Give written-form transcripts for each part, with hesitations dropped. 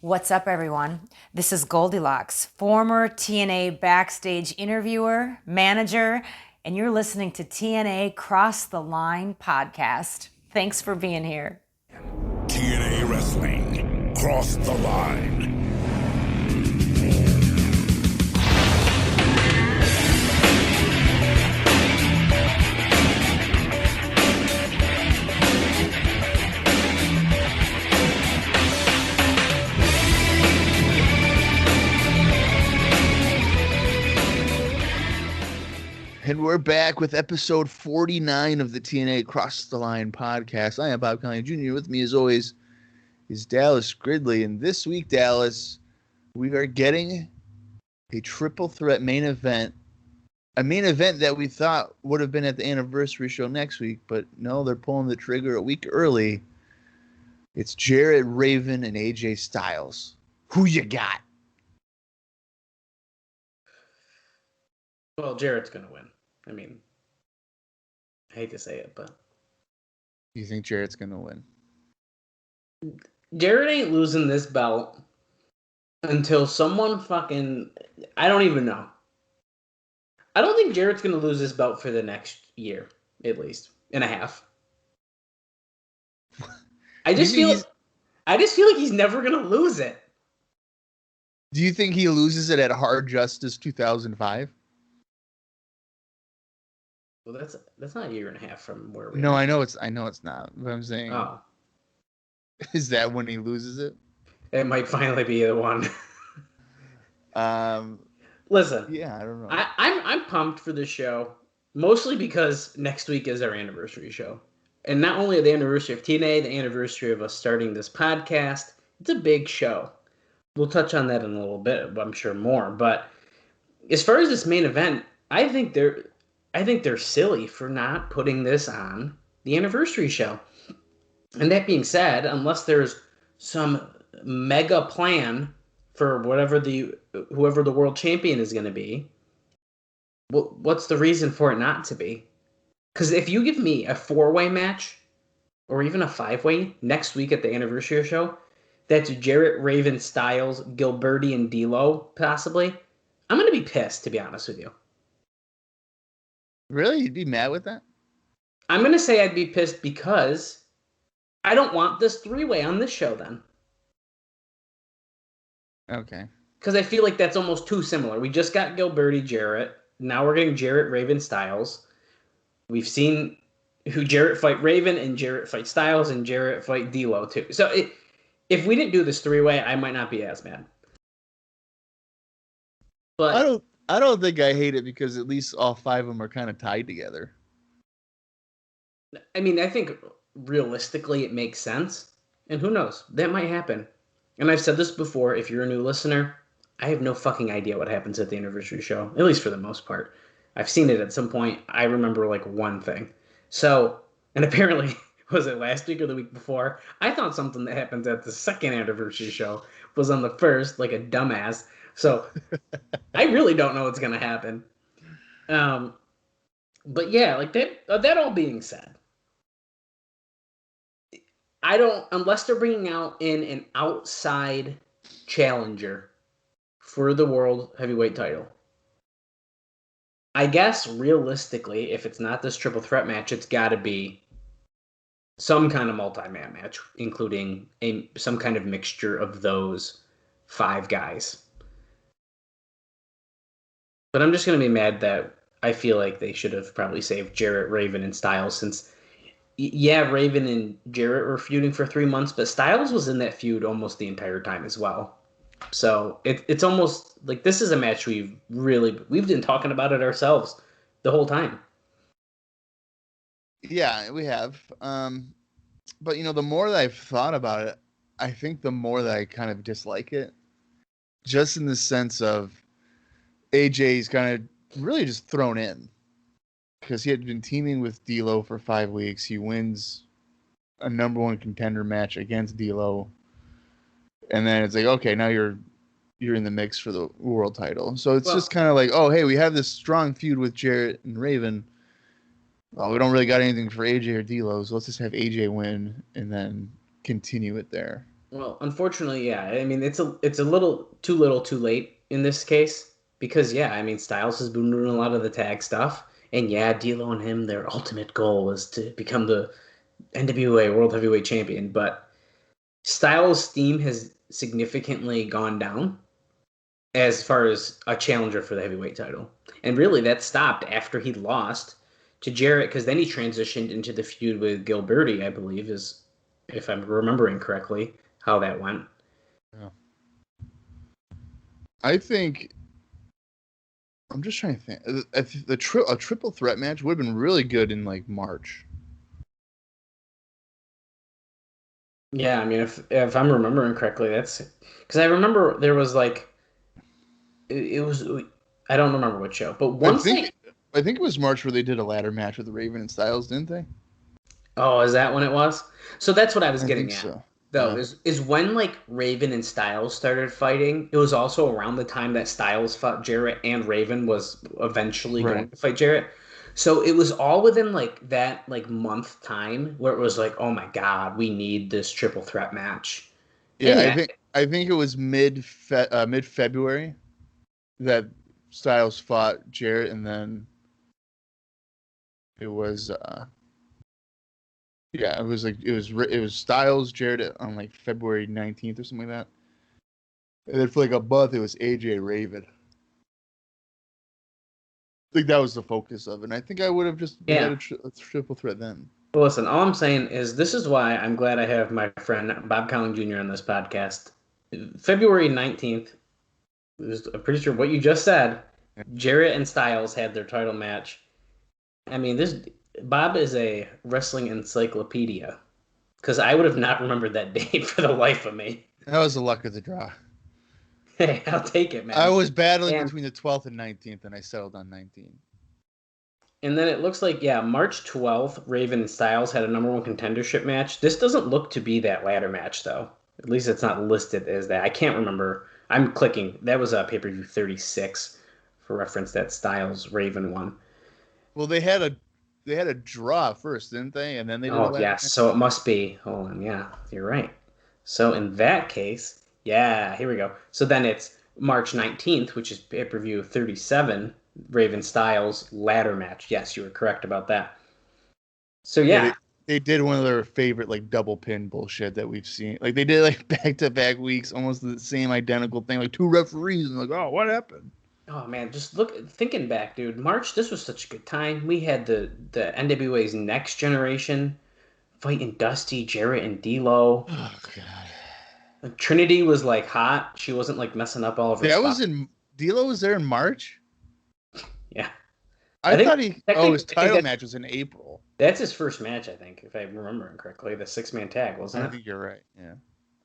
What's up, everyone? This is Goldilocks, former TNA backstage interviewer, manager, and you're listening to TNA Cross the Line podcast. Thanks for being here. TNA Wrestling, Cross the Line. And we're back with episode 49 of the TNA Cross the Line podcast. I am Bob Colling Jr. With me, as always, is Dallas Gridley. And this week, Dallas, we are getting a triple threat main event. A main event that we thought would have been at the anniversary show next week. But no, they're pulling the trigger a week early. It's Jarrett, Raven, and AJ Styles. Who you got? Well, Jarrett's going to win. I mean, I hate to say it, but... You think Jarrett's going to win? Jarrett ain't losing this belt until someone fucking... I don't even know. I don't think Jarrett's going to lose this belt for the next year, at least, and a half. I just feel like he's never going to lose it. Do you think he loses it at Hard Justice 2005? Well, that's not a year and a half from where we. No, I know it's not. But I'm saying, is that when he loses it? It might finally be the one. Listen. Yeah, I don't know. I'm pumped for this show, mostly because next week is our anniversary show, and not only the anniversary of TNA, the anniversary of us starting this podcast. It's a big show. We'll touch on that in a little bit, I'm sure more. But as far as this main event, I think they're silly for not putting this on the anniversary show. And that being said, unless there's some mega plan for whoever the world champion is going to be, what's the reason for it not to be? Because if you give me a 4-way match or even a 5-way next week at the anniversary show, that's Jarrett, Raven, Styles, Gilberti, and D'Lo possibly, I'm going to be pissed, to be honest with you. Really? You'd be mad with that? I'm going to say I'd be pissed because I don't want this 3-way on this show then. Okay. Because I feel like that's almost too similar. We just got Gilberti, Jarrett. Now we're getting Jarrett, Raven, Styles. We've seen who Jarrett fight Raven and Jarrett fight Styles and Jarrett fight D'Lo too. So if we didn't do this 3-way, I might not be as mad. But I don't think I hate it because at least all 5 of them are kind of tied together. I mean, I think realistically it makes sense. And who knows? That might happen. And I've said this before, if you're a new listener, I have no fucking idea what happens at the anniversary show, at least for the most part. I've seen it at some point. I remember like one thing. So, and apparently, was it last week or the week before? I thought something that happened at the second anniversary show was on the first, like a dumbass. So I really don't know what's going to happen. But yeah, like that all being said, unless they're bringing out in an outside challenger for the world heavyweight title. I guess realistically, if it's not this triple threat match, it's got to be some kind of multi-man match, including some kind of mixture of those 5 guys. But I'm just going to be mad that I feel like they should have probably saved Jarrett, Raven, and Styles since, yeah, Raven and Jarrett were feuding for 3 months, but Styles was in that feud almost the entire time as well. So it's almost like this is a match we've been talking about it ourselves the whole time. Yeah, we have. But, the more that I've thought about it, I think the more that I kind of dislike it. Just in the sense of AJ's kind of really just thrown in. Because he had been teaming with D'Lo for 5 weeks. He wins a number 1 contender match against D'Lo. And then it's like, okay, now you're in the mix for the world title. So it's just kind of like, oh, hey, we have this strong feud with Jarrett and Raven. Well, we don't really got anything for AJ or D'Lo, so let's just have AJ win and then continue it there. Well, unfortunately, yeah. I mean, it's a little too late in this case because yeah, I mean, Styles has been doing a lot of the tag stuff, and yeah, D'Lo and him, their ultimate goal was to become the NWA World Heavyweight Champion, but Styles' steam has significantly gone down as far as a challenger for the heavyweight title, and really that stopped after he lost to Jarrett because then he transitioned into the feud with Gilberti, I believe, is if I'm remembering correctly how that went. Yeah. I think I'm just trying to think. A triple threat match would have been really good in like March. Yeah, I mean, if I'm remembering correctly, that's because I remember there was like it was I don't remember what show, but once I think it was March where they did a ladder match with Raven and Styles, didn't they? oh, is that when it was? So that's what I was I think getting at. so. Though Yeah. is when like Raven and Styles started fighting. It was also around the time that Styles fought Jarrett and Raven was eventually Right. going to fight Jarrett. So it was all within like that like month time where it was like, oh my God, we need this triple threat match. And Yeah, yeah, I think it was mid February that Styles fought Jarrett, and then it was yeah, it was Styles Jarrett on like February 19th or something like that. And then for like a month it was AJ Raven. I think that was the focus of it. And I think I would have just had yeah. a triple threat then. Well, listen, all I'm saying is this is why I'm glad I have my friend Bob Colling Jr. on this podcast. February 19th, I'm pretty sure what you just said, Jarrett and Styles had their title match. I mean, this Bob is a wrestling encyclopedia because I would have not remembered that date for the life of me. That was the luck of the draw. Hey, I'll take it, I man. was battling And between the 12th and 19th, and I settled on 19. and then it looks like yeah, March 12th, Raven and Styles had a number one contendership match. This doesn't look to be that ladder match though. At least it's not listed as that. I can't remember. I'm clicking. That was a pay-per-view 36 for reference. That Styles Raven one. Well, they had a draw first, didn't they? And then they did a Oh, ladder yes. match. So it must be. Hold on. Yeah, you're right. So in that case, yeah, here we go. So then it's March 19th, which is pay-per-view 37, Raven Styles ladder match. Yes, you were correct about that. So Yeah, yeah. they did one of their favorite like double pin bullshit that we've seen. Like they did like back to back weeks, almost the same identical thing, like two referees, and like, oh, what happened? Oh man, just look thinking back, dude. March, this was such a good time. We had the NWA's Next Generation fighting Dusty, Jarrett, and D'Lo. Oh god. Trinity was like hot. She wasn't like messing up all of her That spots. was in D'Lo was there in March. Yeah. I think thought his title match was in April. that's his first match, I think, if I'm remembering correctly. The 6-man tag, wasn't I it? think you're right. Yeah,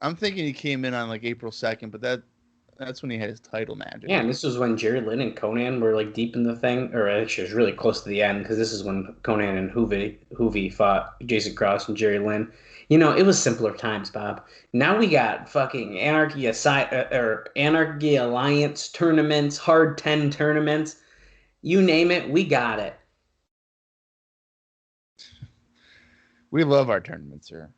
I'm thinking he came in on like April 2nd, but that's when he had his title match. Yeah, and this was when Jerry Lynn and Konnan were like deep in the thing, or actually it was really close to the end because this is when Konnan and Hoovy fought Jason Cross and Jerry Lynn. You know, it was simpler times, Bob. Now we got fucking Anarchy Alliance tournaments, Hard 10 tournaments. You name it, we got it. We love our tournaments here.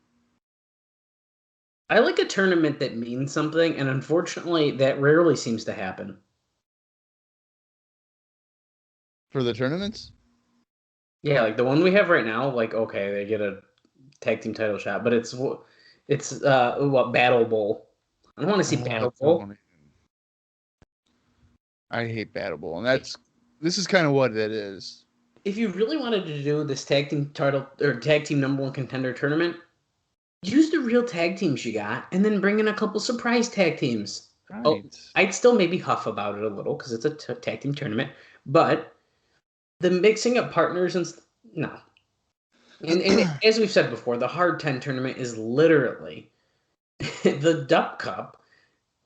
I like a tournament that means something, and unfortunately, that rarely seems to happen. For the tournaments? Yeah, like the one we have right now, like okay, they get a tag team title shot, but it's what Battle Bowl. I don't want to see Battle Bowl. I hate Battle Bowl, and this is kind of what it is. If you really wanted to do this tag team title or tag team number one contender tournament, use the real tag teams you got, and then bring in a couple surprise tag teams. Right. Oh, I'd still maybe huff about it a little because it's a tag team tournament, but the mixing up partners and no. And as we've said before, the Hard 10 tournament is literally the Duck Cup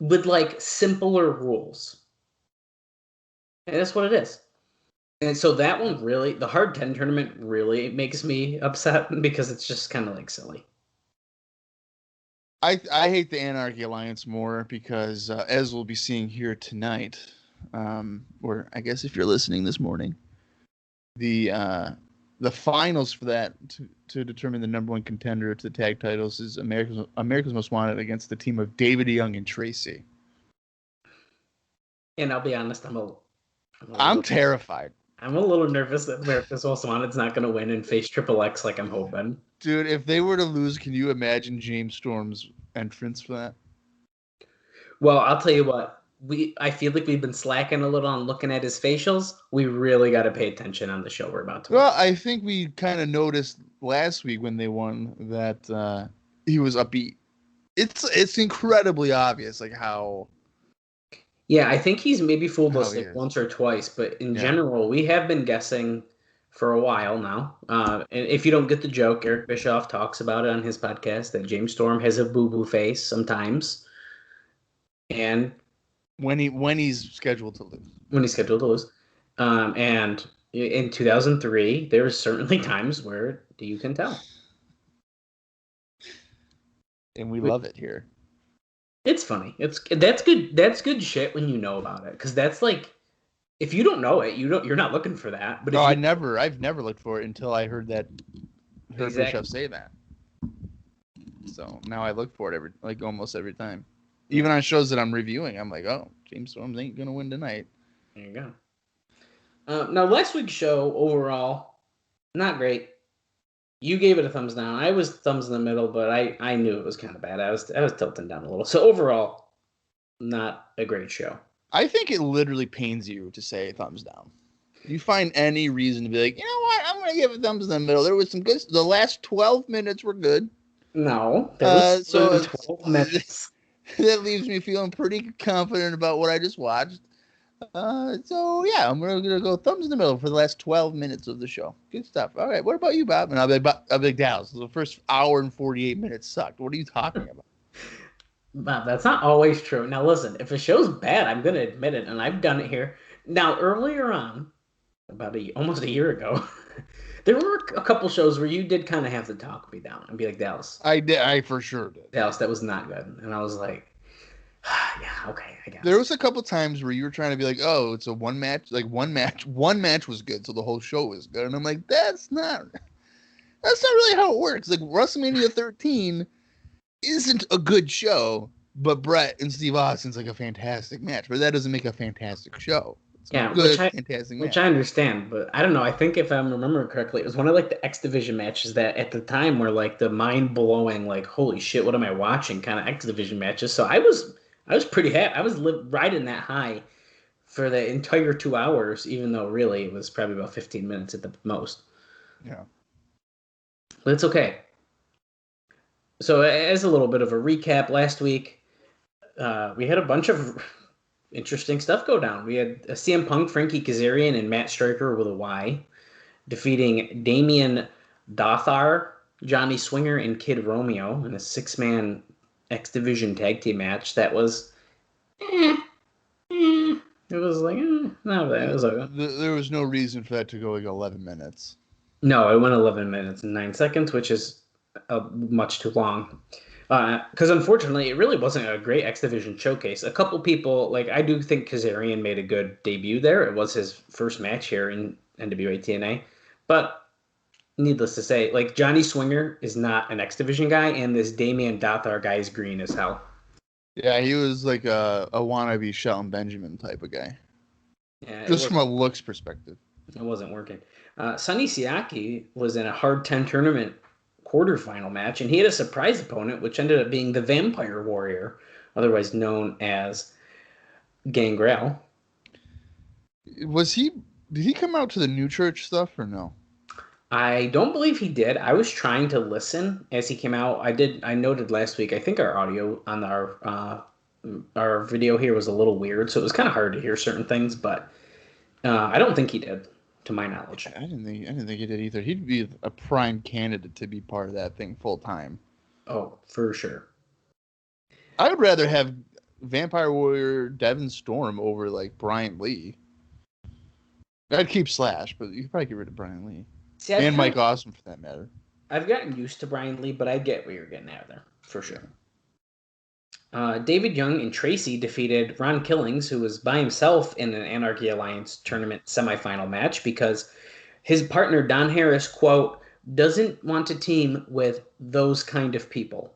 with like simpler rules. And that's what it is. And so that one really, the Hard 10 tournament really makes me upset because it's just kind of like silly. I hate the Anarchy Alliance more because as we'll be seeing here tonight, or I guess if you're listening this morning, the the finals for that to determine the number one contender to the tag titles is America's Most Wanted against the team of David Young and Tracy. And I'll be honest, I'm terrified. I'm a little nervous that America's Most Wanted's not going to win and face Triple X like I'm hoping. Dude, if they were to lose, can you imagine James Storm's entrance for that? Well, I'll tell you what. I feel like we've been slacking a little on looking at his facials. We really got to pay attention on the show we're about to watch. Well, I think we kind of noticed last week when they won that he was upbeat. It's incredibly obvious, like how. Yeah, I think he's maybe fooled us like once or twice, but in general, we have been guessing for a while now. And if you don't get the joke, Eric Bischoff talks about it on his podcast that James Storm has a boo-boo face sometimes. And when he's scheduled to lose. When he's scheduled to lose. And in 2003, there was certainly times where you can tell. And we love it here. It's funny. That's good. That's good shit when you know about it, because that's like, if you don't know it, you're not looking for that. But I've never looked for it until I heard Bischoff say that. So now I look for it almost every time. Even on shows that I'm reviewing, I'm like, oh, James Storm ain't gonna win tonight. There you go. Now last week's show overall, not great. You gave it a thumbs down. I was thumbs in the middle, but I knew it was kind of bad. I was tilting down a little. So overall, not a great show. I think it literally pains you to say thumbs down. You find any reason to be like, you know what? I'm gonna give it thumbs in the middle. There was some good. The last 12 minutes were good. No, there was 12 minutes. That leaves me feeling pretty confident about what I just watched. So yeah, I'm gonna go thumbs in the middle for the last 12 minutes of the show. Good stuff. All right, what about you, Bob? And I'll be like Dallas. The first hour and 48 minutes sucked. What are you talking about? Bob, that's not always true. Now listen, if a show's bad, I'm gonna admit it, and I've done it here. Now earlier on, about almost a year ago, there were a couple shows where you did kind of have to talk me down and be like, Dallas. I did. I for sure did. Dallas, that was not good. And I was like, yeah, okay, I guess. There was a couple times where you were trying to be like, oh, it's a one match. Like one match was good, so the whole show was good. And I'm like, that's not really how it works. Like WrestleMania 13 isn't a good show, but Brett and Steve Austin's like a fantastic match. But that doesn't make a fantastic show. Yeah, which I understand, but I don't know. I think if I'm remembering correctly, it was one of like the X Division matches that at the time were like the mind blowing, like holy shit, what am I watching kind of X Division matches. So I was pretty happy. I was riding that high for the entire 2 hours, even though really it was probably about 15 minutes at the most. Yeah, but it's okay. So as a little bit of a recap, last week we had a bunch of interesting stuff go down. We had a CM Punk, Frankie Kazarian, and Matt Striker with a Y defeating Damian Dothar, Johnny Swinger, and Kid Romeo in a 6-man X Division tag team match. That was, it was like, not bad. It was like, there was no reason for that to go like 11 minutes. No, it went 11 minutes and 9 seconds, which is much too long. Because unfortunately, it really wasn't a great X Division showcase. A couple people, like I do think Kazarian made a good debut there. It was his first match here in NWA-TNA. But needless to say, like Johnny Swinger is not an X Division guy, and this Damian Dothar guy is green as hell. Yeah, he was like a wannabe Shelton Benjamin type of guy. Yeah, just from a looks perspective. It wasn't working. Sonny Siaki was in a Hard 10 tournament quarterfinal match, and he had a surprise opponent, which ended up being the Vampire Warrior, otherwise known as Gangrel. Did he come out to the New Church stuff or no? I don't believe he did. I was trying to listen as he came out. I noted last week, I think our audio on our video here was a little weird, so it was kind of hard to hear certain things, but I don't think he did, to my knowledge. I didn't think he did either. He'd be a prime candidate to be part of that thing full time. Oh, for sure. I would rather have Vampire Warrior Devin Storm over like Brian Lee. I'd keep Slash, but you could probably get rid of Brian Lee. See, and Mike Awesome for that matter. I've gotten used to Brian Lee, but I get what you're getting out of there, for sure. David Young and Tracy defeated Ron Killings, who was by himself in an Anarchy Alliance tournament semifinal match, because His partner, Don Harris, quote, doesn't want to team with those kind of people.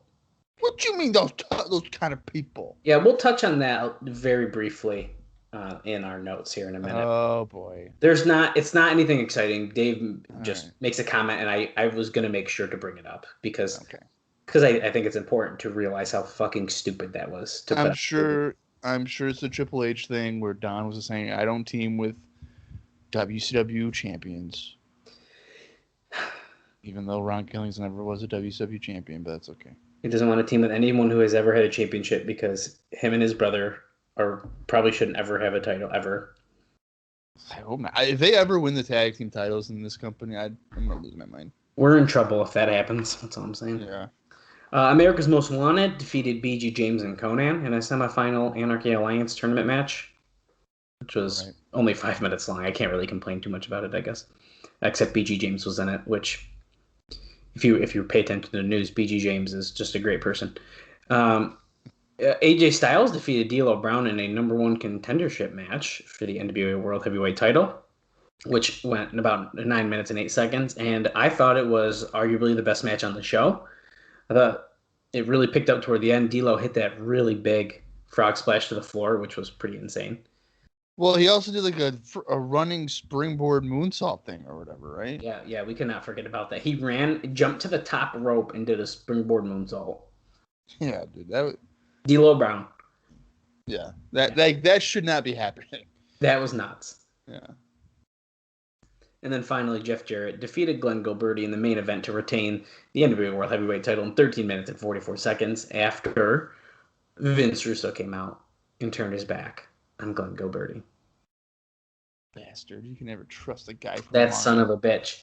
What do you mean those kind of people? Yeah, we'll touch on that very briefly in our notes here in a minute. Oh, boy. It's not anything exciting. Dave just makes a comment, and I was going to make sure to bring it up because I think it's important to realize how fucking stupid that was. I'm sure it's a Triple H thing where Don was saying, I don't team with WCW champions. Even though Ron Killings never was a WCW champion, but that's okay. He doesn't want to team with anyone who has ever had a championship because him and his brother probably shouldn't ever have a title ever. I hope not. If they ever win the tag team titles in this company, I'm gonna lose my mind. We're in trouble if that happens. That's all I'm saying. Yeah. America's Most Wanted defeated BG James and Konnan in a semifinal Anarchy Alliance tournament match, which was only 5 minutes long. I can't really complain too much about it, I guess, except BG James was in it, which, if you pay attention to the news, BG James is just a great person. AJ Styles defeated D'Lo Brown in a number one contendership match for the NWA World Heavyweight title, which went in about 9 minutes and 8 seconds, and I thought it was arguably the best match on the show. I thought it really picked up toward the end. D'Lo hit that really big frog splash to the floor, which was pretty insane. Well, he also did like a running springboard moonsault thing or whatever, right? Yeah, we cannot forget about that. He jumped to the top rope and did a springboard moonsault. Yeah, dude, that D'Lo Brown. Yeah, that should not be happening. That was nuts. Yeah. And then finally, Jeff Jarrett defeated Glenn Gilberti in the main event to retain the NWA World Heavyweight title in 13 minutes and 44 seconds after Vince Russo came out and turned his back on Glenn Gilberti. Bastard. You can never trust a guy from that son of a bitch.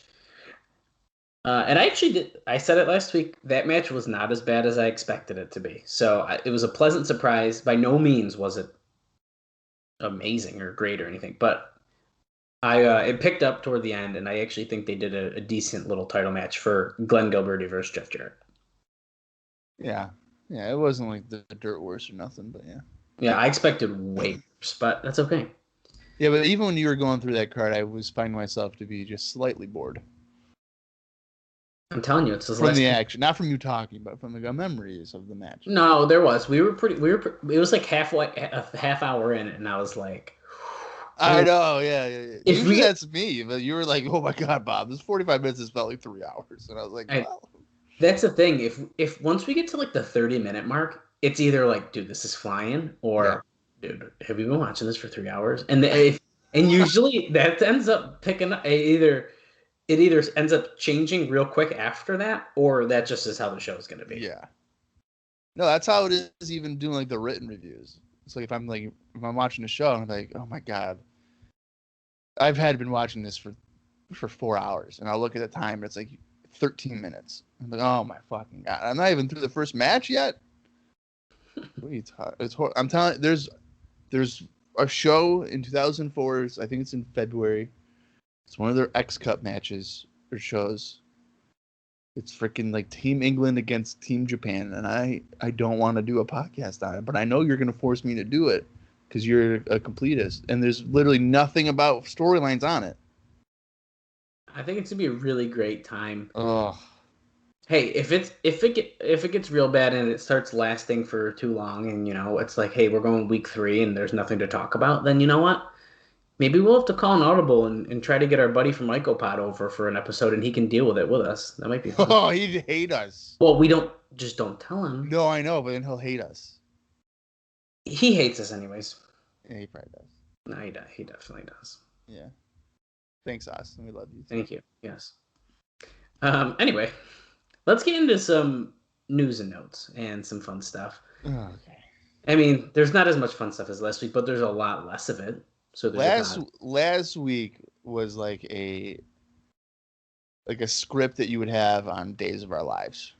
And I said it last week, that match was not as bad as I expected it to be. So it was a pleasant surprise. By no means was it amazing or great or anything, but it picked up toward the end, and I actually think they did a decent little title match for Glenn Gilberti versus Jeff Jarrett. Yeah, it wasn't like the dirt worse or nothing, but yeah. Yeah, I expected way worse, but that's okay. Yeah, but even when you were going through that card, I was finding myself to be just slightly bored. I'm telling you, it's from the action, not from you talking, but from the memories of the match. No, there was. It was like a half hour in, and I was like, I know, yeah. Usually that's me, but you were like, "Oh my god, Bob, this 45 minutes has felt like 3 hours," and I was like, "Well." That's the thing. If once we get to like the 30-minute mark, it's either like, "Dude, this is flying," or "Dude, have you been watching this for 3 hours?" And usually that ends up picking up. It either ends up changing real quick after that, or that just is how the show is going to be. Yeah. No, that's how it is. Even doing like the written reviews. It's like if I'm watching a show, I'm like, "Oh my god." I've been watching this for 4 hours, and I'll look at the time, and it's like 13 minutes. I'm like, oh my fucking god! I'm not even through the first match yet. What are you talking? I'm telling. There's a show in 2004. I think it's in February. It's one of their X Cup matches or shows. It's freaking like Team England against Team Japan, and I don't want to do a podcast on it, but I know you're going to force me to do it. Because you're a completist, and there's literally nothing about storylines on it. I think it's gonna be a really great time. Oh, hey, if it gets real bad and it starts lasting for too long, and it's like, hey, we're going week 3 and there's nothing to talk about, then you know what? Maybe we'll have to call an audible and try to get our buddy from Mycopod over for an episode, and he can deal with it with us. That might be fun. Oh, he'd hate us. Well, don't tell him. No, I know, but then he'll hate us. He hates us anyways. Yeah, he probably does. No, he definitely does. Yeah. Thanks, Austin. We love you. Thank you. Yes. Anyway, let's get into some news and notes and some fun stuff. Oh, okay. I mean, there's not as much fun stuff as last week, but there's a lot less of it. So last week was like a script that you would have on Days of Our Lives.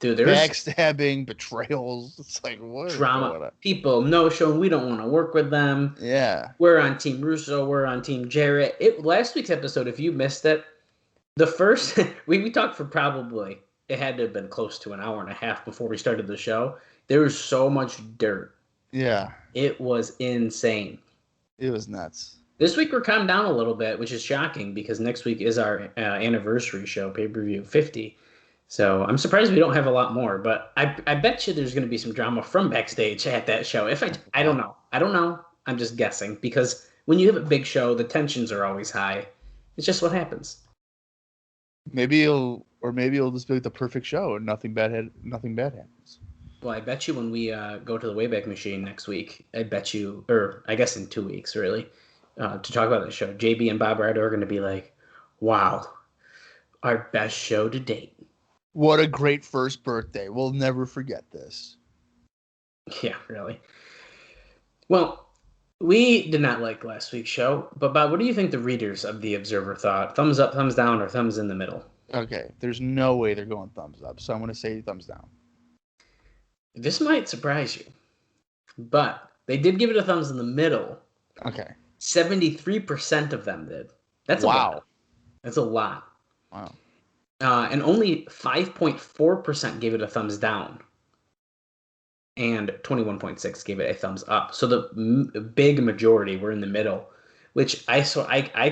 Dude, there's backstabbing, betrayals. It's like what drama. People no-showing. We don't want to work with them. Yeah. We're on Team Russo. We're on Team Jarrett. Last week's episode, if you missed it, the first we talked for probably, it had to have been close to an hour and a half before we started the show. There was so much dirt. Yeah. It was insane. It was nuts. This week we're calmed down a little bit, which is shocking because next week is our anniversary show, Pay-Per-View 50. So I'm surprised we don't have a lot more, but I bet you there's going to be some drama from backstage at that show. I don't know. I don't know. I'm just guessing because when you have a big show, the tensions are always high. It's just what happens. Maybe it'll just be like the perfect show and nothing bad happens. Well, I bet you when we go to the Wayback Machine next week, I bet you, or I guess in 2 weeks, really, to talk about the show, JB and Bob Ryder are going to be like, wow, our best show to date. What a great first birthday. We'll never forget this. Yeah, really. Well, we did not like last week's show, but Bob, what do you think the readers of The Observer thought? Thumbs up, thumbs down, or thumbs in the middle? Okay, there's no way they're going thumbs up, so I'm going to say thumbs down. This might surprise you, but they did give it a thumbs in the middle. Okay. 73% of them did. That's wow. A lot. That's a lot. Wow. And only 5.4% gave it a thumbs down. And 21.6% gave it a thumbs up. So the big majority were in the middle, which I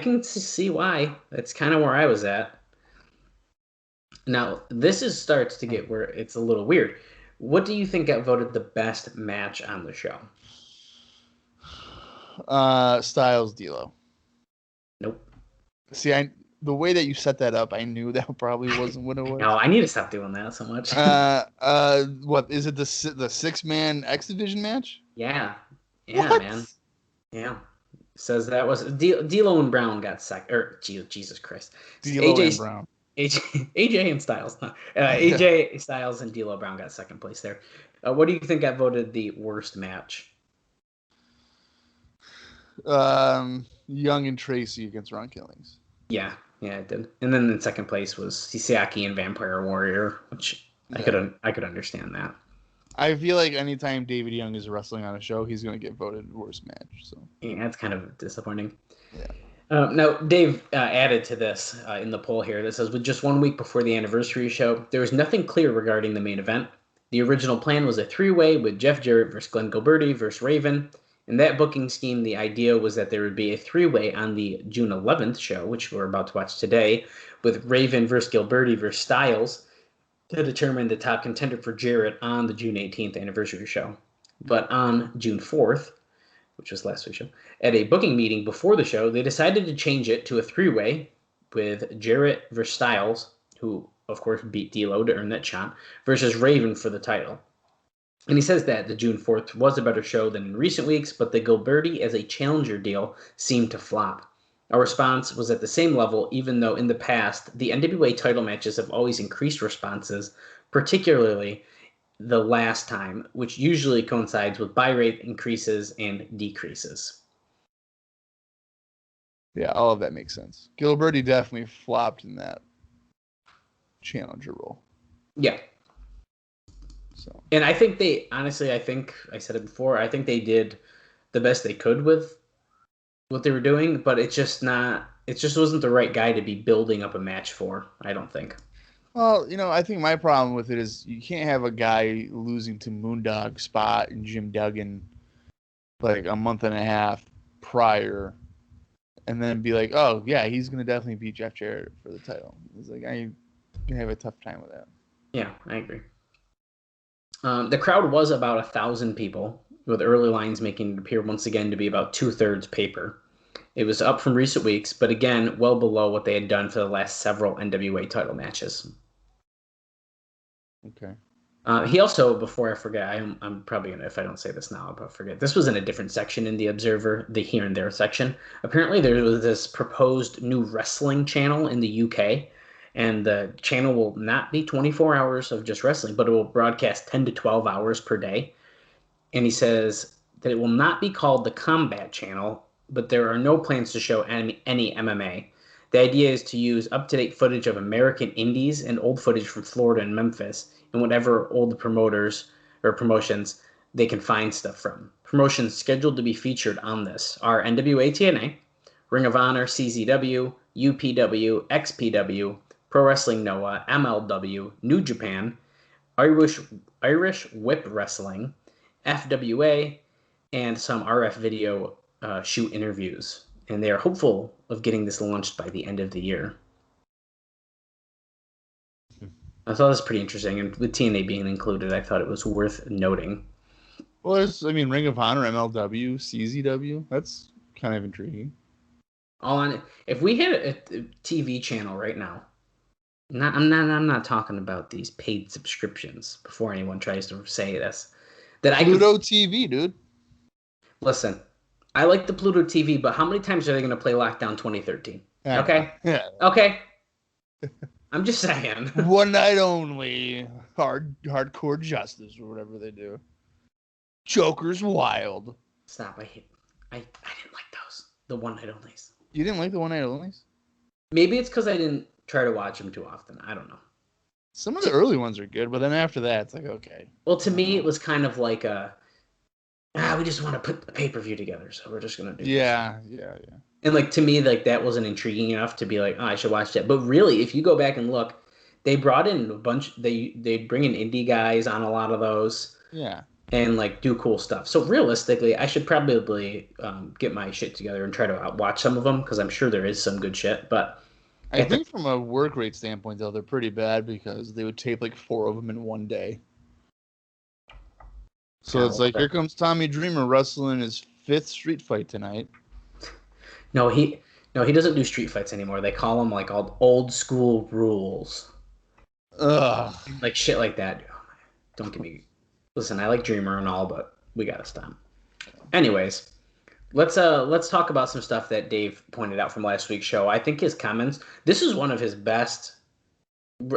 can see why. That's kind of where I was at. Now, starts to get where it's a little weird. What do you think got voted the best match on the show? Styles D'Lo. Nope. See, the way that you set that up, I knew that probably wasn't what it was. No, I need to stop doing that so much. What is it? The 6-man X Division match? Yeah, what? Man. Yeah, says that was D'Lo and Brown got second. Or Jesus Christ, D'Lo and Brown. AJ and Styles. AJ Styles and D'Lo Brown got second place there. What do you think got voted the worst match? Young and Tracy against Ron Killings. Yeah, it did. And then in second place was Sisiaki and Vampire Warrior, which I could understand that. I feel like anytime David Young is wrestling on a show, he's going to get voted worst match. So yeah, that's kind of disappointing. Yeah. Now, Dave added to this in the poll here that says, with just 1 week before the anniversary show, there was nothing clear regarding the main event. The original plan was a 3-way with Jeff Jarrett versus Glenn Gilberti versus Raven. In that booking scheme, the idea was that there would be a 3-way on the June 11th show, which we're about to watch today, with Raven versus Gilberti versus Styles to determine the top contender for Jarrett on the June 18th anniversary show. But on June 4th, which was last week's show, at a booking meeting before the show, they decided to change it to a 3-way with Jarrett versus Styles, who, of course, beat D'Lo to earn that shot, versus Raven for the title. And he says that the June 4th was a better show than in recent weeks, but the Gilberti as a challenger deal seemed to flop. Our response was at the same level, even though in the past, the NWA title matches have always increased responses, particularly the last time, which usually coincides with buy rate increases and decreases. Yeah, all of that makes sense. Gilberti definitely flopped in that challenger role. Yeah. So. And I think I think I said it before, I think they did the best they could with what they were doing, but it just wasn't the right guy to be building up a match for, I don't think. Well, I think my problem with it is you can't have a guy losing to Moondog Spot and Jim Duggan like a month and a half prior and then be like, oh, yeah, he's going to definitely beat Jeff Jarrett for the title. It's like, I have a tough time with that. Yeah, I agree. The crowd was about 1,000 people, with early lines making it appear once again to be about 2/3 paper. It was up from recent weeks, but again, well below what they had done for the last several NWA title matches. Okay. He also, before I forget, I'm probably going to, if I don't say this now, I'll forget. This was in a different section in The Observer, the Here and There section. Apparently there was this proposed new wrestling channel in the UK, and the channel will not be 24 hours of just wrestling, but it will broadcast 10 to 12 hours per day. And he says that it will not be called the Combat Channel, but there are no plans to show any MMA. The idea is to use up-to-date footage of American indies and old footage from Florida and Memphis, and whatever old promoters or promotions they can find stuff from. Promotions scheduled to be featured on this are NWA-TNA, Ring of Honor, CZW, UPW, XPW, Pro Wrestling Noah, MLW, New Japan, Irish Whip Wrestling, FWA, and some RF video shoot interviews. and they are hopeful of getting this launched by the end of the year. I thought it was pretty interesting, and with TNA being included, I thought it was worth noting. Well, there's, Ring of Honor, MLW, CZW. That's kind of intriguing. If we had a TV channel right now, I'm not talking about these paid subscriptions. Before anyone tries to say this, Pluto TV, dude. Listen, I like the Pluto TV, but how many times are they going to play Lockdown 2013? Okay, yeah. Okay. I'm just saying. One night only, hardcore justice or whatever they do. Joker's Wild. Stop! I didn't like those. The one night onlys. You didn't like the one night onlys? Maybe it's because I didn't try to watch them too often. I don't know. Some of the early ones are good, but then after that, it's like, okay. Well, to me, it was kind of like we just want to put the pay-per-view together, so we're just gonna do. Yeah. And like to me, like that wasn't intriguing enough to be like, oh, I should watch that. But really, if you go back and look, they brought in a bunch. They bring in indie guys on a lot of those. Yeah. And like do cool stuff. So realistically, I should probably get my shit together and try to watch some of them because I'm sure there is some good shit. But I think from a work rate standpoint, though, they're pretty bad because they would tape like 4 of them in one day. So it's like, here comes Tommy Dreamer wrestling his 5th street fight tonight. No, he doesn't do street fights anymore. They call them like old school rules. Ugh. Like shit like that. Oh, don't give me. Listen, I like Dreamer and all, but we gotta stop. Anyways, let's talk about some stuff that Dave pointed out from last week's show. I think his comments. This is one of his best.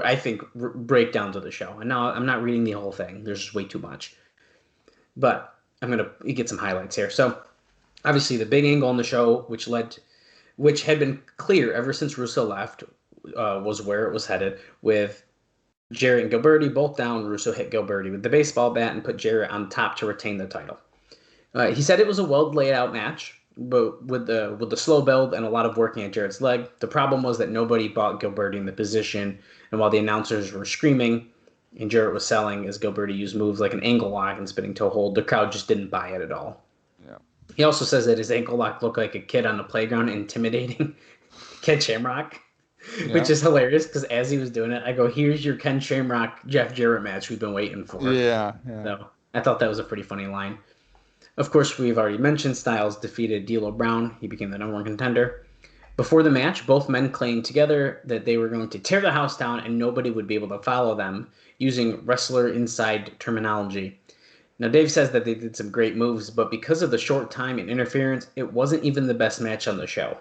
I think breakdowns of the show. And now I'm not reading the whole thing. There's just way too much. But I'm gonna get some highlights here. So, obviously, the big angle on the show, which had been clear ever since Russo left, was where it was headed. With Jarrett and Gilberti both down, Russo hit Gilberti with the baseball bat and put Jarrett on top to retain the title. He said it was a well laid out match, but with the slow build and a lot of working at Jarrett's leg. The problem was that nobody bought Gilberti in the position, and while the announcers were screaming and Jarrett was selling as Gilberti used moves like an ankle lock and spinning toe hold, the crowd just didn't buy it at all. Yeah. He also says that his ankle lock looked like a kid on the playground intimidating Ken Shamrock, which is hilarious because as he was doing it, I go, here's your Ken Shamrock, Jeff Jarrett match we've been waiting for. Yeah. So I thought that was a pretty funny line. Of course, we've already mentioned Styles defeated D'Lo Brown. He became the #1 contender. Before the match, both men claimed together that they were going to tear the house down and nobody would be able to follow them, using wrestler inside terminology. Now, Dave says that they did some great moves, but because of the short time and interference, it wasn't even the best match on the show.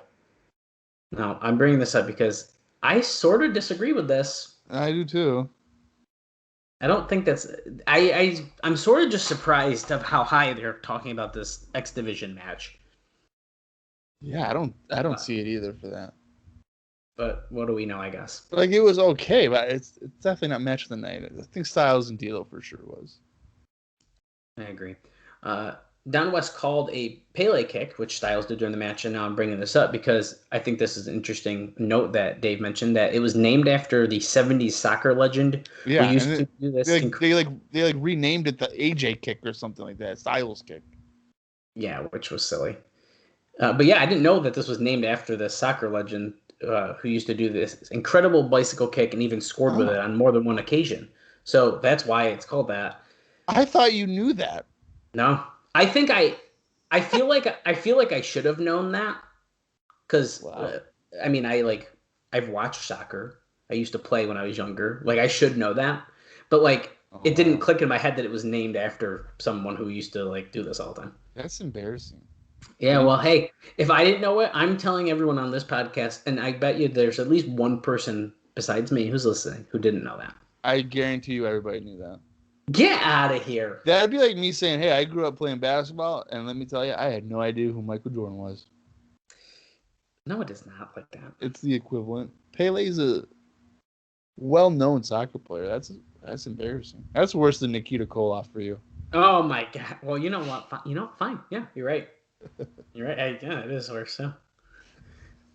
Now, I'm bringing this up because I sort of disagree with this. I do too. I don't think that's... I'm sort of just surprised of how high they're talking about this X Division match. Yeah, I don't see it either for that. But what do we know, I guess? Like, it was okay, but it's definitely not match of the night. I think Styles and D'Lo for sure was. I agree. Down West called a Pele kick, which Styles did during the match, and now I'm bringing this up because I think this is an interesting note that Dave mentioned, that it was named after the 70s soccer legend who used to do this. They renamed it the AJ kick or something like that, Styles kick. Yeah, which was silly. But yeah, I didn't know that this was named after the soccer legend who used to do this incredible bicycle kick and even scored with it on more than one occasion. So that's why it's called that. I thought you knew that. No, I think I feel like I should have known that because I've watched soccer. I used to play when I was younger. Like I should know that, but it didn't click in my head that it was named after someone who used to do this all the time. That's embarrassing. Yeah, well, hey, if I didn't know it, I'm telling everyone on this podcast, and I bet you there's at least one person besides me who's listening who didn't know that. I guarantee you everybody knew that. Get out of here. That'd be like me saying, hey, I grew up playing basketball, and let me tell you, I had no idea who Michael Jordan was. No, it is not like that. It's the equivalent. Pele's a well-known soccer player. That's embarrassing. That's worse than Nikita Koloff for you. Oh, my God. Well, you know what? Fine. Yeah, you're right. You're right. Yeah, it is worse. So.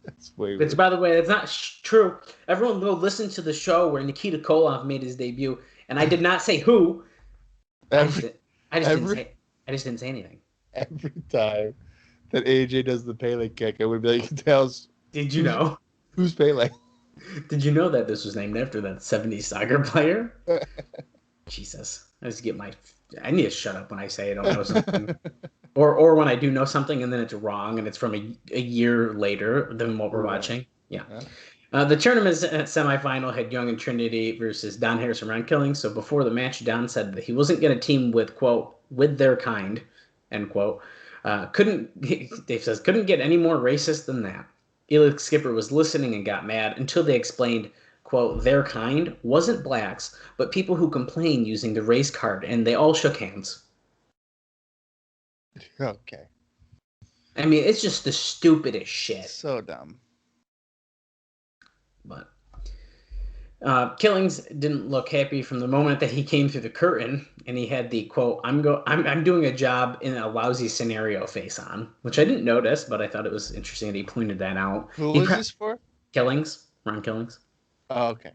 That's way worse. By the way, that's not true. Everyone go listen to the show where Nikita Koloff made his debut, and I did not say who. I just didn't say anything. Every time that AJ does the Pele kick, I would be like, "Tails, Did you know? who's Pele?" Did you know that this was named after that 70s soccer player? Jesus. I need to shut up when I say I don't know something. Or when I do know something and then it's wrong and it's from a year later than what we're watching. Yeah. The tournament's semifinal had Young and Trinity versus Don Harris and Ron Killings. So before the match, Don said that he wasn't going to team with, quote, with their kind, end quote. Dave says, couldn't get any more racist than that. Elix Skipper was listening and got mad until they explained, quote, their kind wasn't blacks, but people who complain using the race card, and they all shook hands. Okay. I mean, it's just the stupidest shit. So dumb. But Killings didn't look happy from the moment that he came through the curtain, and he had the quote, "I'm doing a job in a lousy scenario" face on, which I didn't notice, but I thought it was interesting that he pointed that out. Who was this for? Killings, Ron Killings. Oh, okay.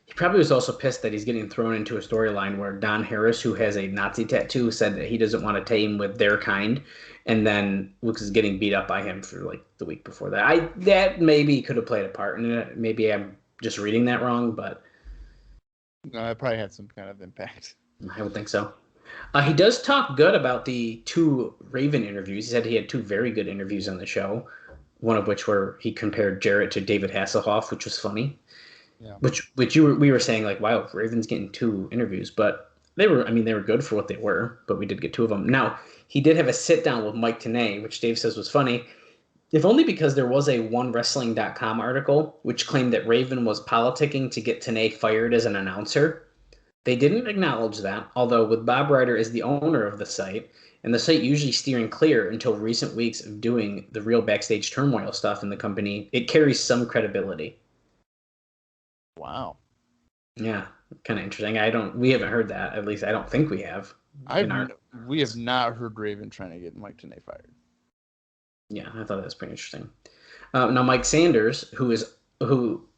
He probably was also pissed that he's getting thrown into a storyline where Don Harris, who has a Nazi tattoo, said that he doesn't want to team with their kind, and then Luke is getting beat up by him for like the week before that. That maybe could have played a part in it. Maybe I'm just reading that wrong, but no, it probably had some kind of impact. I would think so. He does talk good about the 2 Raven interviews. He said he had 2 very good interviews on the show, one of which where he compared Jarrett to David Hasselhoff, which was funny. Yeah. Which we were saying like, wow, Raven's getting 2 interviews, but they were good for what they were, but we did get 2 of them. Now, he did have a sit down with Mike Tenay, which Dave says was funny, if only because there was a OneWrestling.com article which claimed that Raven was politicking to get Tenay fired as an announcer. They didn't acknowledge that, although with Bob Ryder as the owner of the site, and the site usually steering clear until recent weeks of doing the real backstage turmoil stuff in the company, it carries some credibility. Wow. Yeah, kind of interesting. We haven't heard that. At least I don't think we have. We have not heard Raven trying to get Mike Tenay fired. Yeah, I thought that was pretty interesting. Now, Mike Sanders, who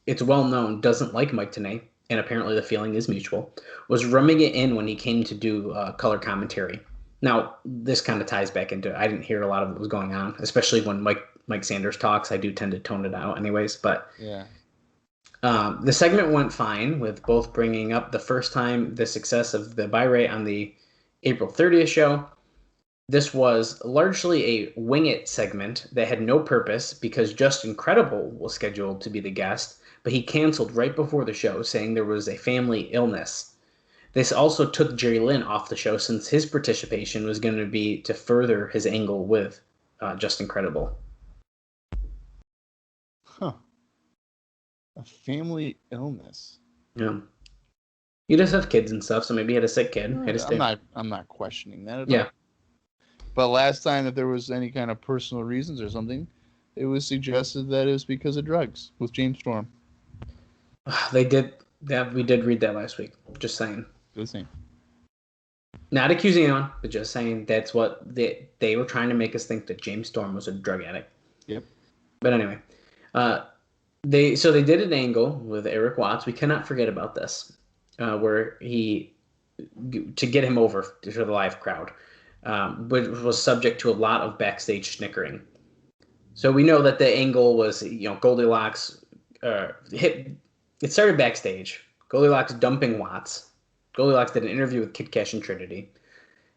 it's well known doesn't like Mike Tenay, and apparently the feeling is mutual, was rubbing it in when he came to do color commentary. Now, this kind of ties back into I didn't hear a lot of what was going on, especially when Mike Sanders talks. I do tend to tone it out anyways, but yeah. The segment went fine, with both bringing up the first time the success of the buy rate on the April 30th show. This was largely a wing it segment that had no purpose because Just Incredible was scheduled to be the guest, but he canceled right before the show, saying there was a family illness. This also took Jerry Lynn off the show since his participation was going to be to further his angle with Just Incredible. Huh. A family illness. Yeah. He does have kids and stuff, so maybe he had a sick kid. I'm not questioning that at all. But last time that there was any kind of personal reasons or something, it was suggested that it was because of drugs with James Storm. We did read that last week. Just saying. Just saying. Not accusing anyone, but just saying that's what they were trying to make us think that James Storm was a drug addict. Yep. But anyway, they did an angle with Eric Watts. We cannot forget about this, where to get him over to the live crowd. Which was subject to a lot of backstage snickering. So we know that the angle was, Goldilocks it started backstage. Goldilocks dumping Watts. Goldilocks did an interview with Kid Kash and Trinity.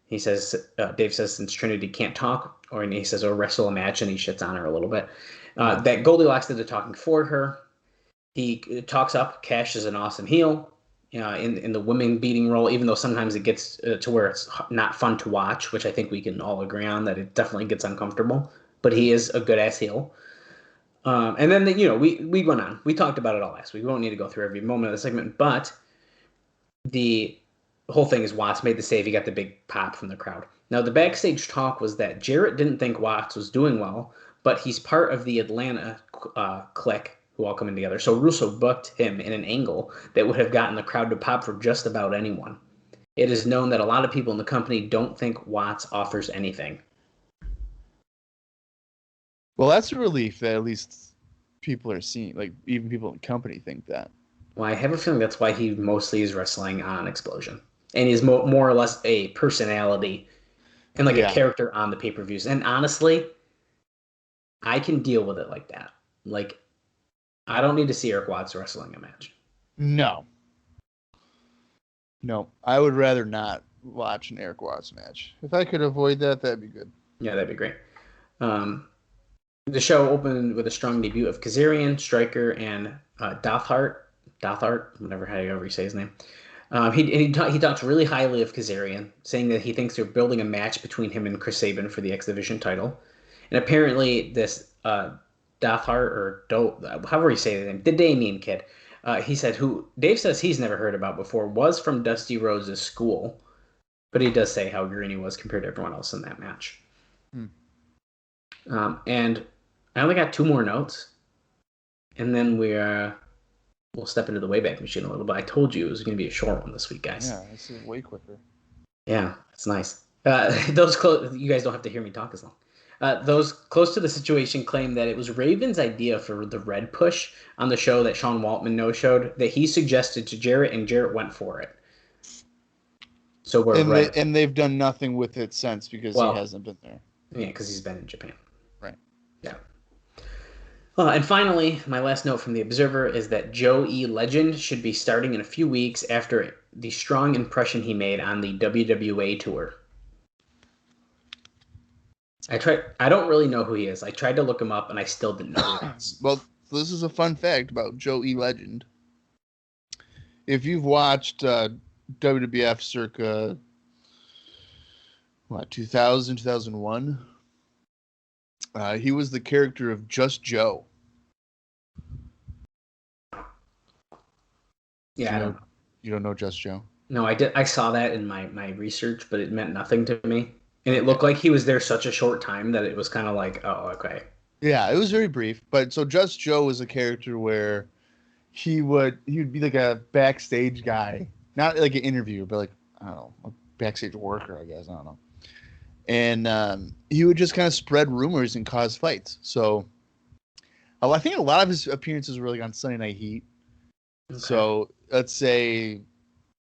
He says, Dave says, since Trinity can't talk, or wrestle a match, and he shits on her a little bit, that Goldilocks did the talking for her. He talks up Kash as an awesome heel. In the women beating role, even though sometimes it gets to where it's not fun to watch, which I think we can all agree on, that it definitely gets uncomfortable. But he is a good ass heel. And then we went on. We talked about it all last week. We won't need to go through every moment of the segment, but the whole thing is Watts made the save. He got the big pop from the crowd. Now the backstage talk was that Jarrett didn't think Watts was doing well, but he's part of the Atlanta clique who all come in together. So Russo booked him in an angle that would have gotten the crowd to pop for just about anyone. It is known that a lot of people in the company don't think Watts offers anything. Well, that's a relief that at least people are seeing, like even people in the company think that. Well, I have a feeling that's why he mostly is wrestling on Explosion. And he's more or less a personality and a character on the pay-per-views. And honestly, I can deal with it like that. Like, I don't need to see Eric Watts wrestling a match. No. No, I would rather not watch an Eric Watts match. If I could avoid that, that'd be good. Yeah, that'd be great. The show opened with a strong debut of Kazarian, Stryker, and Dothart, however you say his name. He talks really highly of Kazarian, saying that he thinks they're building a match between him and Chris Sabin for the X Division title. And apparently this Dothart, or however you say his name, the Damien kid, he said, who Dave says he's never heard about before, was from Dusty Rhodes' school. But he does say how green he was compared to everyone else in that match. And I only got 2 more notes. And then we'll step into the Wayback Machine a little bit. I told you it was going to be a short one this week, guys. Yeah, this is way quicker. Yeah, it's nice. You guys don't have to hear me talk as long. Those close to the situation claim that it was Raven's idea for the red push on the show that Sean Waltman no-showed, that he suggested to Jarrett, and Jarrett went for it. So and they've done nothing with it since because he hasn't been there. Yeah, because he's been in Japan. Right. Yeah. And finally, my last note from The Observer is that Joe E. Legend should be starting in a few weeks after the strong impression he made on the WWA tour. I don't really know who he is. I tried to look him up, and I still didn't know who he is. Well, this is a fun fact about Joe E. Legend. If you've watched WWF circa 2000, 2001, he was the character of Just Joe. Yeah, you don't know Just Joe? No, I did. I saw that in my research, but it meant nothing to me. And it looked like he was there such a short time that it was kind of like, oh, okay. Yeah, it was very brief. But so Just Joe was a character where he would be like a backstage guy, not like an interviewer, but like, I don't know, a backstage worker, I guess. I don't know. And he would just kind of spread rumors and cause fights. So I think a lot of his appearances were like on Sunday Night Heat. Okay. So let's say,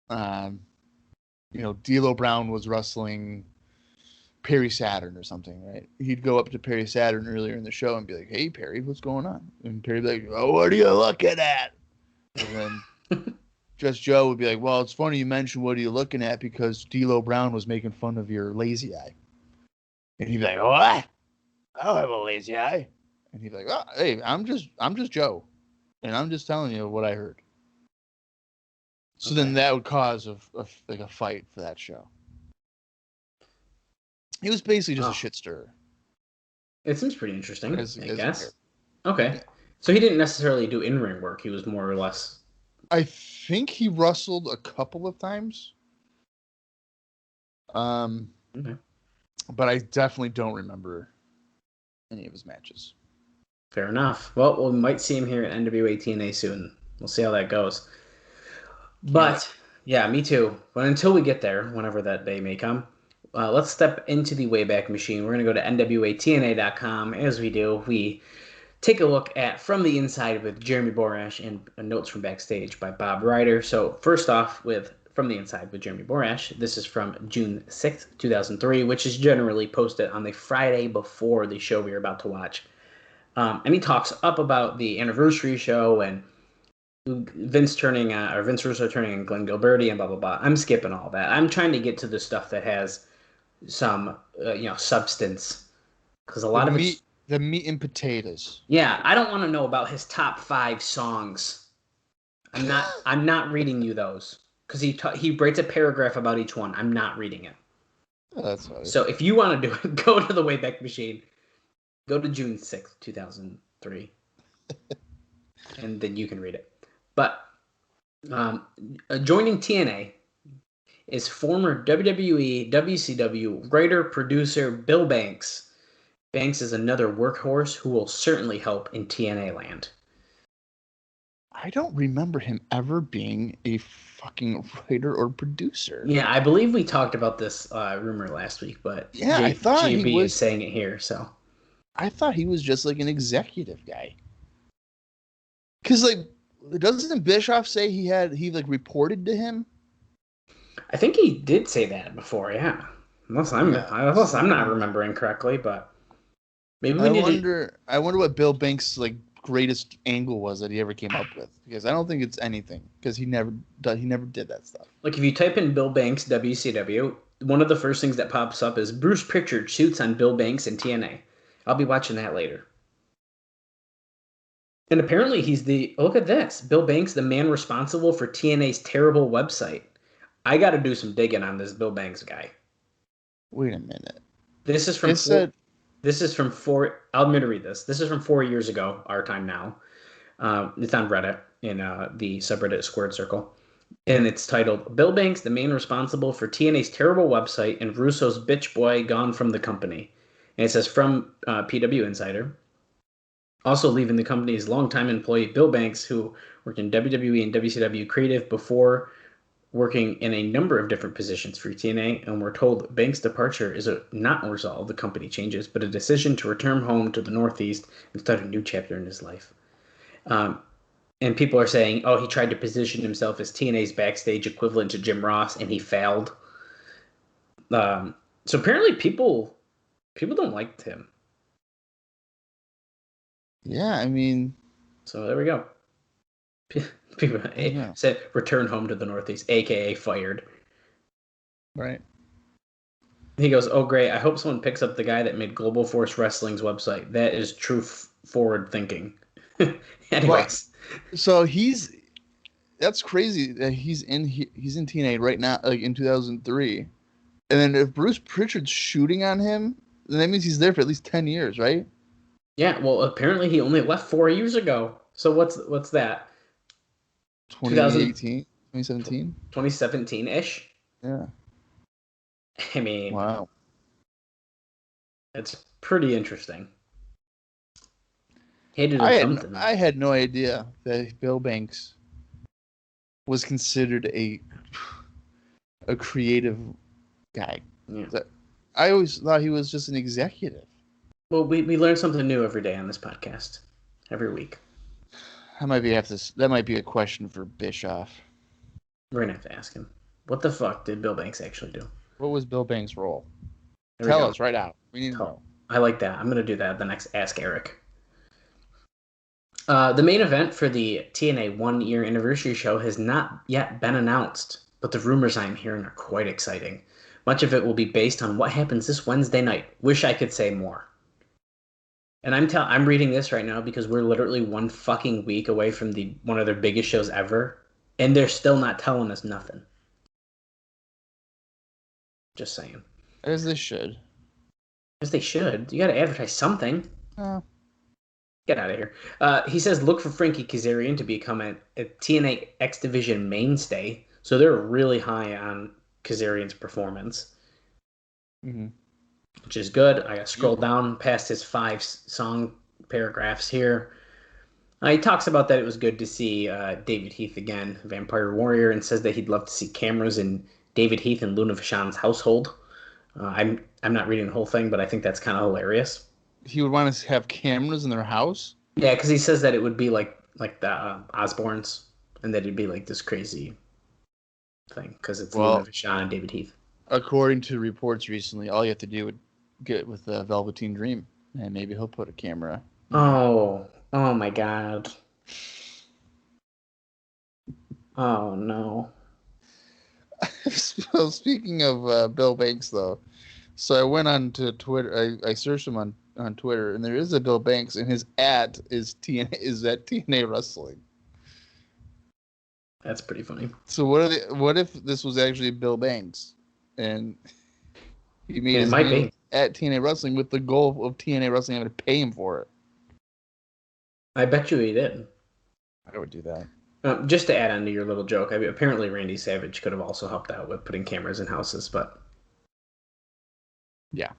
D'Lo Brown was wrestling Perry Saturn or something, right? He'd go up to Perry Saturn earlier in the show and be like, "Hey, Perry, what's going on?" And Perry'd be like, "Oh, what are you looking at?" And then Just Joe would be like, "Well, it's funny you mentioned what are you looking at because D'Lo Brown was making fun of your lazy eye." And he'd be like, "What? I don't have a lazy eye." And he'd be like, "Oh, hey, I'm just Joe, and I'm just telling you what I heard." So then that would cause a fight for that show. He was basically just a shit stirrer. It seems pretty interesting, I guess. Okay. Yeah. So he didn't necessarily do in-ring work. He was more or less... I think he wrestled a couple of times. Okay. But I definitely don't remember any of his matches. Fair enough. Well, we might see him here at NWA-TNA soon. We'll see how that goes. But, yeah, me too. But until we get there, whenever that day may come, let's step into the Wayback Machine. We're going to go to NWATNA.com. As we do, we take a look at From the Inside with Jeremy Borash and Notes from Backstage by Bob Ryder. So first off, with From the Inside with Jeremy Borash, this is from June 6th, 2003, which is generally posted on the Friday before the show we are about to watch. And he talks up about the anniversary show and Vince Russo turning on Glenn Gilberti and blah, blah, blah. I'm skipping all that. I'm trying to get to the stuff that has some, substance. Because a lot of it... The meat and potatoes. Yeah, I don't want to know about his top 5 songs. I'm not reading you those. Because he writes a paragraph about each one. I'm not reading it. Oh, that's funny. So if you want to do it, go to the Wayback Machine. Go to June 6th, 2003. And then you can read it. But joining TNA is former WWE, WCW writer-producer Bill Banks. Banks is another workhorse who will certainly help in TNA land. I don't remember him ever being a fucking writer or producer. Yeah, I believe we talked about this rumor last week, but yeah, I thought JB is saying it here, so. I thought he was just like an executive guy. Because, doesn't Bischoff say he reported to him? I think he did say that before, yeah. Unless I'm not remembering correctly, but Maybe we need to. I wonder what Bill Banks' like greatest angle was that he ever came up with, because I don't think it's anything, because he never did that stuff. Like, if you type in Bill Banks WCW, one of the first things that pops up is Bruce Pritchard shoots on Bill Banks in TNA. I'll be watching that later. And apparently look at this. Bill Banks, the man responsible for TNA's terrible website. I got to do some digging on this Bill Banks guy. Wait a minute. This is from four. I'm going to read this. This is from 4 years ago, our time now. It's on Reddit in the subreddit Squared Circle. And it's titled, Bill Banks, the man responsible for TNA's terrible website and Russo's bitch boy gone from the company. And it says, from PW Insider. Also leaving the company is longtime employee Bill Banks, who worked in WWE and WCW creative before working in a number of different positions for TNA, and we're told Banks' departure is not a result of the company changes, but a decision to return home to the Northeast and start a new chapter in his life. And people are saying, oh, he tried to position himself as TNA's backstage equivalent to Jim Ross, and he failed. So apparently people don't like him. Yeah, I mean... So there we go. People said return home to the Northeast, a.k.a. fired. Right. He goes, oh, great. I hope someone picks up the guy that made Global Force Wrestling's website. That is true forward thinking. Anyways. Well, so that's crazy that he's in TNA right now, like in 2003. And then if Bruce Pritchard's shooting on him, then that means he's there for at least 10 years, right? Yeah, well, apparently he only left 4 years ago. So what's that? 2018? 2017? 2017-ish? Yeah. I mean... Wow. It's pretty interesting. He had to do something. I had no idea that Bill Banks was considered a creative guy. Yeah. I always thought he was just an executive. Well, we learn something new every day on this podcast. Every week. That might be a question for Bischoff. We're gonna have to ask him. What the fuck did Bill Banks actually do? What was Bill Banks' role? Tell us right now. We need to know. I like that. I'm gonna do that at the next Ask Eric. The main event for the TNA 1 year anniversary show has not yet been announced, but the rumors I'm hearing are quite exciting. Much of it will be based on what happens this Wednesday night. Wish I could say more. And I'm reading this right now because we're literally 1 fucking week away from one of their biggest shows ever, and they're still not telling us nothing. Just saying. As they should. As they should. You got to advertise something. Oh. Get out of here. He says look for Frankie Kazarian to become a TNA X Division mainstay. So they're really high on Kazarian's performance. Mm-hmm. Which is good. I got to scroll down past his 5 song paragraphs here. He talks about that it was good to see David Heath again, Vampire Warrior, and says that he'd love to see cameras in David Heath and Luna Vachon's household. I'm not reading the whole thing, but I think that's kind of hilarious. He would want to have cameras in their house? Yeah, because he says that it would be like the Osbournes, and that it'd be like this crazy thing, because it's Luna Vachon and David Heath. According to reports recently, all you have to do would get with the Velveteen Dream, and maybe he'll put a camera. Oh my God. Oh no. So speaking of Bill Banks, though, so I went on to Twitter. I searched him on Twitter, and there is a Bill Banks, and his @ is at TNA Wrestling. That's pretty funny. So what if this was actually Bill Banks, and he made his name at TNA Wrestling with the goal of TNA Wrestling having to pay him for it? I bet you he did. I would do that. Just to add on to your little joke, apparently Randy Savage could have also helped out with putting cameras in houses, but... Yeah.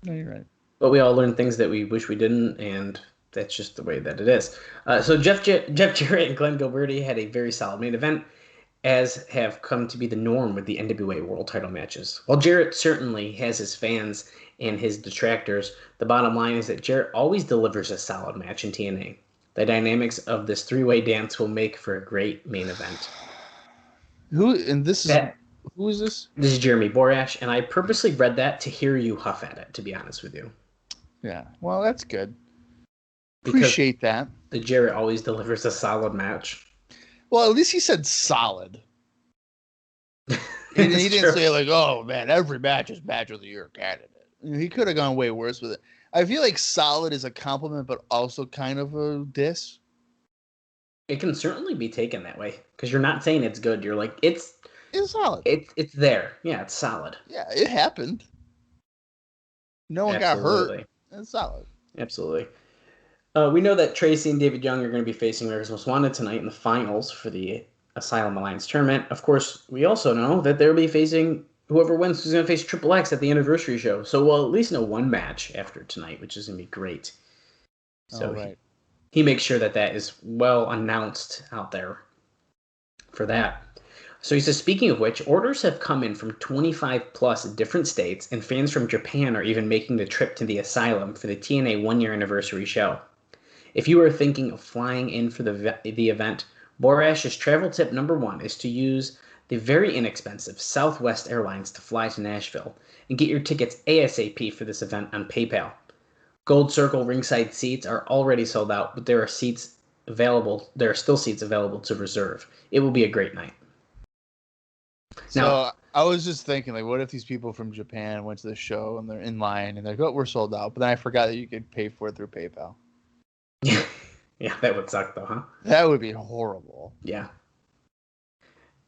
No, you're right. But we all learn things that we wish we didn't, and that's just the way that it is. So Jeff Jarrett and Glenn Gilberti had a very solid main event, as have come to be the norm with the NWA World Title matches. While Jarrett certainly has his fans and his detractors, the bottom line is that Jarrett always delivers a solid match in TNA. The dynamics of this 3-way dance will make for a great main event. Who is this? This is Jeremy Borash, and I purposely read that to hear you huff at it, to be honest with you. Yeah. Well, that's good. Because Appreciate that. the Jarrett always delivers a solid match. Well, at least he said solid. And he didn't say like, "Oh man, every match is match of the year candidate." He could have gone way worse with it. I feel like solid is a compliment, but also kind of a diss. It can certainly be taken that way because you're not saying it's good. You're like it's solid. It's there. Yeah, it's solid. Yeah, it happened. No one got hurt. It's solid. Absolutely. We know that Tracy and David Young are going to be facing America's Most Wanted tonight in the finals for the Asylum Alliance tournament. Of course, we also know that they'll be facing whoever wins is going to face Triple X at the anniversary show. So we'll at least know one match after tonight, which is going to be great. So right. he makes sure that is well announced out there for that. So he says, speaking of which, orders have come in from 25 plus different states, and fans from Japan are even making the trip to the Asylum for the TNA 1-year anniversary show. If you are thinking of flying in for the event, Borash's travel tip number 1 is to use the very inexpensive Southwest Airlines to fly to Nashville and get your tickets ASAP for this event on PayPal. Gold Circle ringside seats are already sold out, but there are seats available. There are still seats available to reserve. It will be a great night. So I was just thinking, like, what if these people from Japan went to the show and they're in line and they're like, "Oh, we're sold out," but then I forgot that you could pay for it through PayPal. Yeah, that would suck though, huh? That would be horrible. Yeah.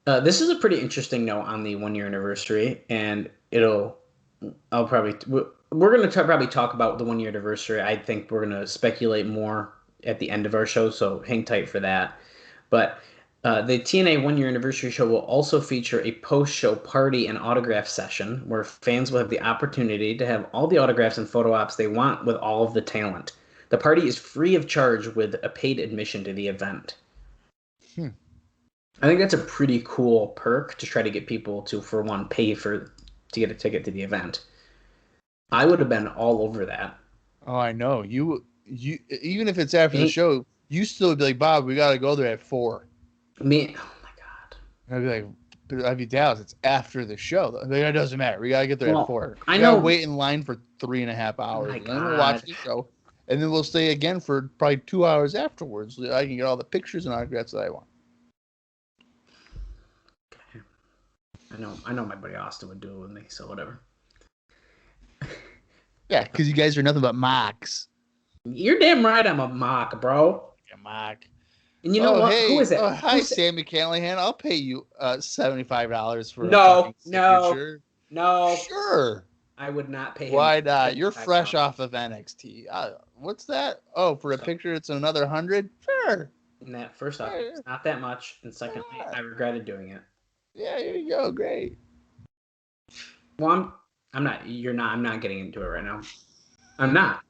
This is a pretty interesting note on the 1-year anniversary, and we're going to probably talk about the 1-year anniversary. I think we're going to speculate more at the end of our show, so hang tight for that. But the TNA 1-year anniversary show will also feature a post-show party and autograph session where fans will have the opportunity to have all the autographs and photo ops they want with all of the talent. The party is free of charge with a paid admission to the event. I think that's a pretty cool perk to try to get people to, for one, pay to get a ticket to the event. I would have been all over that. Oh, I know. You even if it's after the show, you still would be like, "Bob, we got to go there at 4." Oh my God. I'd be like, "I'd be Dallas. It's after the show. Like, it doesn't matter. We got to get there at 4. I know. Wait in line for 3.5 hours. Oh and then we'll watch the show. And then we'll stay again for probably 2 hours afterwards. I can get all the pictures and autographs that I want." Okay. I know my buddy Austin would do it with me, so whatever. Yeah, because you guys are nothing but mocks. You're damn right I'm a mock, bro. A mock. And you know what? Hey, who is that? Hi, Sammy Callahan. I'll pay you $75 for No. Sure. I would not pay him. Why not? You're fresh off of NXT. What's that? Oh, for a picture, it's another 100? Sure. And that, first off, it's not that much. And secondly, I regretted doing it. Yeah, here you go. Great. Well, I'm not getting into it right now. I'm not.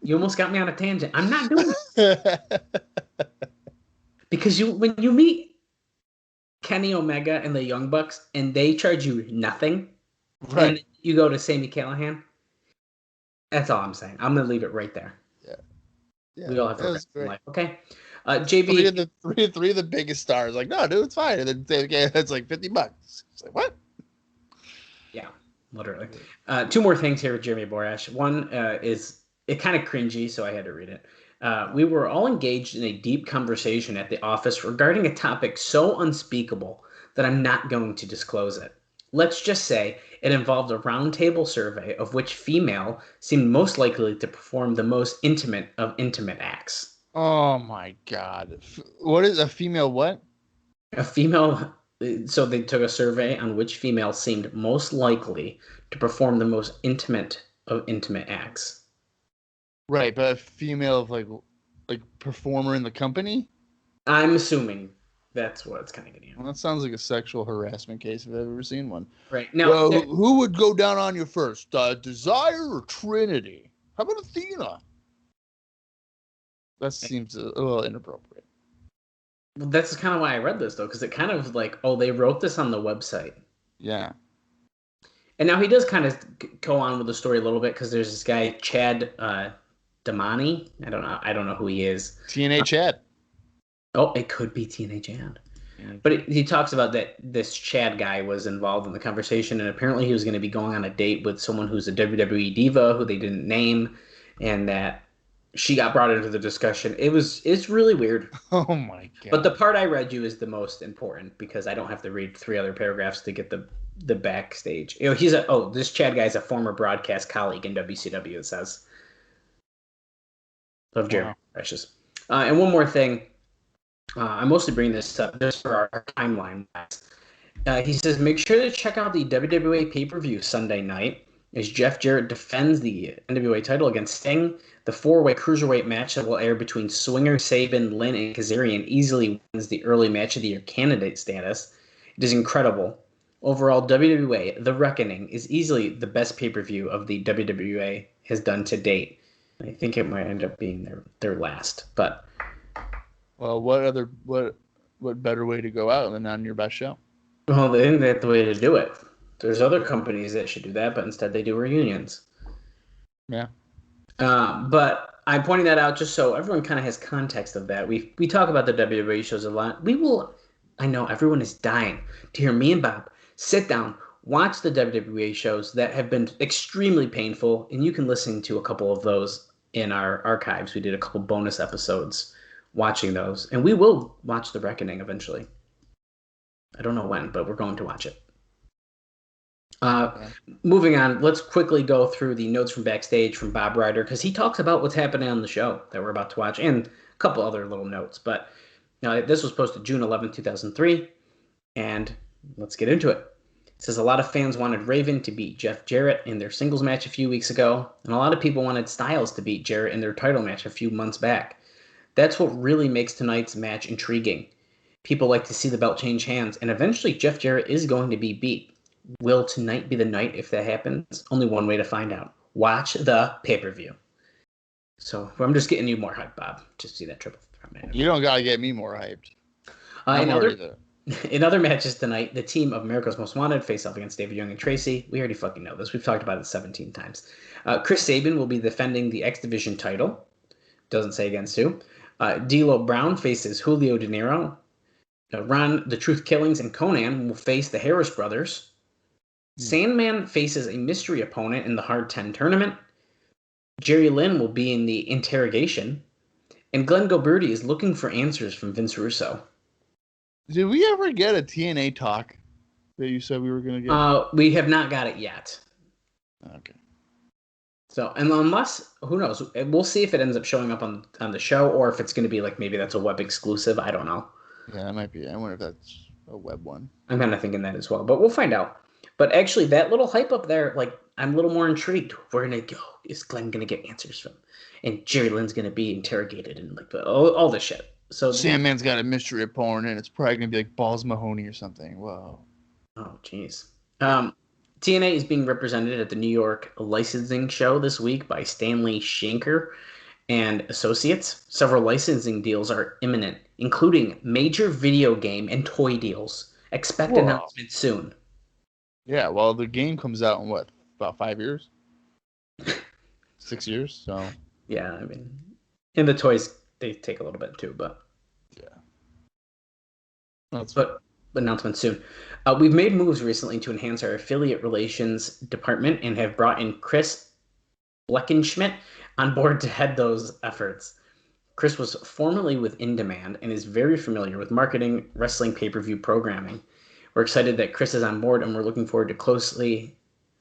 You almost got me on a tangent. I'm not doing it. Because when you meet Kenny Omega and the Young Bucks and they charge you nothing, right? And you go to Sami Callihan. That's all I'm saying. I'm gonna leave it right there. Yeah. We all have regrets in life. Okay. JB. Three of the biggest stars. Like, no, dude, it's fine. And then it's like $50. It's like, what? Yeah, literally. 2 more things here with Jeremy Borash. One is it kind of cringy, so I had to read it. We were all engaged in a deep conversation at the office regarding a topic so unspeakable that I'm not going to disclose it. Let's just say it involved a roundtable survey of which female seemed most likely to perform the most intimate of intimate acts. Oh my God. What is a female what? A female. So they took a survey on which female seemed most likely to perform the most intimate of intimate acts. Right, but a female of like performer in the company? I'm assuming that's what it's kind of getting at. Well, that sounds like a sexual harassment case if I've ever seen one. Right. Now, who would go down on you first? Desire or Trinity? How about Athena? That seems a little inappropriate. Well, that's kind of why I read this, though, because it kind of like, they wrote this on the website. Yeah. And now he does kind of go on with the story a little bit because there's this guy, Chad Damani. I don't know who he is. TNA Chad. Oh, it could be TNA Chad. But he talks about that this Chad guy was involved in the conversation, and apparently he was going to be going on a date with someone who's a WWE diva who they didn't name, and that she got brought into the discussion. It's really weird. Oh my god! But the part I read you is the most important because I don't have to read 3 other paragraphs to get the backstage. This Chad guy is a former broadcast colleague in WCW. It says of Jeremy Precious. And one more thing. I'm mostly bringing this up just for our timeline. He says, make sure to check out the WWE Pay-Per-View Sunday night as Jeff Jarrett defends the NWA title against Sting. The 4-way cruiserweight match that will air between Swinger, Sabin, Lynn, and Kazarian easily wins the early match of the year candidate status. It is incredible. Overall, WWE, The Reckoning, is easily the best pay-per-view of the WWE has done to date. I think it might end up being their last, but... Well, what better way to go out than on your best show? Well, they think that's the way to do it. There's other companies that should do that, but instead they do reunions. Yeah. But I'm pointing that out just so everyone kind of has context of that. We talk about the WWE shows a lot. I know everyone is dying to hear me and Bob sit down, watch the WWE shows that have been extremely painful, and you can listen to a couple of those in our archives. We did a couple bonus episodes watching those, and we will watch The Reckoning eventually. I don't know when, but we're going to watch it. Moving on, let's quickly go through the notes from backstage from Bob Ryder, because he talks about what's happening on the show that we're about to watch, and a couple other little notes. But this was posted June 11, 2003, and let's get into it. It says a lot of fans wanted Raven to beat Jeff Jarrett in their singles match a few weeks ago, and a lot of people wanted Styles to beat Jarrett in their title match a few months back. That's what really makes tonight's match intriguing. People like to see the belt change hands, and eventually Jeff Jarrett is going to be beat. Will tonight be the night if that happens? Only one way to find out. Watch the pay-per-view. So I'm just getting you more hyped, Bob. Just see that triple threat match. You don't gotta get me more hyped. In other matches tonight, the team of America's Most Wanted face off against David Young and Tracy. We already fucking know this. We've talked about it 17 times. Chris Sabin will be defending the X Division title. Doesn't say against who. D'Lo Brown faces Julio De Niro. Ron the Truth Killings and Konnan will face the Harris brothers. Sandman faces a mystery opponent in the Hard 10 tournament. Jerry Lynn will be in the interrogation. And Glenn Gilberti is looking for answers from Vince Russo. Did we ever get a TNA talk that you said we were going to get? We have not got it yet. Okay. So, and unless, who knows, we'll see if it ends up showing up on the show or if it's going to be like maybe that's a Webb exclusive. I don't know. Yeah, that might be. I wonder if that's a Webb one. I'm kind of thinking that as well, but we'll find out. But actually, that little hype up there, like, I'm a little more intrigued. We're going to go, is Glenn going to get answers from? And Jerry Lynn's going to be interrogated and like all this shit. So Sandman's got a mystery opponent, and it's probably going to be like Balls Mahoney or something. Whoa. Oh, jeez. TNA is being represented at the New York licensing show this week by Stanley Shanker and Associates. Several licensing deals are imminent, including major video game and toy deals. Expect announcements soon. Yeah, well, the game comes out in what, about 5 years? 6 years, so. Yeah, I mean, and the toys, they take a little bit too, but. Yeah. But announcements soon. We've made moves recently to enhance our affiliate relations department and have brought in Chris Bleckenschmidt on board to head those efforts. Chris was formerly with In Demand and is very familiar with marketing, wrestling pay-per-view programming. We're excited that Chris is on board, and we're looking forward to closely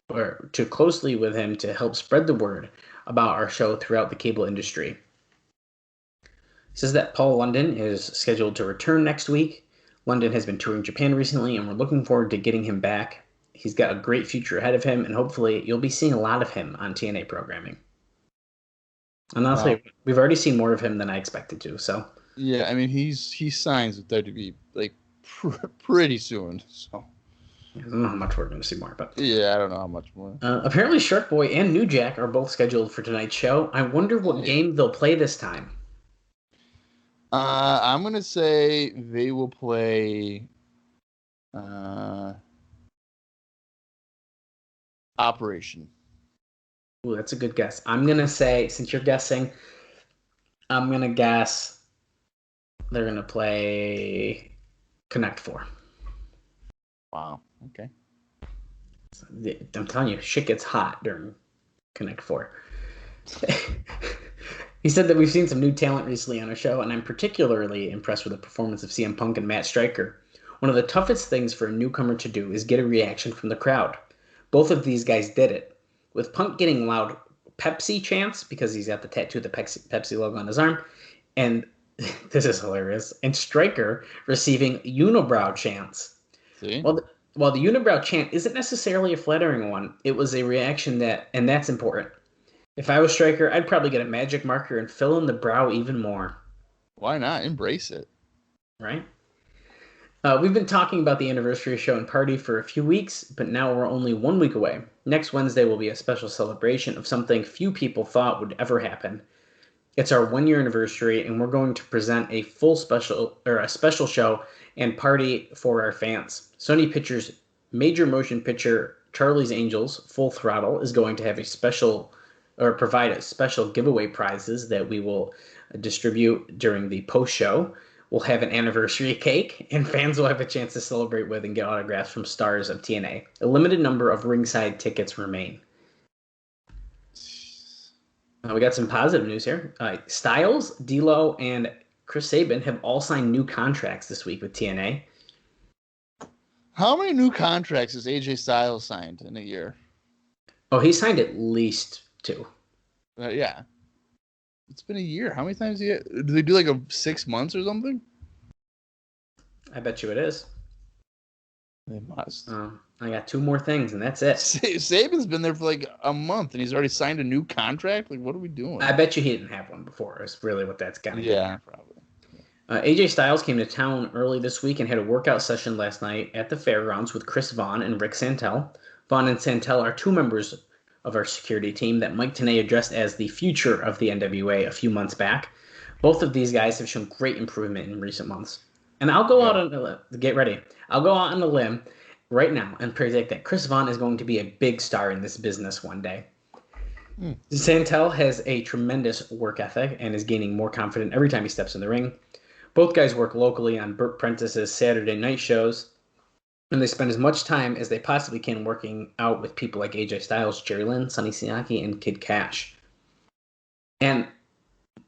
with him to help spread the word about our show throughout the cable industry. He says that Paul London is scheduled to return next week. London has been touring Japan recently, and we're looking forward to getting him back. He's got a great future ahead of him, and hopefully you'll be seeing a lot of him on TNA programming. And honestly, we've already seen more of him than I expected to. So yeah, I mean he signs with WWE like pretty soon. So I don't know how much we're going to see more, but yeah, I don't know how much more. Apparently, Shark Boy and New Jack are both scheduled for tonight's show. I wonder what game they'll play this time. I'm gonna say they will play Operation. Ooh, that's a good guess. I'm gonna say, since you're guessing, I'm gonna guess they're gonna play Connect 4. Wow. Okay. I'm telling you, shit gets hot during Connect 4. He said that we've seen some new talent recently on our show, and I'm particularly impressed with the performance of CM Punk and Matt Striker. One of the toughest things for a newcomer to do is get a reaction from the crowd. Both of these guys did it. With Punk getting loud Pepsi chants, because he's got the tattoo of the Pepsi logo on his arm, and this is hilarious, and Striker receiving unibrow chants. See? While the unibrow chant isn't necessarily a flattering one, it was a reaction and that's important. If I was Striker, I'd probably get a magic marker and fill in the brow even more. Why not? Embrace it. Right? We've been talking about the anniversary show and party for a few weeks, but now we're only 1 week away. Next Wednesday will be a special celebration of something few people thought would ever happen. It's our 1 year anniversary, and we're going to present a a special show and party for our fans. Sony Pictures' major motion picture Charlie's Angels Full Throttle is going to have provide a special giveaway prizes that we will distribute during the post show. We'll have an anniversary cake, and fans will have a chance to celebrate with and get autographs from stars of TNA. A limited number of ringside tickets remain. We got some positive news here. Styles, D'Lo, and Chris Sabin have all signed new contracts this week with TNA. How many new contracts has AJ Styles signed in a year? Oh, he signed at least 2. Yeah. It's been a year. How many times do they do like 6 months or something? I bet you it is. They must. I got 2 more things, and that's it. Sabin's been there for like a month, and he's already signed a new contract? Like, what are we doing? I bet you he didn't have one before. Is really what that's got to be. Yeah, probably. AJ Styles came to town early this week and had a workout session last night at the fairgrounds with Chris Vaughn and Rick Santel. Vaughn and Santel are 2 members of our security team that Mike Tenay addressed as the future of the NWA a few months back. Both of these guys have shown great improvement in recent months. And I'll go out on a limb. Get ready. I'll go out on a limb right now and predict that Chris Vaughn is going to be a big star in this business one day. Santel has a tremendous work ethic and is gaining more confident every time he steps in the ring. Both guys work locally on Burt Prentice's Saturday night shows, and they spend as much time as they possibly can working out with people like AJ Styles, Jerry Lynn, Sonny Siaki, and Kid Kash. And,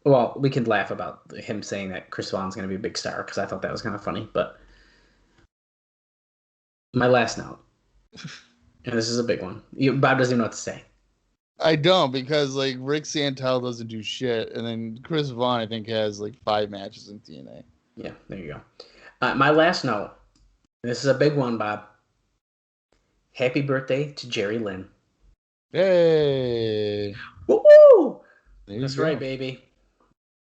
well, we can laugh about him saying that Chris Vaughn's going to be a big star, because I thought that was kind of funny, but my last note, and this is a big one. Bob doesn't even know what to say. I don't, because like Rick Santel doesn't do shit, and then Chris Vaughn I think has like 5 matches in TNA. Yeah, there you go. My last note. This is a big one, Bob. Happy birthday to Jerry Lynn. Hey! Woo-hoo! That's right, baby.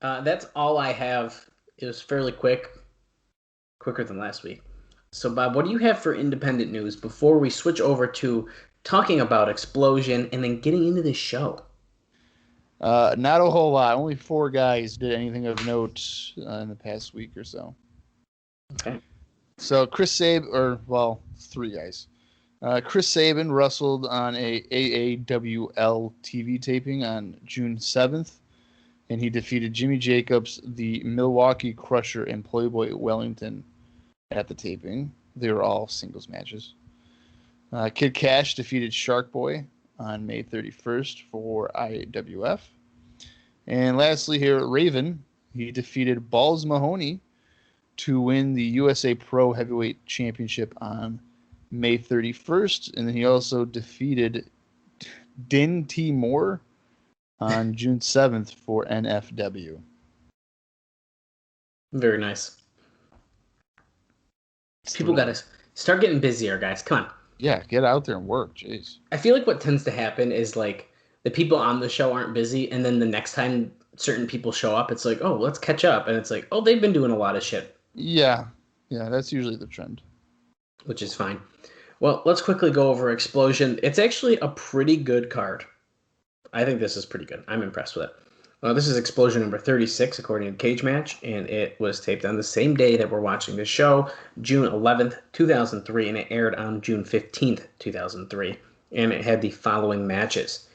That's all I have. It was fairly quicker than last week. So, Bob, what do you have for independent news before we switch over to talking about Explosion and then getting into this show? Not a whole lot. Only 4 guys did anything of note in the past week or so. Okay. So Chris Sabin, 3 guys. Chris Sabin wrestled on a AAWL TV taping on June 7th, and he defeated Jimmy Jacobs, the Milwaukee Crusher, and Playboy Wellington at the taping. They were all singles matches. Kid Kash defeated Shark Boy on May 31st for IWF. And lastly here, Raven, he defeated Balls Mahoney to win the USA Pro Heavyweight Championship on May 31st. And then he also defeated Din T. Moore on June 7th for NFW. Very nice. People got to start getting busier, guys. Come on. Yeah, get out there and work. Jeez. I feel like what tends to happen is like the people on the show aren't busy, and then the next time certain people show up, it's like, oh, let's catch up. And it's like, oh, they've been doing a lot of shit. Yeah, that's usually the trend. Which is fine. Well, let's quickly go over Explosion. It's actually a pretty good card. I think this is pretty good. I'm impressed with it. This is Explosion number 36, according to Cage Match, and it was taped on the same day that we're watching this show, June 11th, 2003, and it aired on June 15th, 2003. And it had the following matches.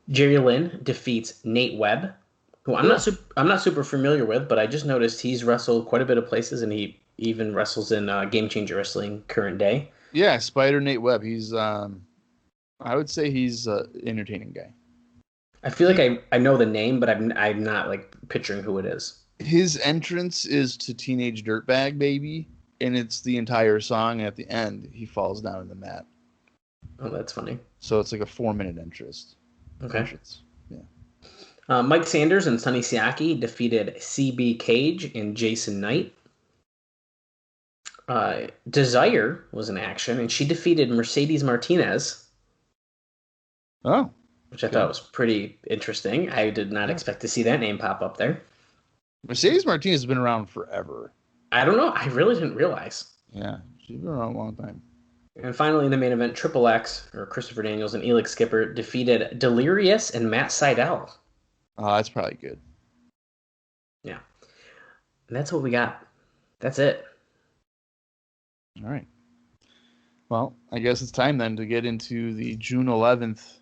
Jerry Lynn defeats Nate Webb, who I'm not super familiar with, but I just noticed he's wrestled quite a bit of places, and he even wrestles in Game Changer Wrestling current day. Yeah, Spider Nate Webb. He's I would say he's an entertaining guy. I feel like I know the name, but I'm not like picturing who it is. His entrance is to Teenage Dirtbag Baby, and it's the entire song. And at the end, he falls down in the mat. Oh, that's funny. So it's like a 4-minute entrance. Okay. Yeah. Mike Sanders and Sonny Siaki defeated CB Cage and Jason Knight. Desire was in action, and she defeated Mercedes Martinez. Oh. Which I thought was pretty interesting. I did not expect to see that name pop up there. Mercedes Martinez has been around forever. I don't know. I really didn't realize. Yeah, she's been around a long time. And finally, in the main event, Triple X, or Christopher Daniels and Elix Skipper, defeated Delirious and Matt Sydal. Oh, that's probably good. Yeah. And that's what we got. That's it. All right. Well, I guess it's time then to get into the June 11th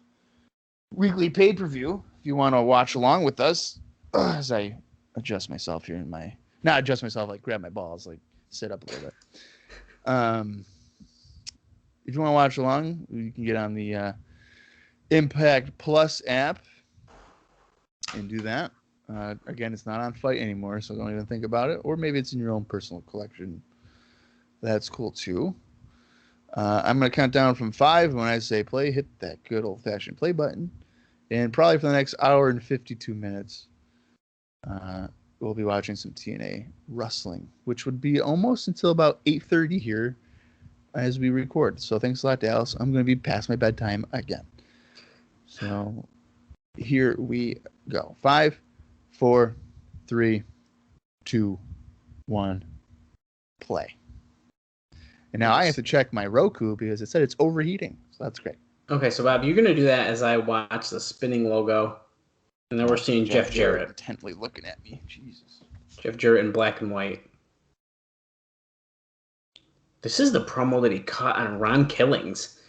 weekly pay-per-view. If you want to watch along with us, as I adjust myself here in my... Not adjust myself, like grab my balls, like sit up a little bit. If you want to watch along, you can get on the Impact Plus app and do that. Again, it's not on Fight anymore, so don't even think about it. Or maybe it's in your own personal collection. That's cool, too. I'm going to count down from 5. When I say play, hit that good old-fashioned play button. And probably for the next hour and 52 minutes, we'll be watching some TNA wrestling, which would be almost until about 8:30 here as we record. So thanks a lot, Dallas. I'm going to be past my bedtime again. So here we go. 5, 4, 3, 2, 1, play. And now I have to check my Roku because it said it's overheating. So that's great. Okay, so Bob, you're going to do that as I watch the spinning logo. And then we're seeing Jeff Jarrett. Intently looking at me. Jesus. Jeff Jarrett in black and white. This is the promo that he cut on Ron Killings.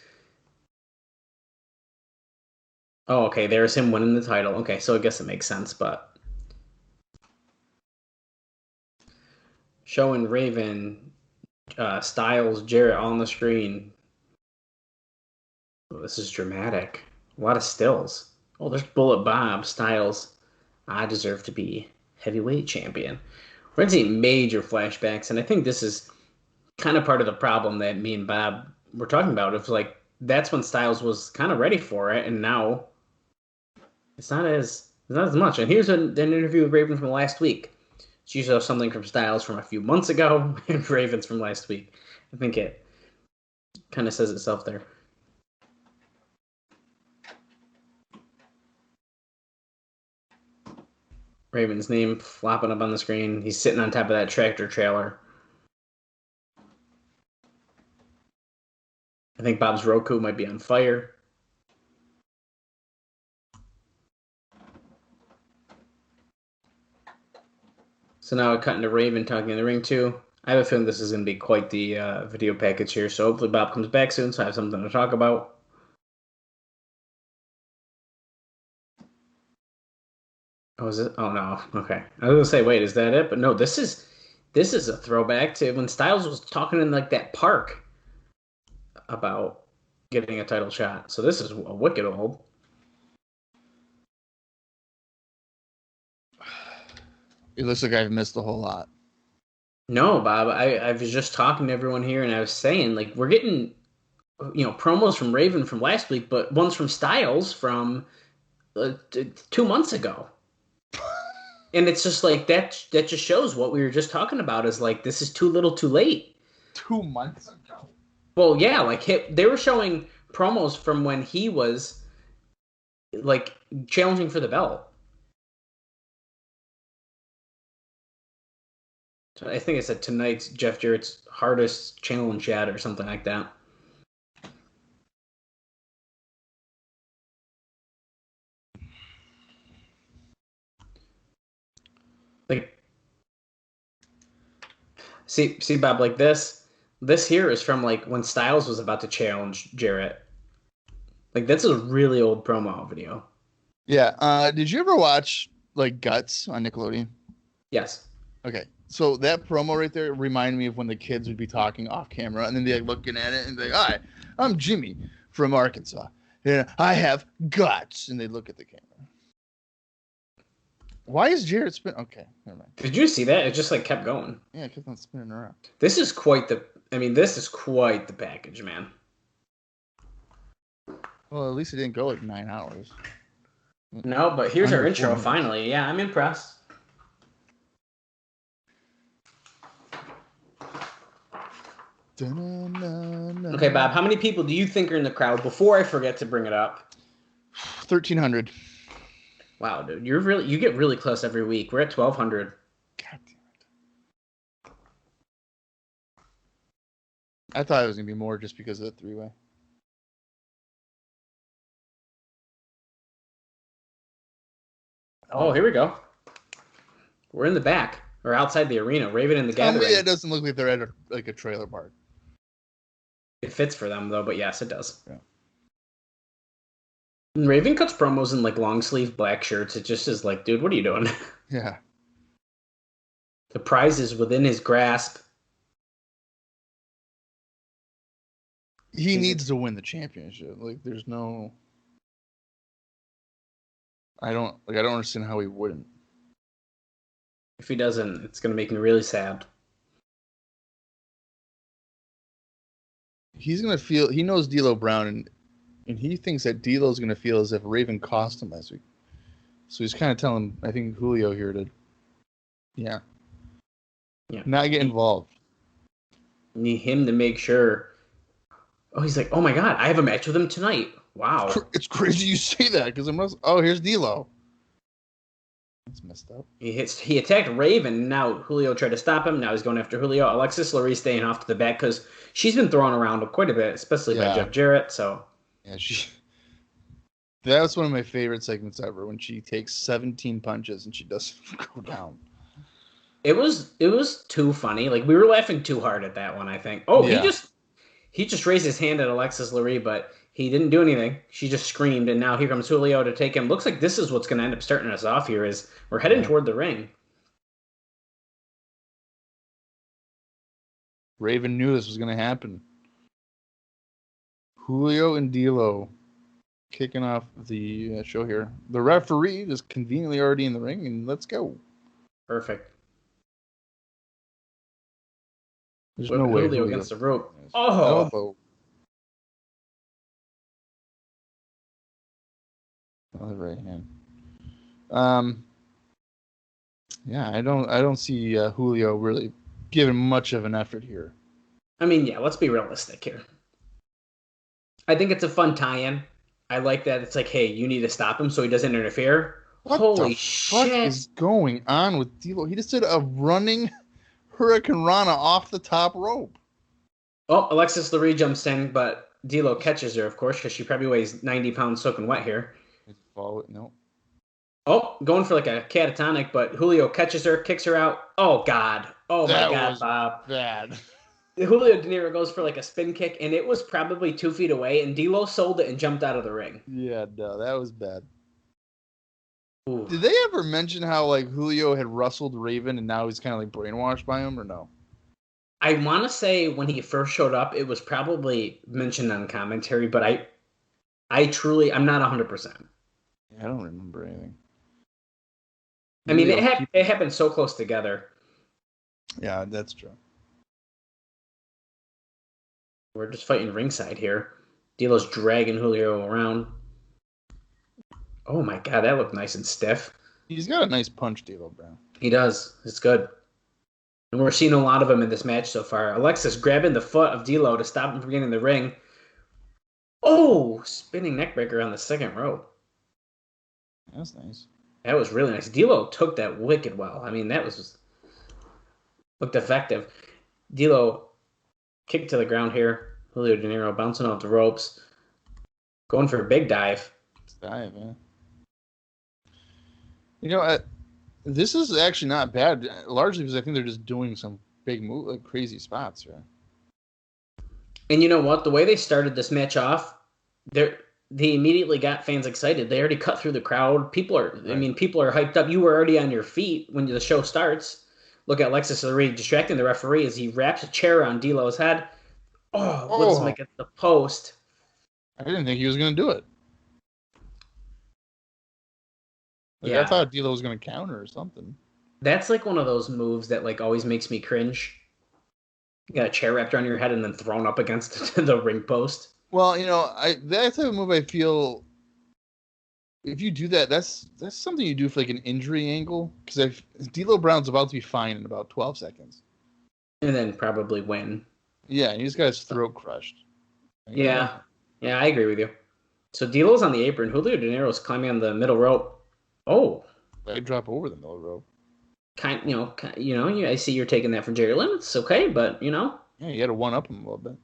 Oh, okay, there's him winning the title. Okay, so I guess it makes sense, but... Showing Raven, Styles, Jarrett all on the screen. Oh, this is dramatic. A lot of stills. Oh, there's Bullet Bob, Styles. I deserve to be heavyweight champion. We're going to see major flashbacks, and I think this is kind of part of the problem that me and Bob were talking about. It's like, that's when Styles was kind of ready for it, and now it's not as much. And here's an interview with Raven from last week. She shows something from Styles from a few months ago, and Raven's from last week. I think it kind of says itself there. Raven's name flopping up on the screen. He's sitting on top of that tractor trailer. I think Bob's Roku might be on fire. So now we're cutting to Raven talking in the ring too. I have a feeling this is going to be quite the video package here. So hopefully Bob comes back soon so I have something to talk about. Oh, is it? Oh, no. Okay. I was going to say, wait, is that it? But no, this is a throwback to when Styles was talking in like that park about getting a title shot. So this is a wicked old. It looks like I've missed a whole lot. No, Bob. I was just talking to everyone here, and I was saying, like, we're getting, promos from Raven from last week, but ones from Styles from 2 months ago. And it's just like, that just shows what we were just talking about is, like, this is too little too late. 2 months ago? Well, yeah, like, they were showing promos from when he was, like, challenging for the belt. I think it said tonight's Jeff Jarrett's hardest challenge yet or something like that. Like, see, Bob, like this here is from like when Styles was about to challenge Jarrett. Like, that's a really old promo video. Yeah. Did you ever watch like Guts on Nickelodeon? Yes. Okay. So that promo right there reminded me of when the kids would be talking off camera, and then they're looking at it and they're like, "Hi, I'm Jimmy from Arkansas. Yeah, I have guts," and they look at the camera. Why is Jarrett spinning? Okay, never mind. Did you see that? It just like kept going. Yeah, it kept on spinning around. This is quite the package, man. Well, at least it didn't go like 9 hours. No, but here's Under our intro 4 minutes. finally. Yeah, I'm impressed. Da-na-na-na. Okay, Bob, how many people do you think are in the crowd before I forget to bring it up? 1,300. Wow, dude, you get really close every week. We're at 1,200. God damn it. I thought it was going to be more just because of the three-way. Oh, here we go. We're in the back, or outside the arena. Raven and the Tell Gathering. me it doesn't look like they're at a trailer park. It fits for them, though, but yes, it does. Yeah. And Raven cuts promos in, like, long-sleeve black shirts. It just is like, dude, what are you doing? Yeah. The prize is within his grasp. He needs to win the championship. Like, there's no... I don't understand how he wouldn't. If he doesn't, it's going to make me really sad. He's going to feel... He knows D'Lo Brown, and he thinks that D'Lo's going to feel as if Raven cost him last week. So he's kind of telling, I think, Julio here to... Yeah. Not get involved. Need him to make sure... Oh, he's like, oh my god, I have a match with him tonight. Wow. It's crazy you say that, because here's D'Lo. That's messed up. He attacked Raven. Now Julio tried to stop him. Now he's going after Julio. Alexis Lurie staying off to the back because she's been thrown around quite a bit, especially by Jeff Jarrett. So yeah, that was one of my favorite segments ever when she takes 17 punches and she doesn't go down. It was too funny. Like we were laughing too hard at that one. I think. Oh, yeah. He just raised his hand at Alexis Lurie, but he didn't do anything. She just screamed, and now here comes Julio to take him. Looks like this is what's going to end up starting us off here. Is we're heading toward the ring. Raven knew this was going to happen. Julio and D'Lo kicking off the show here. The referee is conveniently already in the ring, and let's go. Perfect. There's no way. Julio against the rope. Oh! Elbow. Other right hand. Yeah, I don't see Julio really giving much of an effort here. I mean, yeah, let's be realistic here. I think it's a fun tie-in. I like that it's like, hey, you need to stop him so he doesn't interfere. Holy shit! What is going on with D'Lo? He just did a running Hurricane Rana off the top rope. Oh, Alexis Lurie jumps in, but D'Lo catches her, of course, because she probably weighs 90 pounds soaking wet here. No. Oh, going for like a catatonic, but Julio catches her, kicks her out. Oh, God. Oh, my God, Bob. Bad. Julio De Niro goes for like a spin kick, and it was probably 2 feet away, and D'Lo sold it and jumped out of the ring. Yeah, no, that was bad. Ooh. Did they ever mention how like Julio had wrestled Raven and now he's kind of like brainwashed by him, or no? I want to say when he first showed up, it was probably mentioned on commentary, but I'm not 100%. I don't remember anything. I mean, it happened so close together. Yeah, that's true. We're just fighting ringside here. D'Lo's dragging Julio around. Oh my God, that looked nice and stiff. He's got a nice punch, D'Lo Brown. He does. It's good. And we're seeing a lot of him in this match so far. Alexis grabbing the foot of D'Lo to stop him from getting in the ring. Oh, spinning neckbreaker on the second rope. That's nice. That was really nice. D'Lo took that wicked well. I mean, looked effective. D'Lo kicked to the ground here. Julio De Niro bouncing off the ropes. Going for a big dive. Dive, man. You know, this is actually not bad, largely because I think they're just doing some big move, like crazy spots, right? And you know what? The way they started this match off, they immediately got fans excited. They already cut through the crowd. People are hyped up. You were already on your feet when the show starts. Look at Alexis Lurie distracting the referee as he wraps a chair around D'Lo's head. Oh, Woodsman gets the post. I didn't think he was going to do it. Yeah. I thought D'Lo was going to counter or something. That's like one of those moves that like always makes me cringe. You got a chair wrapped around your head and then thrown up against the ring post. Well, that type of move, I feel, if you do that, that's something you do for like an injury angle. Because if D'Lo Brown's about to be fine in about 12 seconds. And then probably win. Yeah, and he just got his throat crushed. Yeah, I agree with you. So D'Lo's on the apron. Julio De Niro's climbing on the middle rope. Oh, I drop over the middle rope. I see you're taking that from Jerry Lynn. It's okay, but Yeah, you had to one up him a little bit.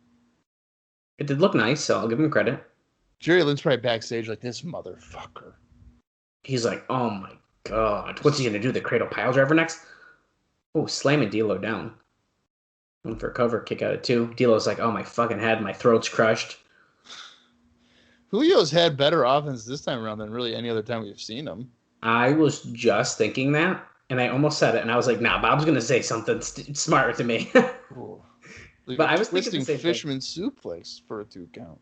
It did look nice, so I'll give him credit. Jerry Lynn's probably backstage like, this motherfucker. He's like, oh my god, what's he gonna do? The cradle pile driver next? Oh, slamming D'Lo down. One for cover, kick out at 2. D'Lo's like, oh my fucking head, my throat's crushed. Julio's had better offense this time around than really any other time we've seen him. I was just thinking that, and I almost said it, and I was like, nah, Bob's gonna say something smarter to me. Like but I was thinking the same fisherman suplex for a 2 count.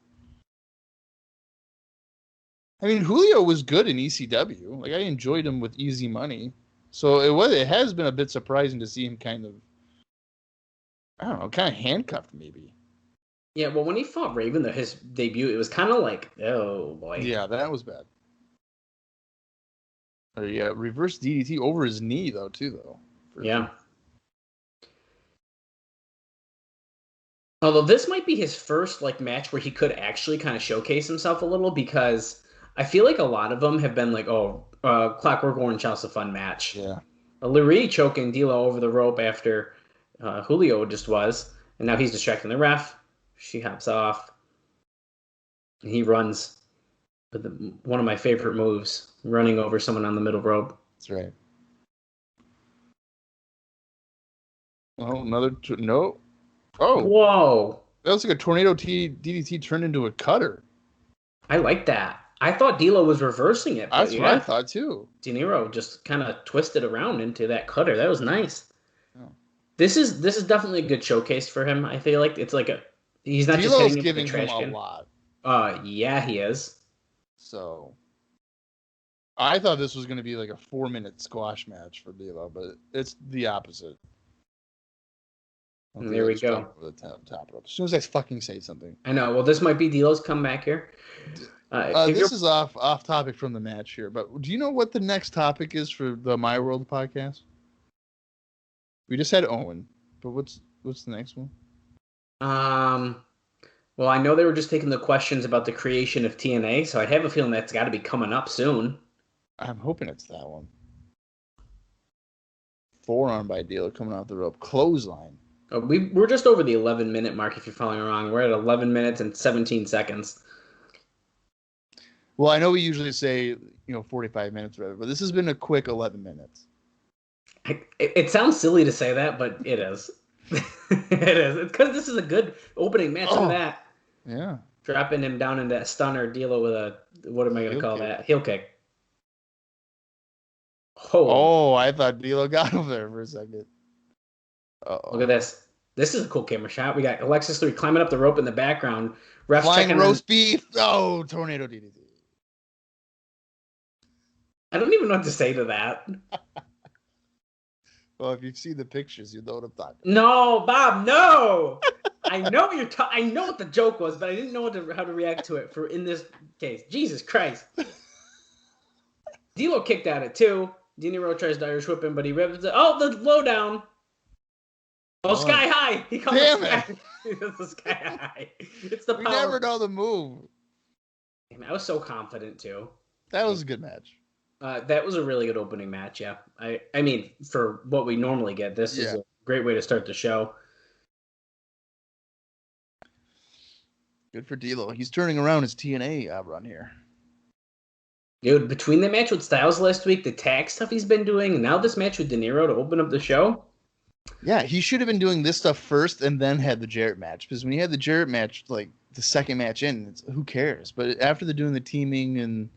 I mean, Julio was good in ECW. Like, I enjoyed him with Easy Money. So it has been a bit surprising to see him kind of handcuffed maybe. Yeah, well, when he fought Raven, his debut, it was kind of like, oh boy. Yeah, that was bad. Yeah, reverse DDT over his knee though. Yeah. Although this might be his first like match where he could actually kind of showcase himself a little, because I feel like a lot of them have been like, Clockwork Orange House, a fun match. Yeah. Lurie choking D'Lo over the rope after Julio just was, and now he's distracting the ref. She hops off, and he runs with one of my favorite moves, running over someone on the middle rope. That's right. Oh, another no. Oh, whoa! That was like a tornado DDT turned into a cutter. I like that. I thought D'Lo was reversing it. That's what I thought too. De Niro just kind of twisted around into that cutter. That was nice. Oh. This is definitely a good showcase for him. I feel like it's like he's not just hitting him giving with the trash him can. A lot. Yeah, he is. So I thought this was going to be like a 4-minute squash match for D'Lo, but it's the opposite. There we go. Top rope. As soon as I fucking say something. I know. Well, this might be D'Lo's comeback here. This is off topic from the match here, but do you know what the next topic is for the My World podcast? We just had Owen, but what's the next one? Well, I know they were just taking the questions about the creation of TNA, so I have a feeling that's got to be coming up soon. I'm hoping it's that one. Forearm by D'Lo coming off the rope. Clothesline. We're just over the 11-minute mark, if you're following along. We're at 11 minutes and 17 seconds. Well, I know we usually say, 45 minutes or whatever, but this has been a quick 11 minutes. It sounds silly to say that, but it is. It is. It's because this is a good opening match on that. Yeah. Dropping him down into that stunner, D'Lo with a, what am I going to call that? Heel kick. Oh, I thought D'Lo got over there for a second. Uh-oh. Look at this. This is a cool camera shot. We got Alexis Lurie climbing up the rope in the background. Refs flying checking roast beef. Oh, tornado DDT. I don't even know what to say to that. Well, if you've seen the pictures, you know what I'm talking about. No, Bob, no. I know I know what the joke was, but I didn't know how to react to it for in this case. Jesus Christ. D'Lo kicked out at 2. De Niro tries to Irish whip him, but he revs it. Oh, the lowdown. Oh, Sky High. He comes Damn it. It's the Sky High. It's the power. We never know the move. Damn, I was so confident, too. That was a good match. That was a really good opening match, yeah. I mean, for what we normally get, this is a great way to start the show. Good for D'Lo. He's turning around his TNA run here. Dude, between the match with Styles last week, the tag stuff he's been doing, and now this match with De Niro to open up the show. Yeah, he should have been doing this stuff first and then had the Jarrett match. Because when he had the Jarrett match, like the second match in, who cares? But after they're doing the teaming and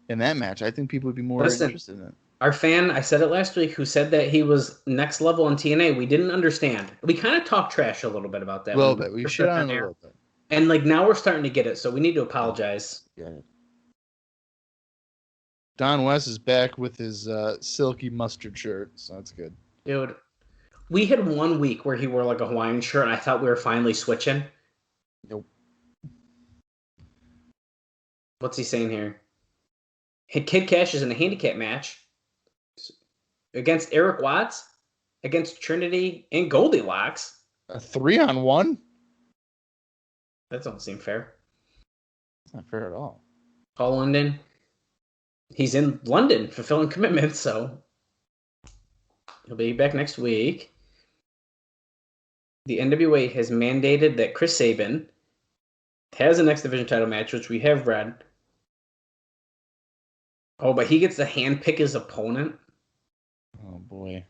that match, I think people would be more interested in it. Our fan, I said it last week, who said that he was next level on TNA, we didn't understand. We kind of talked trash a little bit about that. A little bit. We shit on him a little bit. And like now we're starting to get it, so we need to apologize. Yeah. Don West is back with his silky mustard shirt, so that's good. Dude, we had 1 week where he wore like a Hawaiian shirt, and I thought we were finally switching. Nope. What's he saying here? Kid Kash is in a handicap match against Eric Watts, against Trinity, and Goldilocks. A 3-on-1? That doesn't seem fair. It's not fair at all. Paul London. He's in London fulfilling commitments, so he'll be back next week. The NWA has mandated that Chris Sabin has an X Division title match, which we have read. Oh, but he gets to handpick his opponent. Oh, boy. And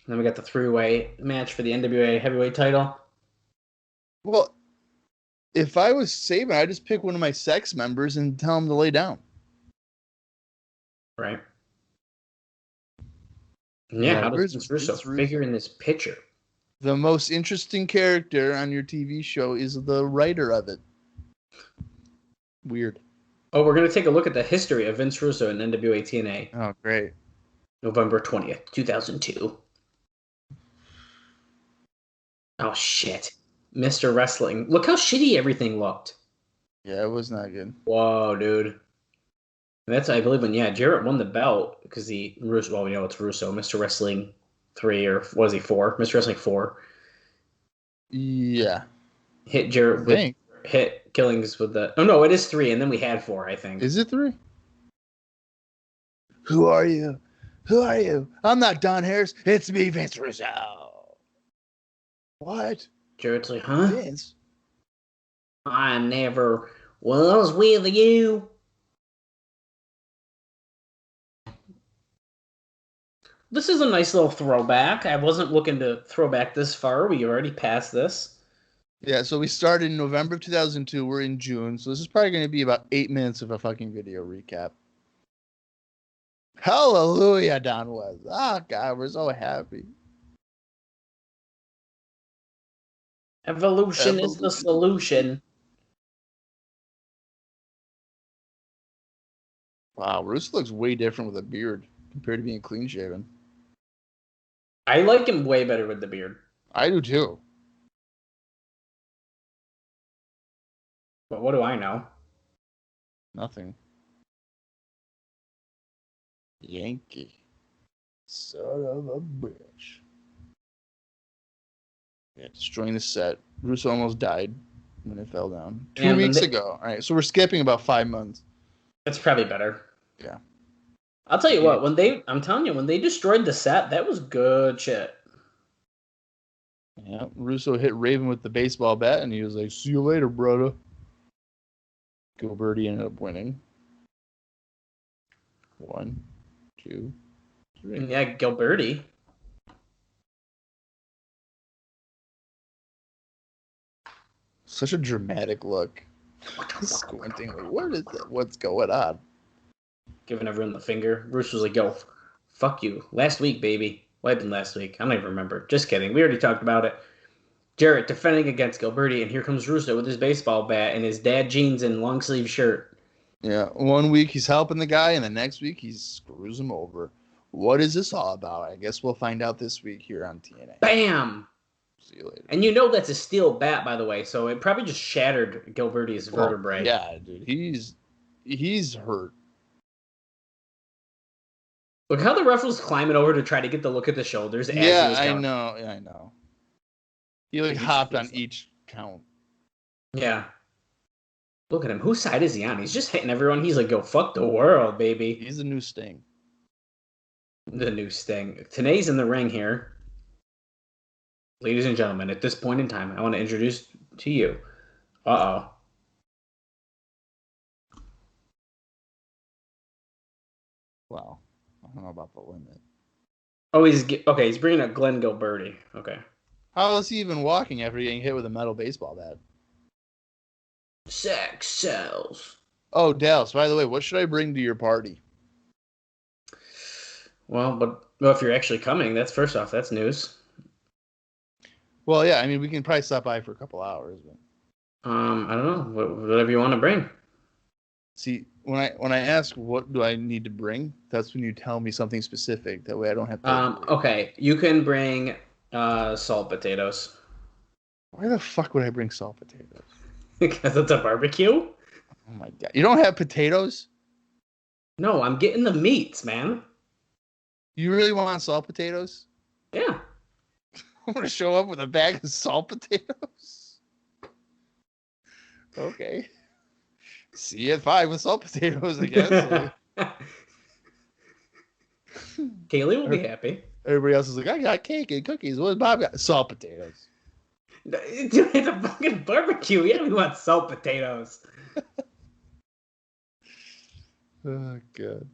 then we got the three-way match for the NWA heavyweight title. Well, if I was Sabin, I'd just pick one of my sex members and tell him to lay down. Right. Yeah, how does Vince Russo figure in this picture? The most interesting character on your TV show is the writer of it. Weird. Oh, we're going to take a look at the history of Vince Russo in NWA-TNA. Oh, great. November 20th, 2002. Oh, shit. Mr. Wrestling. Look how shitty everything looked. Yeah, it was not good. Whoa, dude. That's, I believe, when, Jarrett won the belt because Russo, well, we know it's Russo, Mr. Wrestling 3, or was he 4? Mr. Wrestling 4. Yeah. Hit Jarrett with, hit Killings with the, oh no, it is 3, and then we had 4, I think. Is it 3? Who are you? Who are you? I'm not Don Harris. It's me, Vince Russo. What? Jarrett's like, huh? Vince? I never was with you. This is a nice little throwback. I wasn't looking to throw back this far. We already passed this. Yeah, so we started in November of 2002. We're in June. So this is probably going to be about 8 minutes of a fucking video recap. Hallelujah, Don West. Oh, God, we're so happy. Evolution is the solution. Wow, Russo looks way different with a beard compared to being clean shaven. I like him way better with the beard. I do too. But what do I know? Nothing. Yankee. Son of a bitch. Yeah, destroying the set. Russo almost died when it fell down. 2 weeks ago. All right, so we're skipping about 5 months. That's probably better. Yeah. I'll tell you what, I'm telling you, when they destroyed the set, that was good shit. Yeah, Russo hit Raven with the baseball bat, and he was like, see you later, brother. Gilberti ended up winning. 1, 2, 3. Yeah, Gilberti. Such a dramatic look. Squinting, like, what is that? What's going on? Giving everyone the finger. Bruce was like, yo, fuck you. Last week, baby. What happened last week? I don't even remember. Just kidding. We already talked about it. Jarrett defending against Gilberti, and here comes Russo with his baseball bat and his dad jeans and long sleeve shirt. Yeah, 1 week he's helping the guy, and the next week he screws him over. What is this all about? I guess we'll find out this week here on TNA. Bam! See you later. And you know that's a steel bat, by the way, so it probably just shattered Gilberti's vertebrae. Yeah, dude. He's hurt. Look how the ref was climbing over to try to get the look at the shoulders. As he was I know. He hopped on each count. Yeah. Look at him. Whose side is he on? He's just hitting everyone. He's like, go fuck the world, baby. He's the new Sting. The new Sting. Tanae's in the ring here. Ladies and gentlemen, at this point in time, I want to introduce to you. Uh-oh. Wow. I don't know about the limit. Oh, he's bringing up Glenn Gilberti. Okay. How is he even walking after getting hit with a metal baseball bat? Sex sells. Oh, Dallas, by the way, what should I bring to your party? Well, if you're actually coming, that's first off, that's news. Well, yeah, I mean, we can probably stop by for a couple hours. But... I don't know, whatever you want to bring. See, when I ask what do I need to bring, that's when you tell me something specific. That way I don't have to. Okay, you can bring salt potatoes. Why the fuck would I bring salt potatoes? Because it's a barbecue? Oh my god. You don't have potatoes? No, I'm getting the meats, man. You really want salt potatoes? Yeah. I'm gonna show up with a bag of salt potatoes. Okay. See you at 5 with salt potatoes, I guess. Kaylee will be happy. Everybody else is like, I got cake and cookies. What does Bob got? Salt potatoes. Dude, it's a fucking barbecue. Yeah, we want salt potatoes. Oh, God.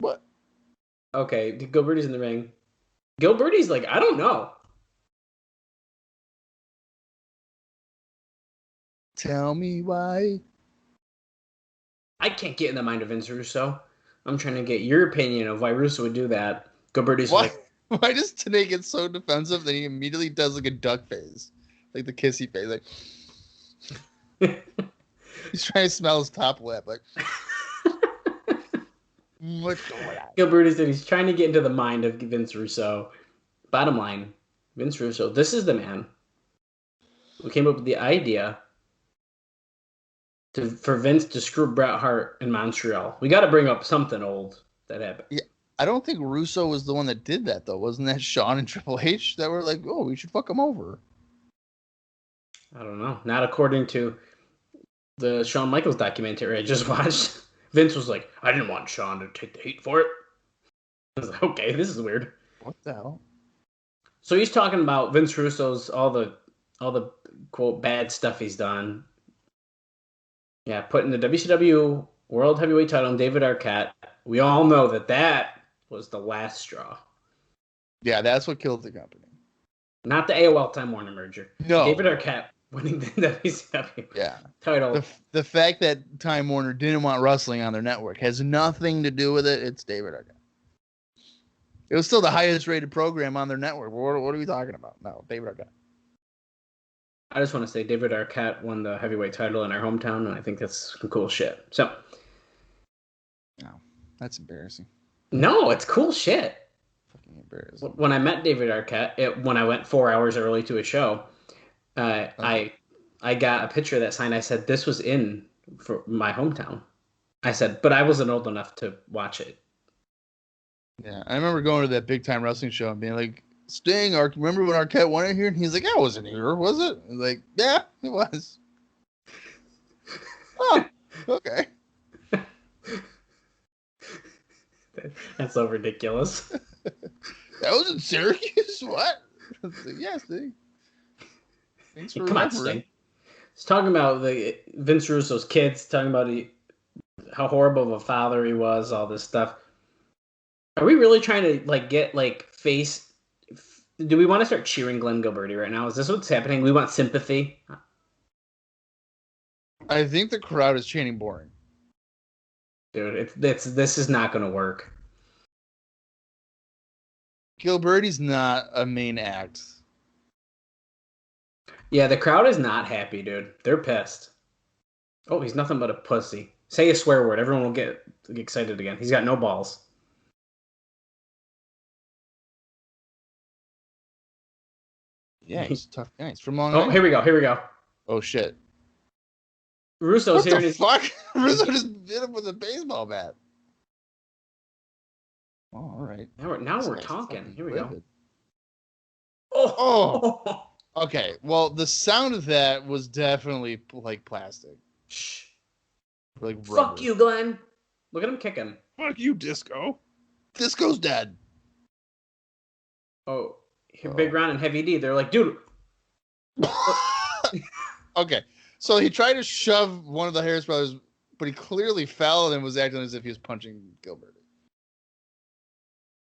What? Okay, Gilbert's in the ring. Gilbert's like, I don't know. Tell me why. I can't get in the mind of Vince Russo. I'm trying to get your opinion of why Russo would do that. Gilbert's Why? like, Why does today get so defensive that he immediately does like a duck face? Like the kissy face. Like he's trying to smell his top lip. Like what's going on? Gilbert said he's trying to get into the mind of Vince Russo. Bottom line, Vince Russo, this is the man who came up with the idea for Vince to screw Bret Hart in Montreal. We got to bring up something old that happened. Yeah, I don't think Russo was the one that did that though. Wasn't that Shawn and Triple H that were like, "Oh, we should fuck him over"? I don't know. Not according to the Shawn Michaels documentary I just watched. Vince was like, I didn't want Shawn to take the heat for it. I was like, okay, this is weird. What the hell? So he's talking about Vince Russo's all the quote bad stuff he's done. Yeah, putting the WCW World Heavyweight title on David Arquette. We all know that was the last straw. Yeah, that's what killed the company. Not the AOL Time Warner merger. No. David Arquette winning the WCW title. The fact that Time Warner didn't want wrestling on their network has nothing to do with it. It's David Arquette. It was still the highest rated program on their network. What are we talking about? No, David Arquette. I just want to say David Arquette won the heavyweight title in our hometown, and I think that's some cool shit. So, no, that's embarrassing. No, it's cool shit. Fucking embarrassing. When I met David Arquette, when I went 4 hours early to a show, I got a picture of that sign. I said, this was in for my hometown. I said, but I wasn't old enough to watch it. Yeah, I remember going to that big time wrestling show and being like, Sting, remember when Arquette won it here? And he's like, I wasn't here, was it? I was like, yeah, it was. Oh, okay. That's so ridiculous. That was in Syracuse? What? Like, yeah, Sting. Thanks for Come on, Sting. He's talking about the Vince Russo's kids, talking about how horrible of a father he was, all this stuff. Are we really trying to get face? Do we want to start cheering Glenn Gilberti right now? Is this what's happening? We want sympathy. I think the crowd is chanting boring. Dude, this is not going to work. Gilberti's not a main act. Yeah, the crowd is not happy, dude. They're pissed. Oh, he's nothing but a pussy. Say a swear word. Everyone will get excited again. He's got no balls. Yeah, he's a tough guy. He's from Long Oh, Island. here we go. Oh, shit. Russo's What here. the fuck? Russo just hit him with a baseball bat. Oh, all right. Now we're talking. Here we go. Oh. Okay. Well, the sound of that was definitely like plastic. Shh. Like rubber. Fuck you, Glenn. Look at him kicking. Fuck you, Disco. Disco's dead. Oh, Big Ron and Heavy D. They're like, dude. Okay. So he tried to shove one of the Harris brothers, but he clearly fell and was acting as if he was punching Gilbert.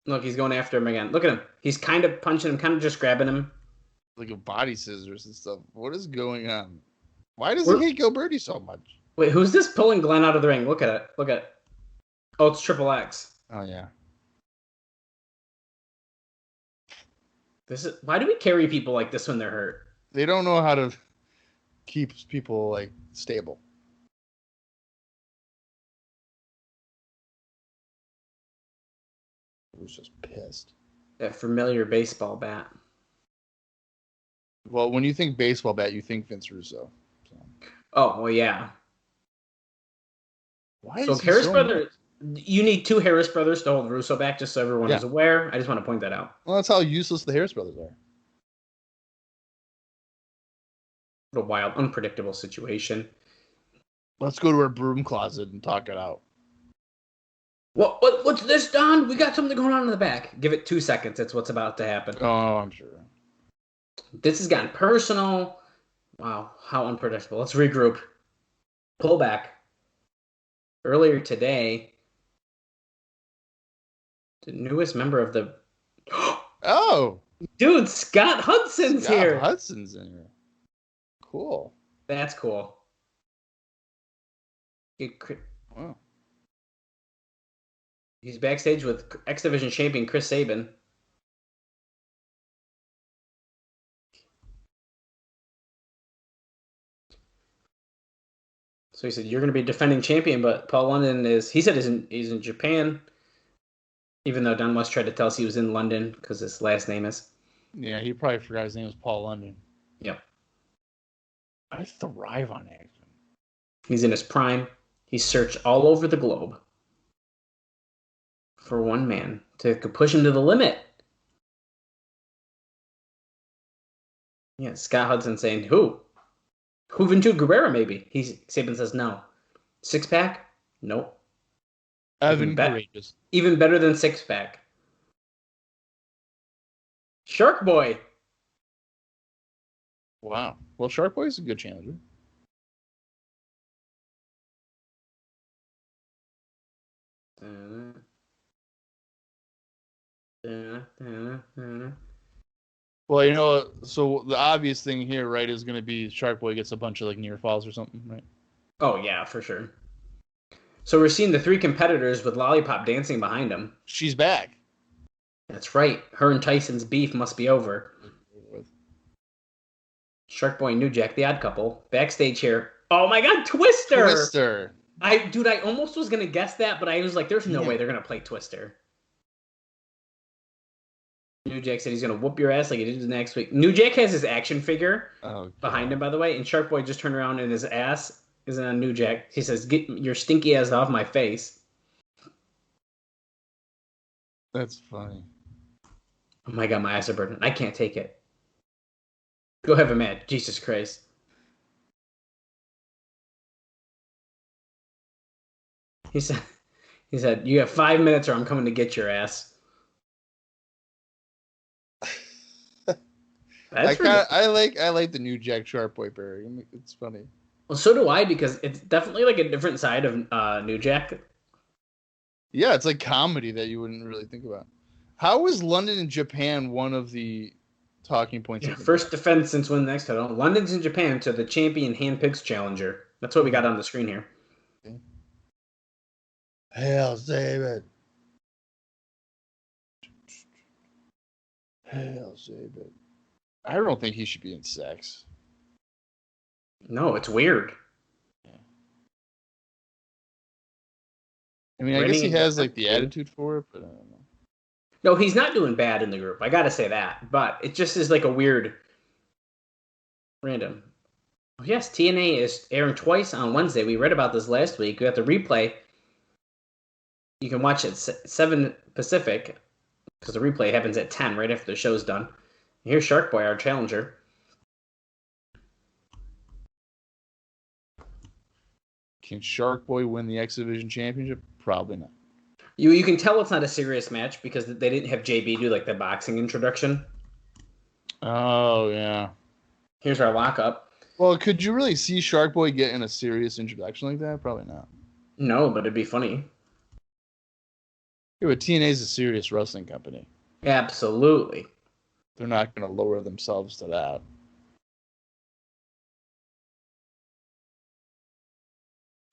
Look, he's going after him again. Look at him. He's kind of punching him, kind of just grabbing him. Like a body scissors and stuff. What is going on? Why does he hate Gilberti so much? Wait, who's this pulling Glenn out of the ring? Look at it. Oh, it's Triple X. Oh, yeah. Why do we carry people like this when they're hurt? They don't know how to keep people like stable. I was just pissed. That familiar baseball bat. Well, when you think baseball bat, you think Vince Russo. So. Oh, well, yeah. Why so is Harris so brothers, you need 2 Harris brothers to hold Russo back, just so everyone is aware. I just want to point that out. Well, that's how useless the Harris brothers are. What a wild, unpredictable situation. Let's go to our broom closet and talk it out. What's this, Don? We got something going on in the back. Give it 2 seconds. That's what's about to happen. Oh, I'm sure. This has gotten personal. Wow, how unpredictable. Let's regroup. Pull back. Earlier today, the newest member of the... Oh! Dude, Scott Hudson's here. Hudson's in here. Cool. That's cool. Wow. He's backstage with X Division champion Chris Sabin. So he said, "You're going to be defending champion," but Paul London he's in Japan, even though Don West tried to tell us he was in London because his last name is. Yeah, he probably forgot his name was Paul London. Yep. I thrive on action. He's in his prime. He's searched all over the globe for one man to push him to the limit. Yeah, Scott Hudson saying, who? Juventud Guerrera, maybe. Sabin says no. 6-pack? Nope. Evan Courageous. Even better than 6-pack. Shark Boy. Wow. Well, Shark Boy is a good challenger. Well, you know, so the obvious thing here, right, is going to be Shark Boy gets a bunch of like near falls or something, right? Oh, yeah, for sure. So we're seeing the 3 competitors with Lollipop dancing behind them. She's back. That's right. Her and Tyson's beef must be over. Shark Boy and New Jack, the odd couple, backstage here. Oh my God, Twister! I almost was gonna guess that, but I was like, "There's no way they're gonna play Twister." New Jack said he's gonna whoop your ass like he did next week. New Jack has his action figure behind him, by the way, and Shark Boy just turned around and his ass isn't on New Jack. He says, "Get your stinky ass off my face." That's funny. Oh my God, my eyes are burning. I can't take it. Go have a match. Jesus Christ. He said, "You have 5 minutes or I'm coming to get your ass." I like the New Jack Shark Boy pairing. It's funny. Well, so do I, because it's definitely like a different side of New Jack. Yeah, it's like comedy that you wouldn't really think about. How was London and Japan one of the talking points? Yeah, first defense since winning the next title. London's in Japan to the champion handpicks challenger. That's what we got on the screen here. Okay. Hell, save it. Hell, save it. I don't think he should be in sex. No, it's weird. Yeah. I mean, I guess he has like the attitude for it, but I don't know. No, he's not doing bad in the group. I gotta say that, but it just is like a weird, random. Oh, yes, TNA is airing twice on Wednesday. We read about this last week. We got the replay. You can watch it 7 Pacific because the replay happens at 10 right after the show's done. Here's Shark Boy, our challenger. Can Shark Boy win the X Division Championship? Probably not. You can tell it's not a serious match because they didn't have JB do like the boxing introduction. Oh, yeah. Here's our lockup. Well, could you really see Shark Boy getting a serious introduction like that? Probably not. No, but it'd be funny. Yeah, but TNA is a serious wrestling company. Absolutely. They're not going to lower themselves to that.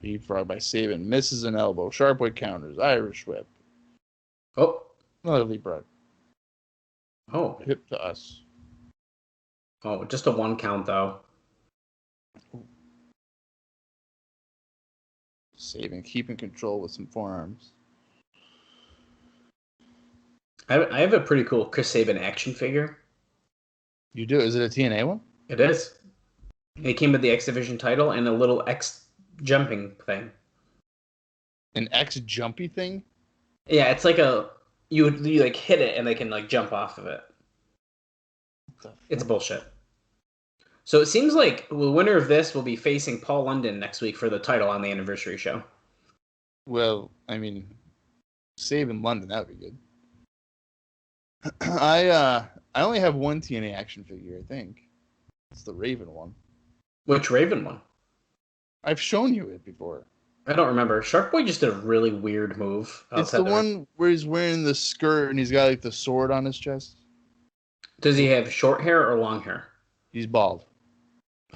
Leapfrog by Sabin. Misses an elbow. Shark Boy counters. Irish whip. Oh. Another leapfrog. Oh. Hip to us. Oh, just a 1 count, though. Sabin keeping control with some forearms. I have a pretty cool Chris Sabin action figure. You do? Is it a TNA one? It is. It came with the X Division title and a little X jumping thing. An X jumpy thing? Yeah, it's like you like hit it and they can like jump off of it. It's bullshit. So it seems like the winner of this will be facing Paul London next week for the title on the anniversary show. Well, I mean, Sabin London, that would be good. I only have one TNA action figure, I think. It's the Raven one. Which Raven one? I've shown you it before. I don't remember. Shark Boy just did a really weird move. It's the one where he's wearing the skirt and he's got like the sword on his chest. Does he have short hair or long hair? He's bald.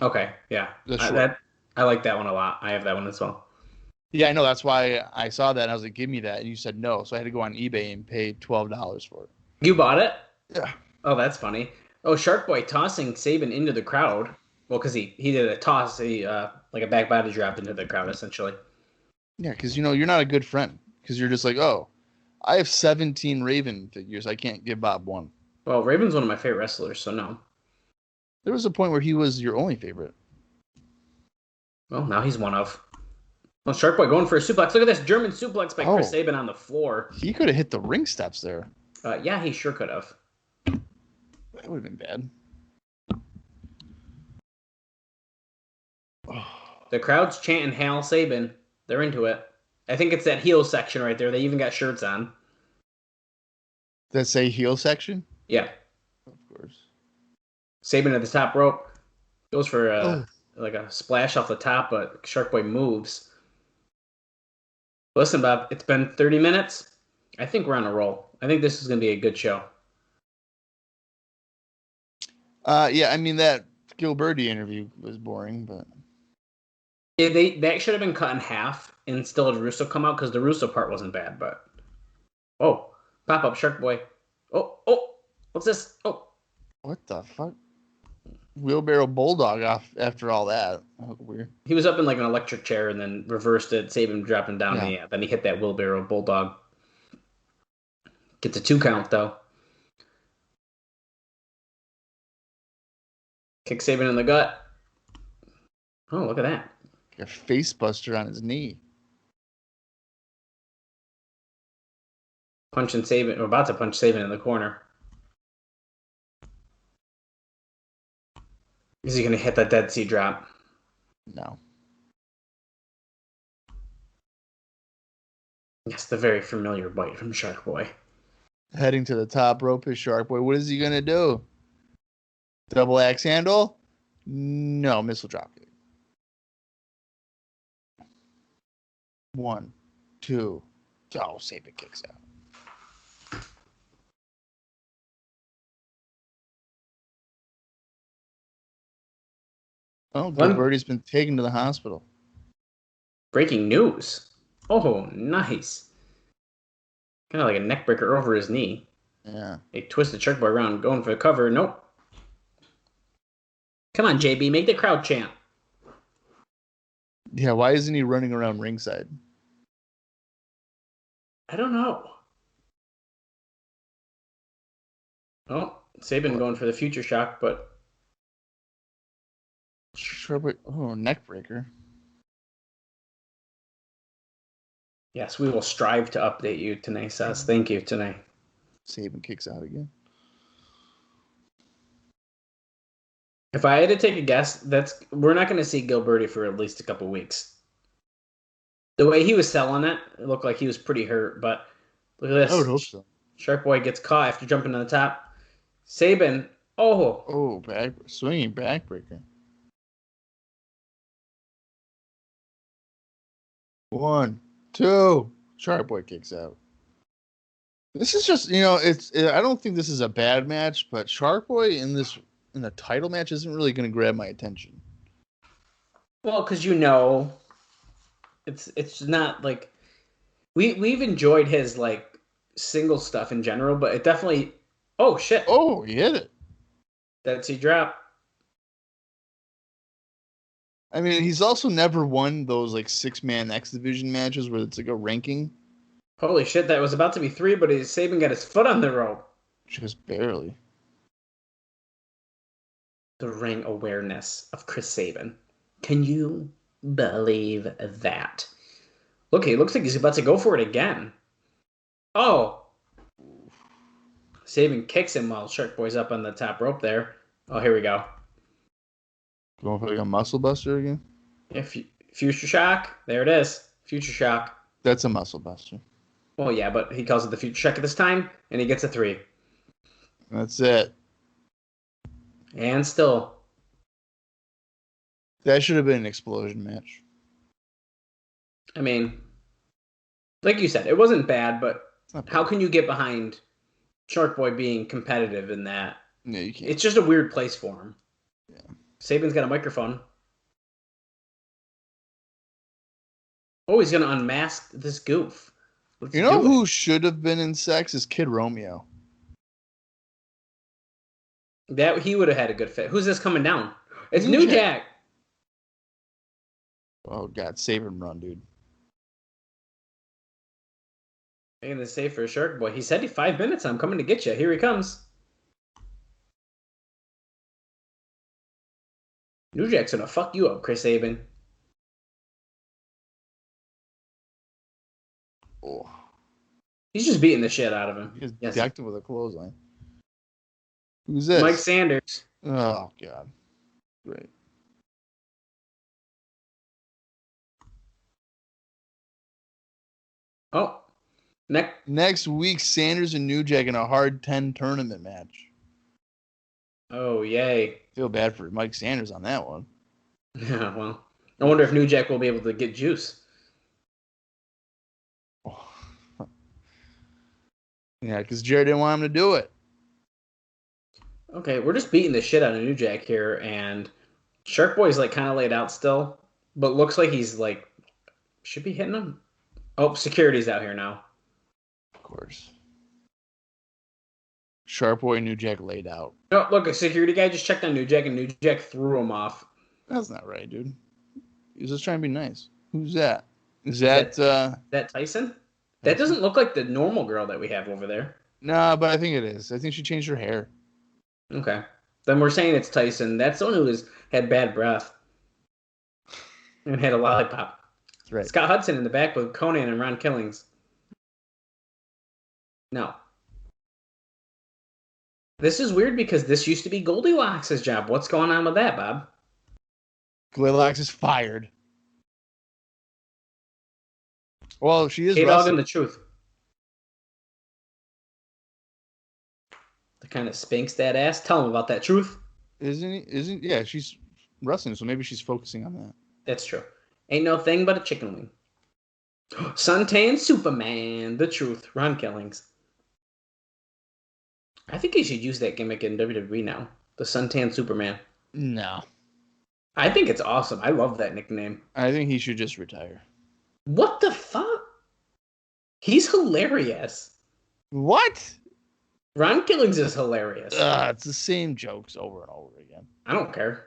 Okay, yeah. I like that one a lot. I have that one as well. Yeah, I know. That's why I saw that and I was like, give me that. And you said no. So I had to go on eBay and pay $12 for it. You bought it? Yeah. Oh, that's funny. Oh, Shark Boy tossing Sabin into the crowd. Well, because he did a toss, like a back body drop into the crowd, essentially. Yeah, because, you're not a good friend. Because you're just like, oh, I have 17 Raven figures. I can't give Bob one. Well, Raven's one of my favorite wrestlers, so no. There was a point where he was your only favorite. Well, now he's one of. Well, Shark Boy going for a suplex. Look at this German suplex by Chris Sabin on the floor. He could have hit the ring steps there. Yeah, he sure could have. That would have been bad. The crowd's chanting Hail Sabin. They're into it. I think it's that heel section right there. They even got shirts on. That say heel section? Yeah. Of course. Sabin at the top rope. Goes for like a splash off the top, but Shark Boy moves. Listen, Bob, it's been 30 minutes. I think we're on a roll. I think this is going to be a good show. Yeah, I mean, that Gilberti interview was boring, but... Yeah, that should have been cut in half and still had Russo come out because the Russo part wasn't bad, but... Oh, pop up Shark Boy. Oh, what's this? Oh. What the fuck? Wheelbarrow Bulldog off after all that. Oh, weird. He was up in like an electric chair and then reversed it, saved him dropping down. Yeah. And then he hit that Wheelbarrow Bulldog. Gets a 2 count, though. Kick Sabin in the gut. Oh, look at that. A face buster on his knee. Punching Sabin, or about to punch Sabin in the corner. Is he going to hit that Dead Sea drop? No. Yes, the very familiar bite from Shark Boy. Heading to the top rope is Shark Boy. What is he going to do? Double axe handle? No, missile drop kick. 1, 2. Oh, Sabin kicks out. Oh, Gilberti's been taken to the hospital. Breaking news. Oh, nice. Kind of like a neck breaker over his knee. Yeah. They twisted Shark Boy around, going for the cover. Nope. Come on, JB, make the crowd chant. Yeah, why isn't he running around ringside? I don't know. Oh, Sabin going for the future shock, but... Shark Boy, neck breaker. Yes, we will strive to update you, Tanay says. Thank you, Tanay. Sabin kicks out again. If I had to take a guess, we're not going to see Gilberti for at least a couple weeks. The way he was selling it looked like he was pretty hurt, but look at this. I would hope so. Shark Boy gets caught after jumping on the top. Sabin, swinging backbreaker. 1, 2. Shark Boy kicks out. This is just, I don't think this is a bad match, but Shark Boy in the title match isn't really going to grab my attention. Well, because it's not like we've enjoyed his like single stuff in general, but it definitely Oh, shit. Oh, he hit it. That's he drop. I mean, he's also never won those like 6-man X Division matches where it's like a ranking. Holy shit, that was about to be 3, but Sabin got his foot on the rope. Just barely. The ring awareness of Chris Sabin. Can you believe that? Look, he looks like he's about to go for it again. Oh. Sabin kicks him while Shark Boy's up on the top rope there. Oh, here we go. Going for like a muscle buster again? Yeah, Future Shock. There it is. Future Shock. That's a muscle buster. Well, yeah, but he calls it the Future Shock at this time, and he gets a 3. That's it. And still. That should have been an explosion match. I mean, like you said, it wasn't bad, but Not bad. how can you get behind Shark Boy being competitive in that? Yeah, you can't. It's just a weird place for him. Yeah. Sabin's got a microphone. Oh, he's going to unmask this goof. Let's You know do it. who should have been in sex is Kid Romeo. That he would have had a good fit. Who's this coming down? It's New New Jack. Jack. Oh God, save and run, dude. I'm gonna say for Shark Boy. He said 5 minutes. I'm coming to get you. Here he comes. New Jack's gonna fuck you up, Chris Sabin. Oh, He's just beating the shit out of him. he just Yes. decked him with a clothesline. Who's this? Mike Sanders. Oh God, great. Oh, Next week, Sanders and New Jack in a hard 10 tournament match. Oh, yay. Feel bad for Mike Sanders on that one. Yeah, well, I wonder if New Jack will be able to get juice. Oh. Yeah, because Jarrett didn't want him to do it. Okay, we're just beating the shit out of New Jack here, and Shark Boy's like kind of laid out still, but looks like he's like should be hitting him. Oh, security's out here now. Of course. Sharp Boy and New Jack laid out. Oh, look, a security guy just checked on New Jack, and New Jack threw him off. That's not right, dude. He was just trying to be nice. Who's that? Is that That Tyson? That doesn't look like the normal girl that we have over there. Nah, but I think it is. I think she changed her hair. Okay. Then we're saying it's Tyson. That's someone who had bad breath and had a lollipop. That's right. Scott Hudson in the back with Konnan and Ron Killings. No. This is weird because this used to be Goldilocks' job. What's going on with that, Bob? Goldilocks is fired. Well, she is K-Dog wrestling. and the Truth. The kind of spinks that ass. Tell him about that truth. Isn't yeah, she's wrestling, so maybe she's focusing on that. That's true. Ain't no thing but a chicken wing. Suntan Superman, the truth. Ron Killings. I think he should use that gimmick in WWE now. The Suntan Superman. No. I think it's awesome. I love that nickname. I think he should just retire. What the fuck? He's hilarious. What? Ron Killings is hilarious. It's the same jokes over and over again. I don't care.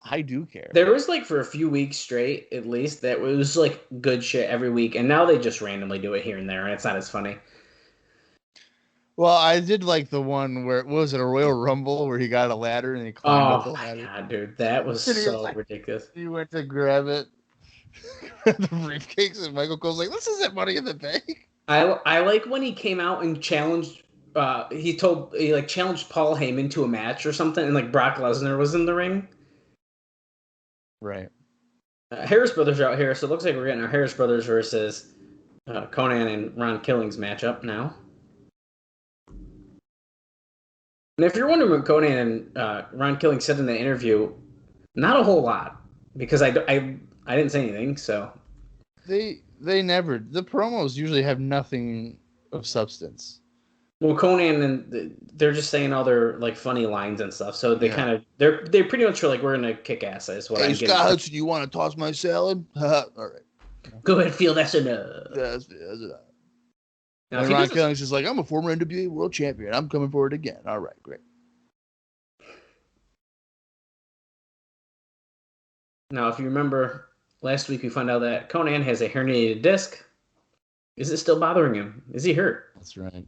I do care. There was like for a few weeks straight, at least, that was like good shit every week, and now they just randomly do it here and there, and it's not as funny. Well, I did like the one where was it a Royal Rumble where he got a ladder and he climbed up the Oh my ladder. god, dude, that was And he was so like- ridiculous. He went to grab it, grab the briefcase, and Michael Cole's like, "This isn't Money in the Bank." I like when he came out and challenged. He challenged Paul Heyman to a match or something, and like Brock Lesnar was in the ring. Right. Harris Brothers are out here, so it looks like we're getting our Harris Brothers versus Konnan and Ron Killings matchup now. And if you're wondering what Konnan and Ron Killings said in the interview, not a whole lot, because I didn't say anything. So They never. The promos usually have nothing of substance. well, Konnan and they're just saying all their like funny lines and stuff. So they Yeah. kind of they pretty much are like we're gonna kick ass. Is what Hey, I'm getting. Scott Hudson, you want to toss my salad? All right. Go ahead, feel that's enough. That's enough. Now, And Ron Killings is like, I'm a former NWA world champion. I'm coming for it again. All right, great. Now, if you remember, last week we found out that Konnan has a herniated disc. Is it still bothering him? Is he hurt? That's right.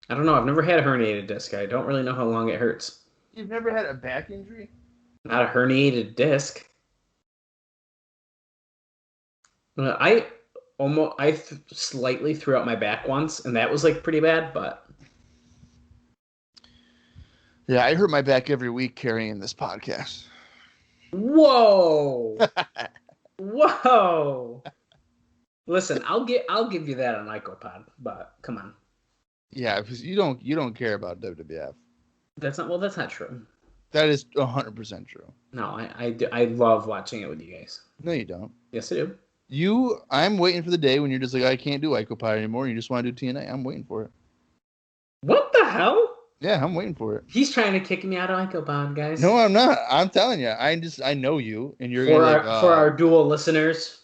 I don't know. I've never had a herniated disc. I don't really know how long it hurts. You've never had a back injury? Not a herniated disc. I slightly threw out my back once, and that was like pretty bad, but Yeah, I hurt my back every week carrying this podcast. whoa. Whoa. Listen, I'll give you that on IcoPod, but come on. Yeah, because you don't care about WWF. That's not true. That is 100% true. No, I love watching it with you guys. No, you don't. Yes, I do. I'm waiting for the day when you're just like, I can't do IcoPod anymore. You just want to do TNA. I'm waiting for it. What the hell? Yeah, I'm waiting for it. He's trying to kick me out of IcoPod, guys. No, I'm not. I'm telling you. I know you, and you're for gonna for our dual listeners.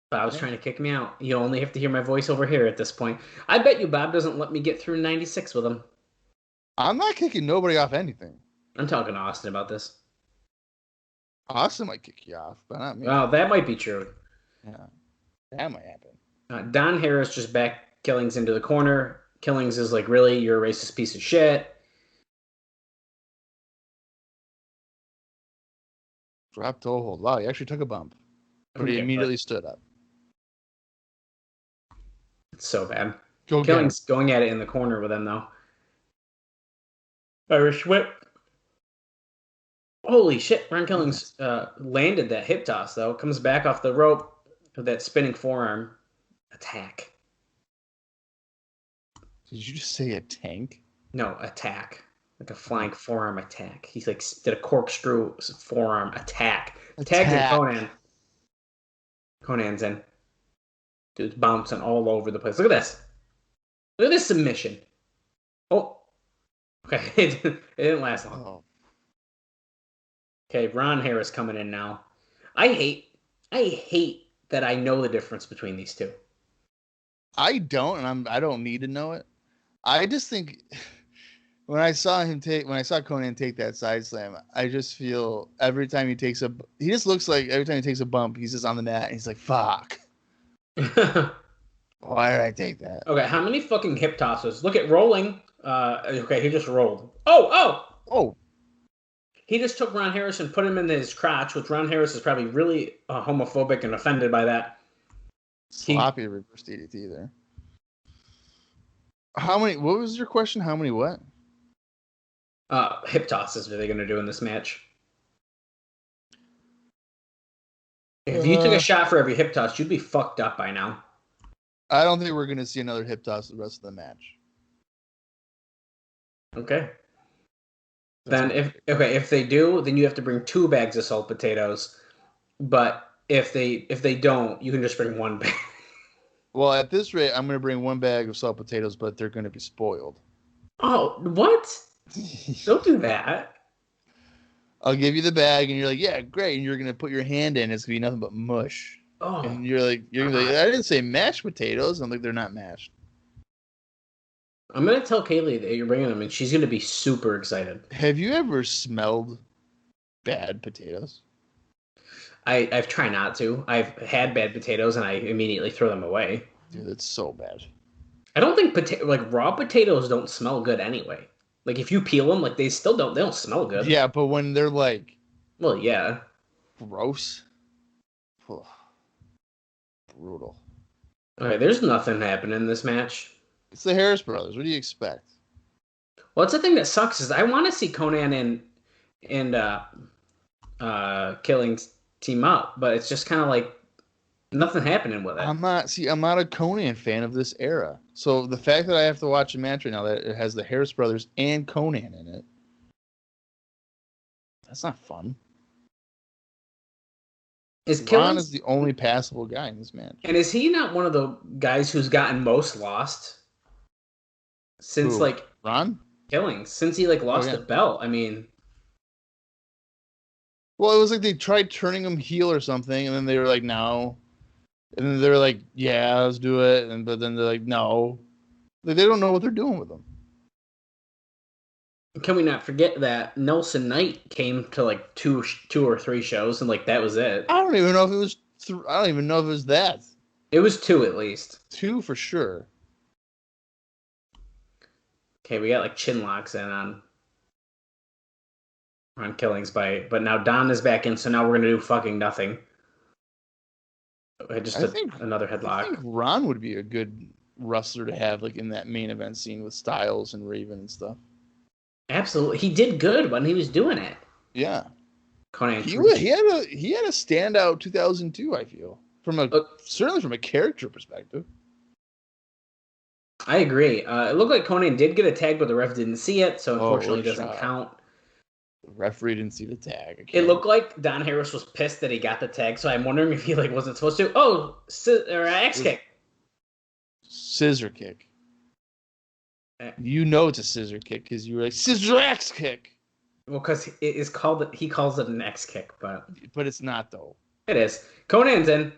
Bob's trying to kick me out. You only have to hear my voice over here at this point. I bet you Bob doesn't let me get through 96 with him. I'm not kicking nobody off anything. I'm talking to Austin about this. Austin might kick you off, but not me. Well, that might be true. Yeah, that might happen. Don Harris just backed Killings into the corner. Killings is like, really? You're a racist piece of shit. Dropped toe hold. Wow, he actually took a bump. But he immediately stood up. It's so bad. Killings going at it in the corner with him, though. Irish whip. Holy shit. Ron Killings landed that hip toss, though. Comes back off the rope with that spinning forearm attack. Did you just say a tank? No, attack. Like a flying forearm attack. He's like did a corkscrew forearm attack. Tagged in Konnan. Konnan's in. Dude's bouncing all over the place. Look at this. Look at this submission. Oh. Okay, it didn't last long. Oh. Okay, Ron Harris coming in now. I hate that I know the difference between these two. I don't, and I don't need to know it. I just think when I saw Konnan take that side slam, I just feel every time he takes he just looks like every time he takes a bump, he's just on the mat and he's like, fuck. Why did I take that? Okay, how many fucking hip tosses? Look at rolling. Okay, he just rolled. Oh! He just took Ron Harris and put him in his crotch, which Ron Harris is probably really homophobic and offended by that. Sloppy reverse DDT there. What was your question? How many what? Hip tosses are they going to do in this match? If you took a shot for every hip toss, you'd be fucked up by now. I don't think we're going to see another hip toss the rest of the match. Okay. If they do, then you have to bring 2 bags of salt potatoes. But if they don't, you can just bring 1 bag. Well, at this rate, I'm going to bring 1 bag of salt potatoes, but they're going to be spoiled. Oh, what? Don't do that. I'll give you the bag, and you're like, yeah, great. And you're going to put your hand in. It's going to be nothing but mush. Oh. And you're going to be like, I didn't say mashed potatoes. I'm like, they're not mashed. I'm going to tell Kaylee that you're bringing them, and she's going to be super excited. Have you ever smelled bad potatoes? I've tried not to. I've had bad potatoes, and I immediately throw them away. Dude, that's so bad. I don't think raw potatoes don't smell good anyway. Like, if you peel them, like, they don't smell good. Yeah, but when they're, like... Well, yeah. Gross. Ugh. Brutal. Okay, there's nothing happening in this match. It's the Harris brothers. What do you expect? Well, it's the thing that sucks is I want to see Konnan and Killings team up, but it's just kind of like nothing happening with it. I'm not a Konnan fan of this era. So the fact that I have to watch a match right now that it has the Harris brothers and Konnan in it, that's not fun. Ron is the only passable guy in this match. And is he not one of the guys who's gotten most lost since Ron Killings? Since he lost the belt, I mean. Well, it was like they tried turning him heel or something, and then they were like, no. And then they're like, yeah, let's do it. But then they're like, no. Like, they don't know what they're doing with them. Can we not forget that Nelson Knight came to like two or three shows, and like that was it. I don't even know if it was. I don't even know if it was that. It was two at least. 2 for sure. Okay, we got like chin locks in on Killings but now Don is back in, so now we're gonna do fucking nothing. Another headlock. I think Ron would be a good wrestler to have like in that main event scene with Styles and Raven and stuff. Absolutely, he did good when he was doing it. Yeah, Konnan. he had a standout 2002. I feel certainly from a character perspective. I agree. It looked like Konnan did get a tag, but the ref didn't see it, so unfortunately it doesn't count. The referee didn't see the tag. It looked like Don Harris was pissed that he got the tag, so I'm wondering if he like wasn't supposed to. Oh, axe kick. Scissor kick. You know it's a scissor kick because you were like scissor axe kick. Well, because it is called. He calls it an X kick, but it's not though. It is. Konnan's in.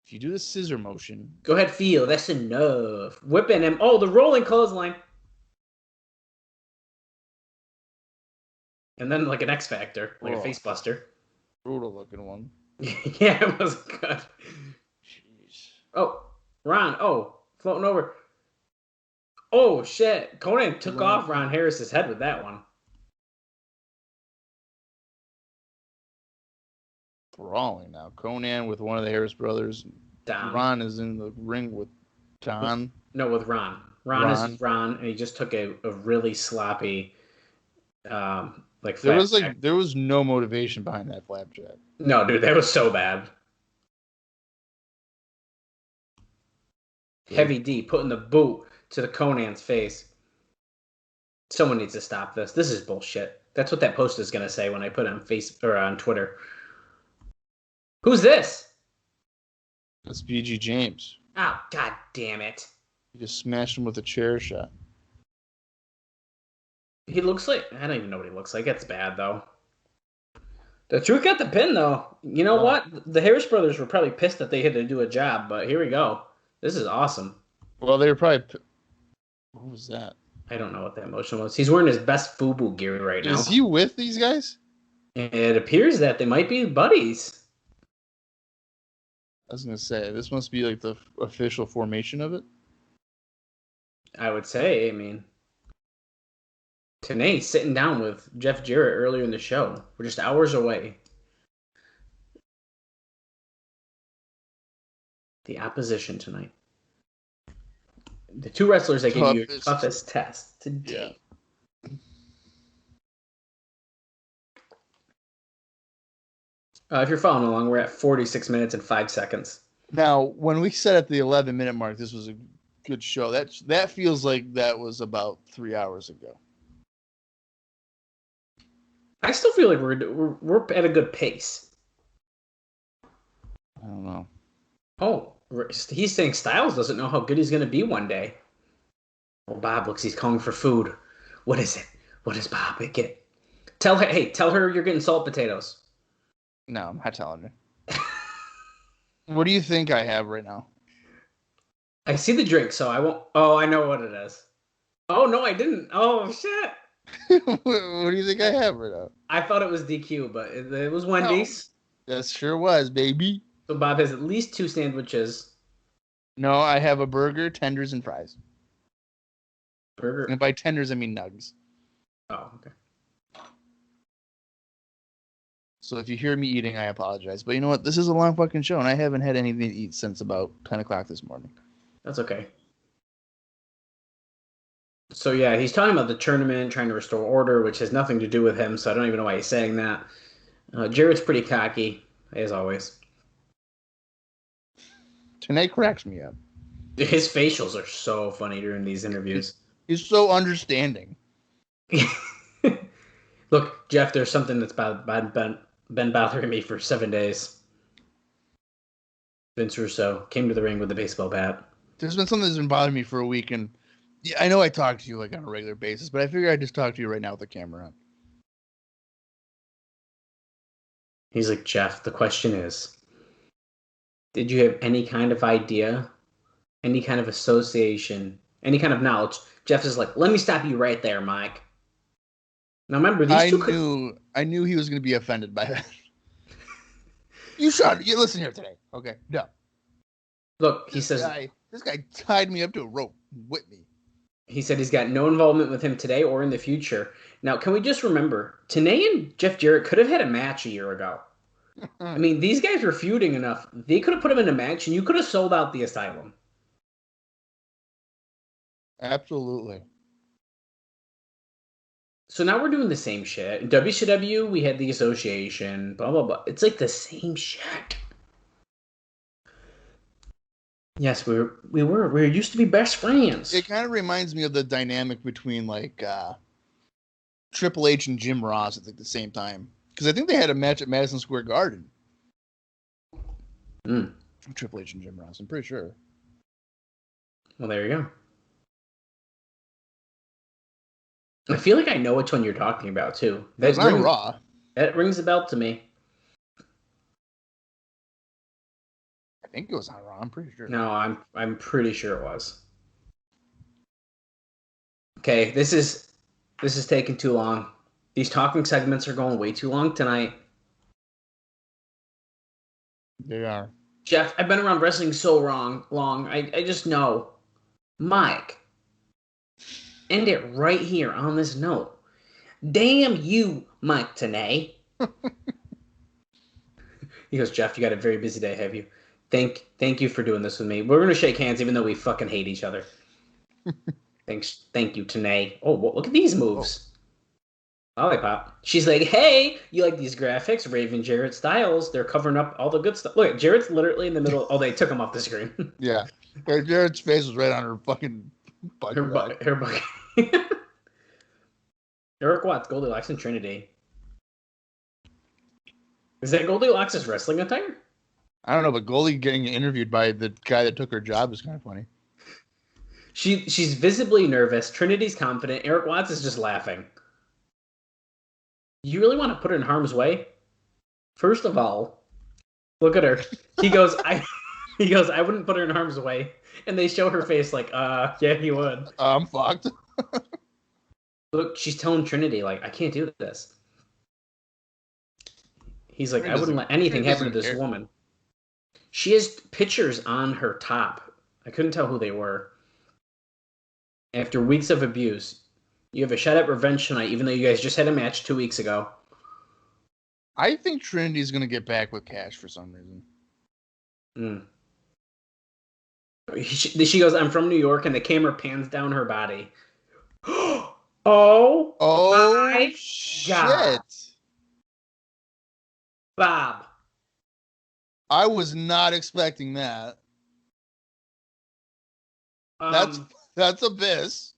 If you do the scissor motion, go ahead, feel. That's enough. Whipping him. Oh, the rolling clothesline. And then like an X Factor, like a face buster. Brutal looking one. Yeah, it was good. Jeez. Oh, Ron. Oh, floating over. Oh, shit. Konnan took off Ron Harris's head with that one. Brawling now. Konnan with one of the Harris brothers. Don. Ron is in the ring with Don. With Ron. Ron is Ron, and he just took a really sloppy, there was no motivation behind that flapjack. No, dude, that was so bad. Yeah. Heavy D putting the boot to the Konnan's face. Someone needs to stop this. This is bullshit. That's what that post is gonna say when I put it on on Twitter. Who's this? That's BG James. Oh, god damn it. You just smashed him with a chair shot. He looks like... I don't even know what he looks like. It's bad, though. The Truth got the pin, though. You know what? The Harris brothers were probably pissed that they had to do a job, but here we go. This is awesome. Well, they were probably... What was that? I don't know what that motion was. He's wearing his best FUBU gear right now. Is he with these guys? It appears that they might be buddies. I was going to say, this must be like the official formation of it. I would say, I mean... TNA sitting down with Jeff Jarrett earlier in the show. We're just hours away. The opposition tonight. The two wrestlers that gave you your toughest test today. Yeah. If you're following along, we're at 46 minutes and 5 seconds. Now, when we said at the 11-minute mark, this was a good show. That feels like that was about 3 hours ago. I still feel like we're at a good pace. I don't know. Oh, he's saying Styles doesn't know how good he's going to be one day. Well, Bob looks, he's calling for food. What is it? What does Bob get? Tell her you're getting salt potatoes. No, I'm not telling her. What do you think I have right now? I see the drink, so I won't. Oh, I know what it is. Oh, no, I didn't. Oh, shit. What do you think I have right now? I thought it was DQ, but it was Wendy's. No, that sure was, baby. So Bob has at least 2 sandwiches. No, I have a burger, tenders, and fries. Burger? And by tenders, I mean nugs. Oh, okay. So if you hear me eating, I apologize. But you know what? This is a long fucking show, and I haven't had anything to eat since about 10 o'clock this morning. That's okay. So yeah, he's talking about the tournament, trying to restore order, which has nothing to do with him, so I don't even know why he's saying that. Jarrett's pretty cocky, as always. TNA cracks me up. His facials are so funny during these interviews. He's so understanding. Look, Jeff, there's something that's been bothering me for 7 days. Vince Russo came to the ring with a baseball bat. There's been something that's been bothering me for a week, and yeah, I know I talk to you like on a regular basis, but I figure I'd just talk to you right now with the camera on. He's like, Jeff, the question is, Did you have any kind of idea, any kind of association, any kind of knowledge? Jeff is like, let me stop you right there, Mike. Now remember, these two could... I knew he was going to be offended by that. You listen here today. Okay, no. Look, he says... This guy tied me up to a rope, whipped me. He said he's got no involvement with him today or in the future. Now, can we just remember, TNA and Jeff Jarrett could have had a match a year ago. I mean, these guys were feuding enough. They could have put him in a match, and you could have sold out the Asylum. Absolutely. So now we're doing the same shit. In WCW, we had the association, blah, blah, blah. It's like the same shit. Yes, we used to be best friends. It kind of reminds me of the dynamic between like Triple H and Jim Ross at like the same time, because I think they had a match at Madison Square Garden. Triple H and Jim Ross, I'm pretty sure. Well, there you go. I feel like I know which one you're talking about too. That's not Raw. That rings a bell to me. I think it was on Raw. I'm pretty sure. No, I'm pretty sure it was. Okay, this is taking too long. These talking segments are going way too long tonight. They are. Jeff, I've been around wrestling so long. I just know. Mike, end it right here on this note. Damn you, Mike Tenay. He goes, Jeff, you got a very busy day, have you? Thank you for doing this with me. We're going to shake hands even though we fucking hate each other. Thanks. Thank you, Tenay. Oh, well, look at these moves. Lollipop. She's like, hey, you like these graphics? Raven Jarrett Styles. They're covering up all the good stuff. Look, Jarrett's literally in the middle. Oh, they took him off the screen. Yeah. Jarrett's face was right on her fucking butt. Her butt. Eric Watts, Goldilocks, and Trinity. Is that Goldilocks' wrestling attire? I don't know, but Goldie getting interviewed by the guy that took her job is kind of funny. She's visibly nervous. Trinity's confident. Eric Watts is just laughing. You really want to put her in harm's way? First of all, look at her. He goes, I wouldn't put her in harm's way. And they show her face like, yeah, he would. I'm fucked. Look, she's telling Trinity, like, I can't do this. He's like, I wouldn't let anything happen to this woman. She has pictures on her top. I couldn't tell who they were. After weeks of abuse, you have a shot at revenge tonight, even though you guys just had a match 2 weeks ago. I think Trinity's going to get back with Kash for some reason. She goes, I'm from New York, and the camera pans down her body. Oh my shit. God. Bob. I was not expecting that. That's Abyss.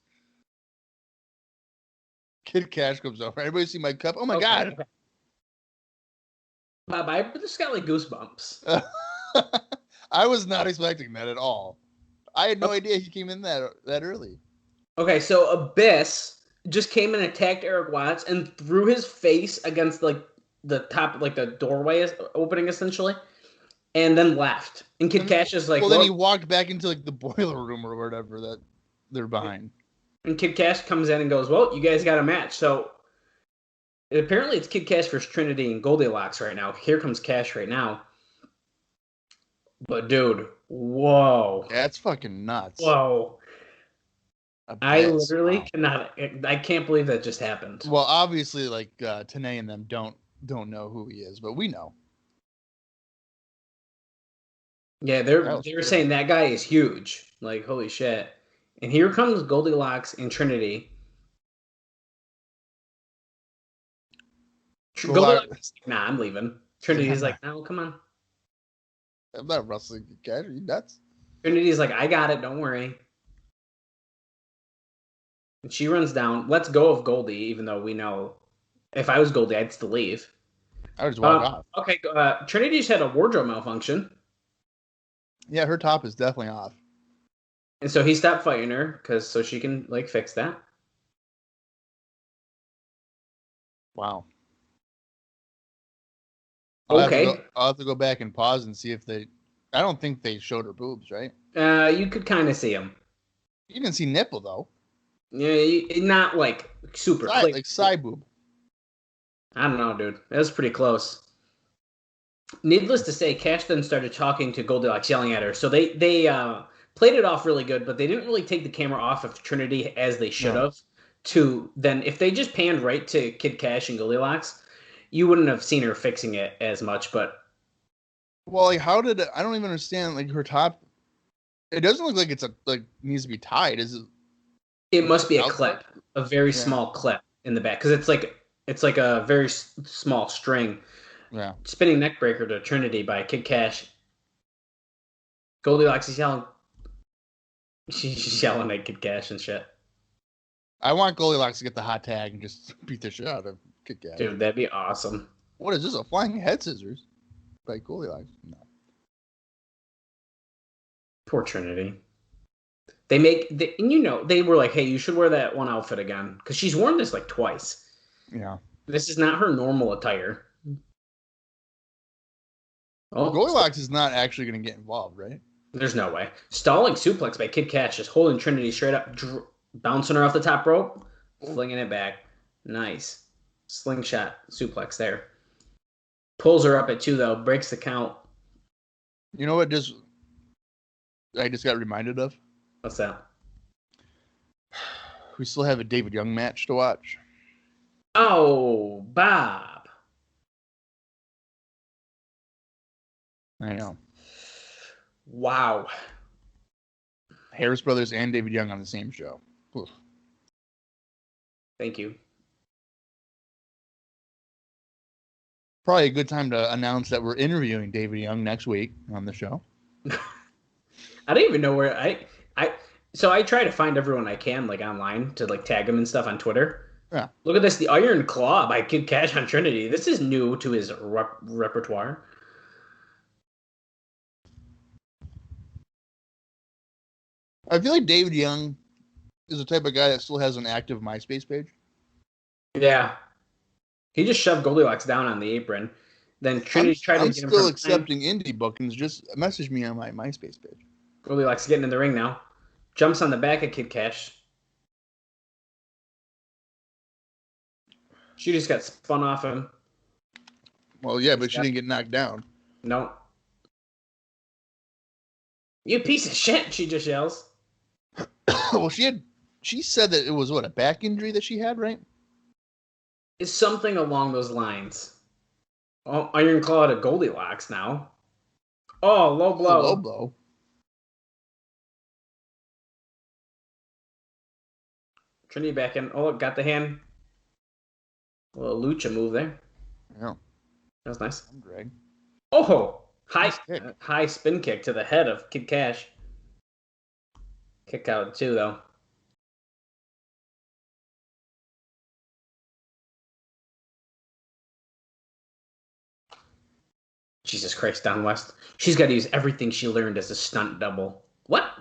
Kid Kash comes over. Everybody see my cup? Oh my God. Okay. Bob, I just got like goosebumps. I was not expecting that at all. I had no idea he came in that early. Okay, so Abyss just came and attacked Eric Watts and threw his face against like the top, like the doorway opening essentially, and then left. And Kid Kash is like, well, then he walked back into like the boiler room or whatever that they're behind. And Kid Kash comes in and goes, well, you guys got a match. So apparently it's Kid Kash versus Trinity and Goldilocks right now. Here comes Kash right now. But dude, whoa. That's fucking nuts. Whoa. I literally cannot. I can't believe that just happened. Well, obviously, like Tenay and them don't know who he is, but we know. Yeah, they're saying that guy is huge. Like, holy shit. And here comes Goldilocks and Trinity. Goldilocks is like, nah, I'm leaving. Trinity's like, no, come on. I'm not wrestling Kash. Are you nuts? Trinity's like, I got it. Don't worry. And she runs down, lets go of Goldie, even though we know if I was Goldie, I'd still leave. I would just walk off. Okay, Trinity's had a wardrobe malfunction. Yeah, her top is definitely off. And so he stopped fighting her so she can like fix that. Wow. Okay. I'll have to go back and pause and see if they. I don't think they showed her boobs, right? You could kind of see them. You didn't see nipple though. Yeah, not like super clear. Like side boob. I don't know, dude. That was pretty close. Needless to say, Kash then started talking to Goldilocks, yelling at her. So they played it off really good, but they didn't really take the camera off of Trinity as they should have. To then, if they just panned right to Kid Kash and Goldilocks, you wouldn't have seen her fixing it as much. But well, like how did I don't even understand like her top. It doesn't look like it's needs to be tied. Is it? It must be a clip, a very small clip in the back, because it's like a very small string. Yeah. Spinning neck breaker to Trinity by Kid Kash. Goldilocks is yelling. She's yelling at Kid Kash and shit. I want Goldilocks to get the hot tag and just beat the shit out of Kid Kash. Dude, that'd be awesome. What is this? A flying head scissors? By Goldilocks? No. Poor Trinity. They were like, hey, you should wear that one outfit again. Because she's worn this like twice. Yeah. This is not her normal attire. Oh, Goldilocks is not actually going to get involved, right? There's no way. Stalling suplex by Kid Kash, just holding Trinity straight up, bouncing her off the top rope, flinging it back. Nice. Slingshot suplex there. Pulls her up at 2, though. Breaks the count. You know what I just got reminded of? What's that? We still have a David Young match to watch. Oh, Bob. I know. Wow. Harris Brothers and David Young on the same show. Oof. Thank you. Probably a good time to announce that we're interviewing David Young next week on the show. I don't even know where so I try to find everyone I can like online to like tag them and stuff on Twitter. Yeah. Look at this, the Iron Claw by Kid Kash on Trinity. This is new to his repertoire. I feel like David Young is the type of guy that still has an active MySpace page. Yeah. He just shoved Goldilocks down on the apron. Then Trinity tried to get him. I'm still accepting indie bookings. Just message me on my MySpace page. Goldilocks getting in the ring now. Jumps on the back of Kid Kash. She just got spun off him. Well, yeah, but she didn't get knocked down. No. You piece of shit, she just yells. Well, she said that it was a back injury that she had, right? It's something along those lines. Oh, Iron Claw to Goldilocks now. Oh, low blow. Low blow. Trinity back in. Oh, got the hand. A little lucha move there. Yeah. That was nice. Greg. Oh, Nice high spin kick to the head of Kid Kash. Kick out too, though. Jesus Christ, Don West. She's got to use everything she learned as a stunt double. What?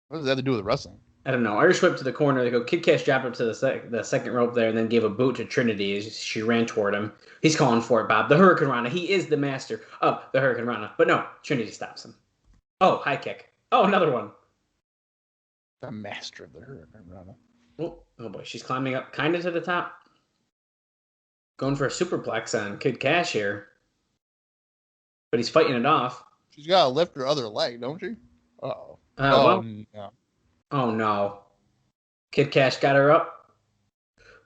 What does that have to do with wrestling? I don't know. Irish whip to the corner. They go. Kid Kash dropped up to the second rope there, and then gave a boot to Trinity as she ran toward him. He's calling for it, Bob. The Hurricane Rana. He is the master of the Hurricane Rana. But no, Trinity stops him. Oh, high kick. Oh, another one. The master of the Hurricane Rana. Oh boy, she's climbing up kind of to the top. Going for a superplex on Kid Kash here. But he's fighting it off. She's got to lift her other leg, don't she? Uh-oh. No. Oh, no. Kid Kash got her up.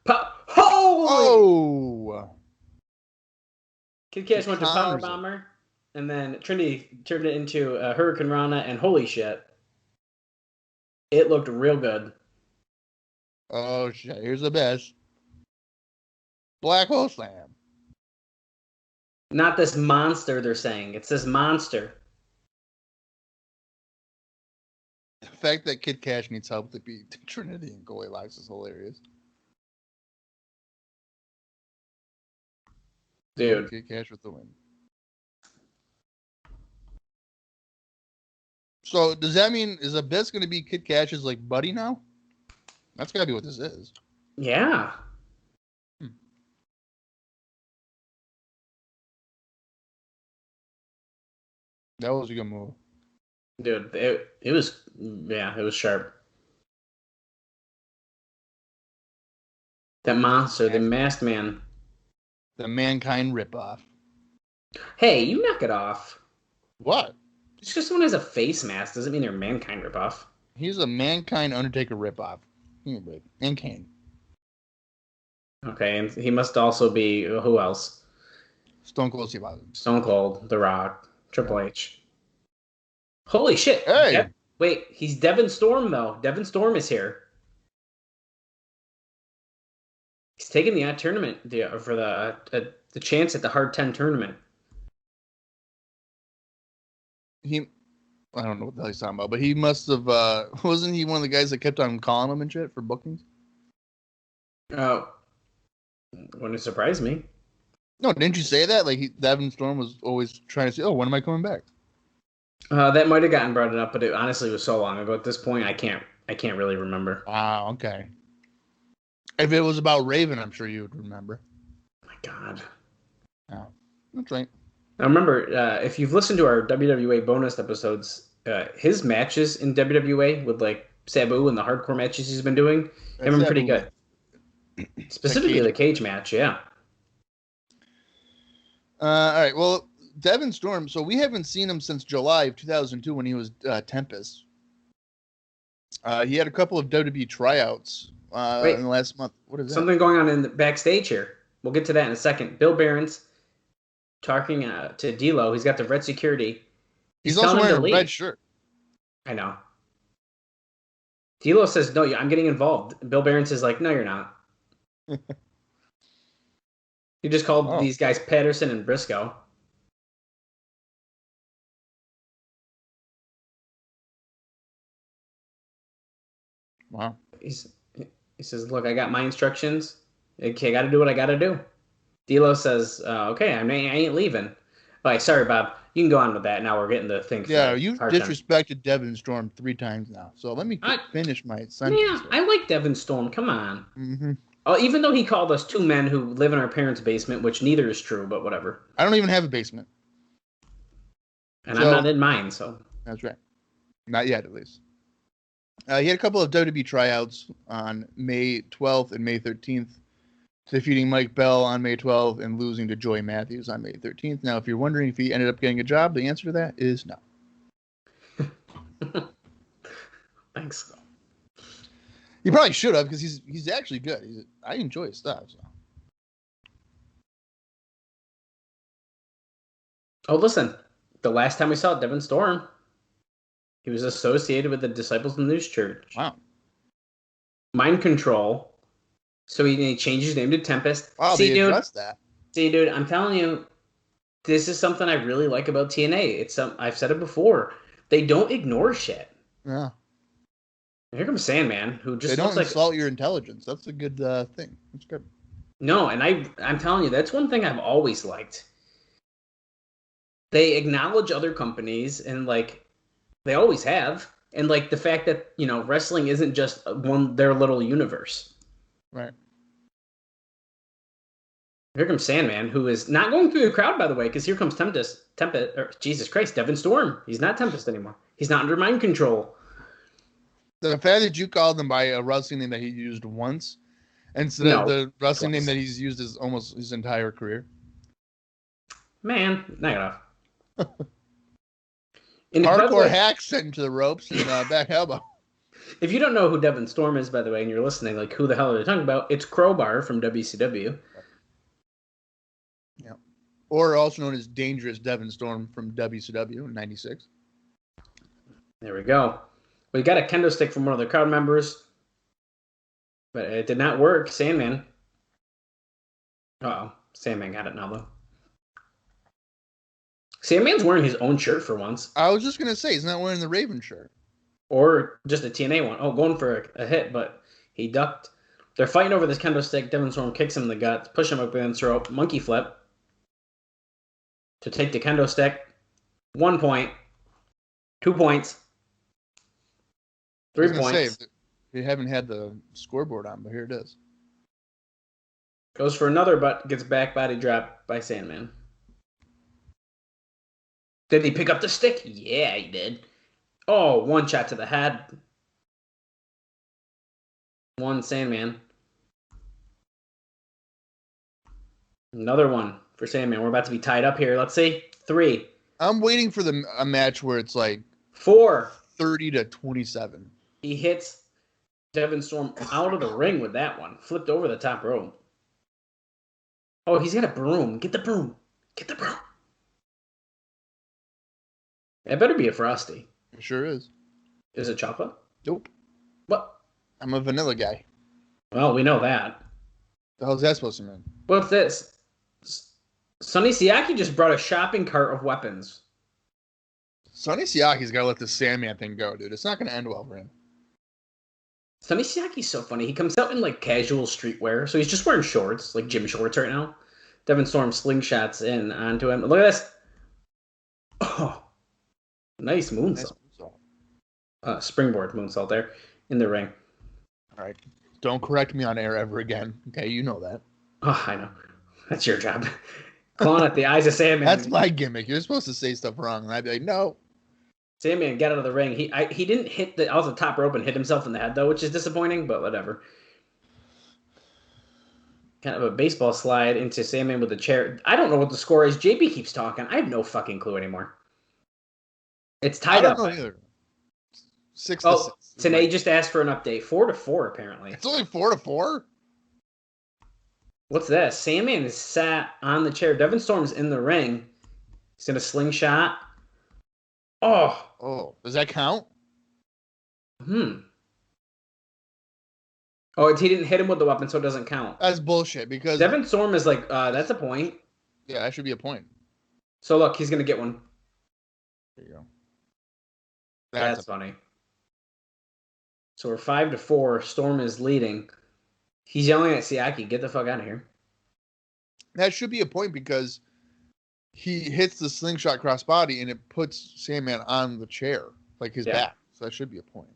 Holy! Oh! Kid Kash went to power bomber, and then Trinity turned it into a Hurricane Rana, and holy shit. It looked real good. Oh, shit. Here's the best. Black Hole Slam. Not this monster, they're saying. It's this monster. The fact that Kid Kash needs help to beat Trinity and Goldilocks is hilarious. Dude. Kid Kash with the win. So, does that mean, is Abyss going to be Kid Kash's, buddy now? That's got to be what this is. Yeah. That was a good move. Dude, it was sharp. That monster, the masked man. The Mankind ripoff. Hey, you knock it off. What? Just because someone has a face mask doesn't mean they're Mankind ripoff. He's a Mankind Undertaker ripoff. Here, babe. And Kane. Okay, and he must also be who else? Stone Cold Steve Austin. Stone Cold, The Rock, Triple H. Holy shit! Hey! Wait, he's Devin Storm though. Devin Storm is here. He's taking the tournament for the chance at the Hard 10 tournament. I don't know what the hell he's talking about, but he must have, wasn't he one of the guys that kept on calling him and shit for bookings? Wouldn't surprise me. No, didn't you say that? Like, Devin Storm was always trying to say, oh, when am I coming back? That might have gotten brought up, but it honestly was so long ago at this point, I can't really remember. Wow, okay. If it was about Raven, I'm sure you would remember. Oh my God. Oh, that's right. Now remember, if you've listened to our WWA bonus episodes, his matches in WWA with like Sabu and the hardcore matches he's been doing have been pretty good. Specifically the cage match, yeah. All right, well, Devin Storm, so we haven't seen him since July of 2002 when he was Tempest. He had a couple of WWE tryouts in the last month. What is that? Something going on in the backstage here. We'll get to that in a second. Bill Barron's talking to D'Lo. He's got the red security. He's also wearing a red shirt. I know. D'Lo says, no, I'm getting involved. Bill Barron says, like, no, you're not. You just called these guys Patterson and Briscoe. Wow. He says, look, I got my instructions. Okay, I got to do what I got to do. D'Lo says, okay, I ain't leaving. All right, sorry, Bob. You can go on with that. Now we're getting the thing. Yeah, you've disrespected Devin Storm 3 times now. So let me finish my sentence. Yeah, I like Devin Storm. Come on. Mm-hmm. Oh, even though he called us 2 men who live in our parents' basement, which neither is true, but whatever. I don't even have a basement. And I'm not in mine, so. That's right. Not yet, at least. He had a couple of WWE tryouts on May 12th and May 13th, defeating Mike Bell on May 12th and losing to Joey Matthews on May 13th. Now, if you're wondering if he ended up getting a job, the answer to that is no. Thanks. He probably should have, because he's actually good. I enjoy his stuff. So. Oh, listen. The last time we saw Devin Storm, he was associated with the Disciples of the News Church. Wow. Mind Control. So he changed his name to Tempest. Wow, they addressed that. See, dude, I'm telling you, this is something I really like about TNA. I've said it before. They don't ignore shit. Yeah. Here comes Sandman, who just they don't insult your intelligence. That's a good thing. That's good. No, and I'm telling you, that's one thing I've always liked. They acknowledge other companies, and like they always have, and like the fact that wrestling isn't just their little universe. Right. Here comes Sandman, who is not going through the crowd, by the way, because here comes Tempest, Jesus Christ, Devin Storm. He's not Tempest anymore. He's not under mind control. The fact that you called him by a wrestling name that he used once, instead of the wrestling name that he's used almost his entire career. Man, knock it off. Hardcore hack sent him to the ropes and back elbow. If you don't know who Devin Storm is, by the way, and you're listening, like, who the hell are they talking about? It's Crowbar from WCW. Yeah. Or also known as Dangerous Devin Storm from WCW in 96. There we go. We got a kendo stick from one of the crowd members, but it did not work. Sandman. Uh-oh. Sandman got it now, though. Sandman's wearing his own shirt for once. I was just going to say, he's not wearing the Raven shirt. Or just a TNA one. Oh, going for a hit, but he ducked. They're fighting over this kendo stick. Devin Storm kicks him in the guts, push him up against the rope, monkey flip to take the kendo stick. 1 point. 2 points. 3 points. We haven't had the scoreboard on, but here it is. Goes for another, but gets back body drop by Sandman. Did he pick up the stick? Yeah, he did. Oh, one shot to the head. One Sandman. Another one for Sandman. We're about to be tied up here. Let's see. 3. I'm waiting for a match where it's like 4. 30-27. He hits Devin Storm out of the ring with that one. Flipped over the top rope. Oh, he's got a broom. Get the broom. Get the broom. It better be a Frosty. It sure is. Is it chocolate? Nope. What? I'm a vanilla guy. Well, we know that. The hell's that supposed to mean? What's this? Sonny Siaki just brought a shopping cart of weapons. Sonny Siaki's got to let the Sandman thing go, dude. It's not going to end well for him. Sonny Siaki's so funny. He comes out in like casual streetwear, so he's just wearing shorts, like gym shorts right now. Devin Storm slingshots in onto him. Look at this. Oh, nice moonsault. Springboard moonsault there in the ring. All right. Don't correct me on air ever again. Okay, you know that. Oh, I know. That's your job. Clawing at the eyes of Sandman. That's my gimmick. You're supposed to say stuff wrong, and I'd be like, no. Sandman got out of the ring. He didn't hit out the top rope and hit himself in the head, though, which is disappointing, but whatever. Kind of a baseball slide into Sandman with a chair. I don't know what the score is. JB keeps talking. I have no fucking clue anymore. It's tied up. I don't know either. 6-6. Tanae just asked for an update. 4-4, apparently. It's only 4-4? What's this? Sandman is sat on the chair. Devin Storm's in the ring. He's in a slingshot. Oh, does that count? Oh, he didn't hit him with the weapon, so it doesn't count. That's bullshit because Devin Storm is like, that's a point. Yeah, that should be a point. So look, he's gonna get one. There you go. That's funny. So we're 5-4. Storm is leading. He's yelling at Siaki, "Get the fuck out of here!" That should be a point because he hits the slingshot crossbody and it puts Sandman on the chair, like his back. So that should be a point.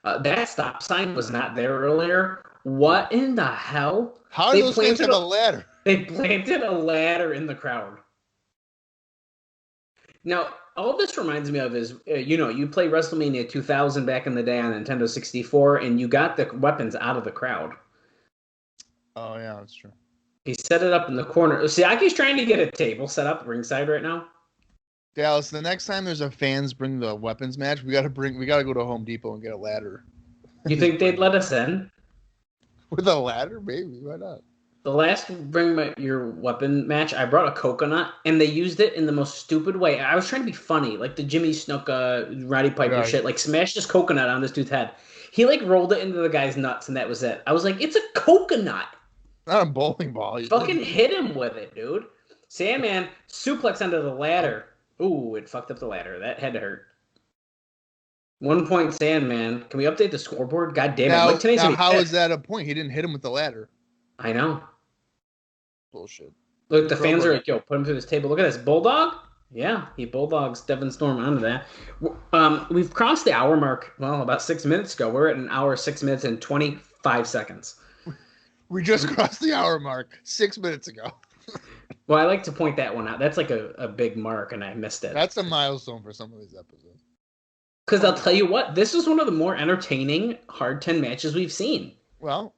That stop sign was not there earlier. What in the hell? How do those things have a ladder? They planted a ladder in the crowd. Now, all this reminds me of is, you play WrestleMania 2000 back in the day on Nintendo 64, and you got the weapons out of the crowd. Oh, yeah, that's true. He set it up in the corner. Siaki's trying to get a table set up ringside right now. Dallas, the next time there's a fans bring the weapons match, we gotta go to Home Depot and get a ladder. You think they'd let us in? With a ladder? Maybe. Why not? The last your weapon match, I brought a coconut, and they used it in the most stupid way. I was trying to be funny, like the Jimmy Snuka, Roddy Piper shit, like smashed this coconut on this dude's head. He like rolled it into the guy's nuts, and that was it. I was like, it's a coconut. Not a bowling ball. Fucking hit him with it, dude. Sandman suplex under the ladder. Ooh, it fucked up the ladder. That had to hurt. 1 point Sandman. Can we update the scoreboard? God damn it. Now how is that a point? He didn't hit him with the ladder. I know. Bullshit. Look, the fans are like, yo, put him through this table. Look at this. Bulldog? Yeah, he bulldogs Devin Storm onto that. We've crossed the hour mark, well, about 6 minutes ago. We're at an hour, 6 minutes, and 25 seconds. We just crossed the hour mark 6 minutes ago. Well, I like to point that one out. That's like a big mark, and I missed it. That's a milestone for some of these episodes. Because I'll tell you what, this is one of the more entertaining Hard 10 matches we've seen. Well,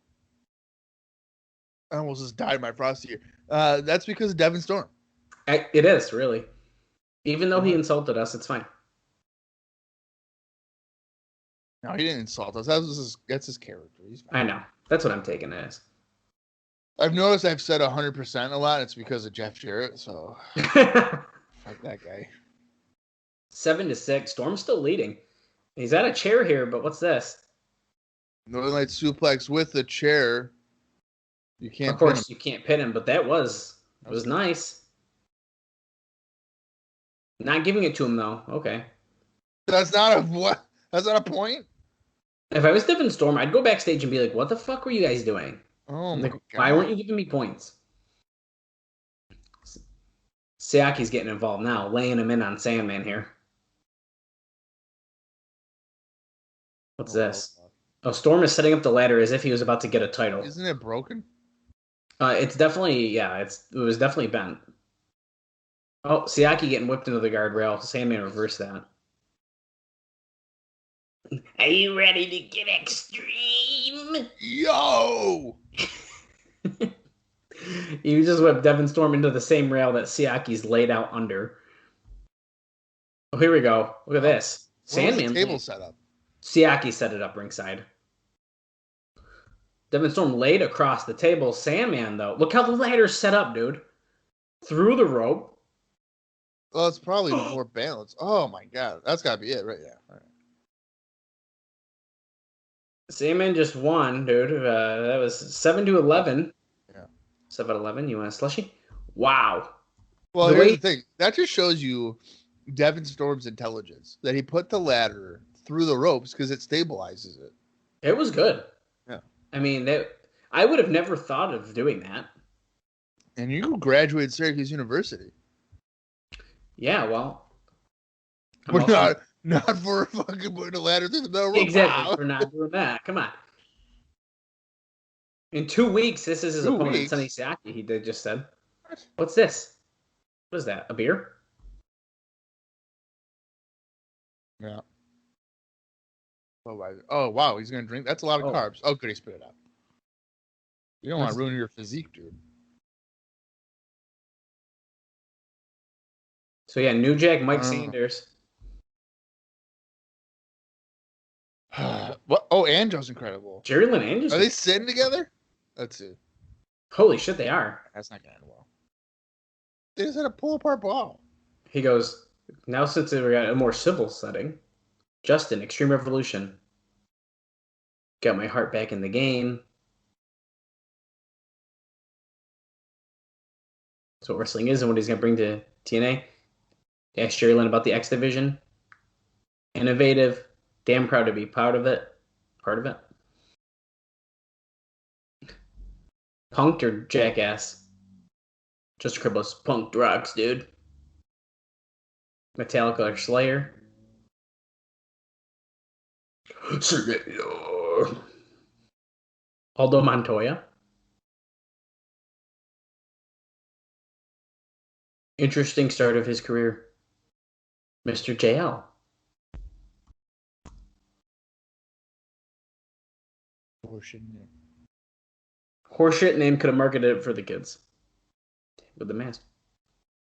I almost just died my Frosty here. That's because of Devin Storm. It is, really. Even though he insulted us, it's fine. No, he didn't insult us. That's his character. He's fine. I know. That's what I'm taking it as. I've noticed I've said 100% a lot. It's because of Jeff Jarrett, so fuck that guy. 7-6. Storm's still leading. He's at a chair here, but what's this? Northern Light suplex with the chair. You can't. Of course, you can't pin him, but that was nice. Not giving it to him though. Okay. That's not a what? That's not a point. If I was Devin Storm, I'd go backstage and be like, "What the fuck were you guys doing? Oh my God. Why weren't you giving me points?" Siaki's getting involved now, laying him in on Sandman here. What's this? Oh, Storm is setting up the ladder as if he was about to get a title. Isn't it broken? It's definitely, it was definitely bent. Oh, Siaki getting whipped into the guardrail. Sandman reversed that. Are you ready to get extreme? Yo! You just whipped Devin Storm into the same rail that Siaki's laid out under. Oh, here we go. Look at this. Where was the Sandman. table set up? Siaki set it up ringside. Devin Storm laid across the table. Sandman, though. Look how the ladder's set up, dude. Through the rope. Well, it's probably more balanced. Oh my god, that's gotta be it, right? Yeah. All right. Sandman just won, dude. That was 7-11. Yeah. 7-11. You want a slushy? Wow. Well, here's the thing. That just shows you Devin Storm's intelligence. That he put the ladder through the ropes because it stabilizes it. It was good. Yeah. I mean, I would have never thought of doing that. And you graduated Syracuse University. Yeah, well. But not for fucking putting a ladder through the middle rope. Exactly. We're not doing that. Come on. In 2 weeks, this is his opponent, Sonny Siaki, he just said. What's this? What is that? A beer? Yeah. Oh, wow. He's going to drink. That's a lot of carbs. Oh, good. He spit it out. You don't want to ruin your physique, dude. So, yeah, New Jack, Mike Sanders. What? Oh, Angel's incredible. Jerry Lynn Angels. Are they sitting together? Let's see. Holy shit, they are. That's not going to end well. They just had a pull apart ball. He goes, now since we got a more civil setting, Justin, Extreme Revolution. Got my heart back in the game. That's what wrestling is and what he's going to bring to TNA. Asked Jerry Lynn about the X Division. Innovative. Damn proud to be part of it. Punked or jackass? Just Cripples. Punked rocks, dude. Metallica or Slayer. Aldo Montoya. Interesting start of his career. Mr. JL. Horseshit name could have marketed it for the kids. With the mask.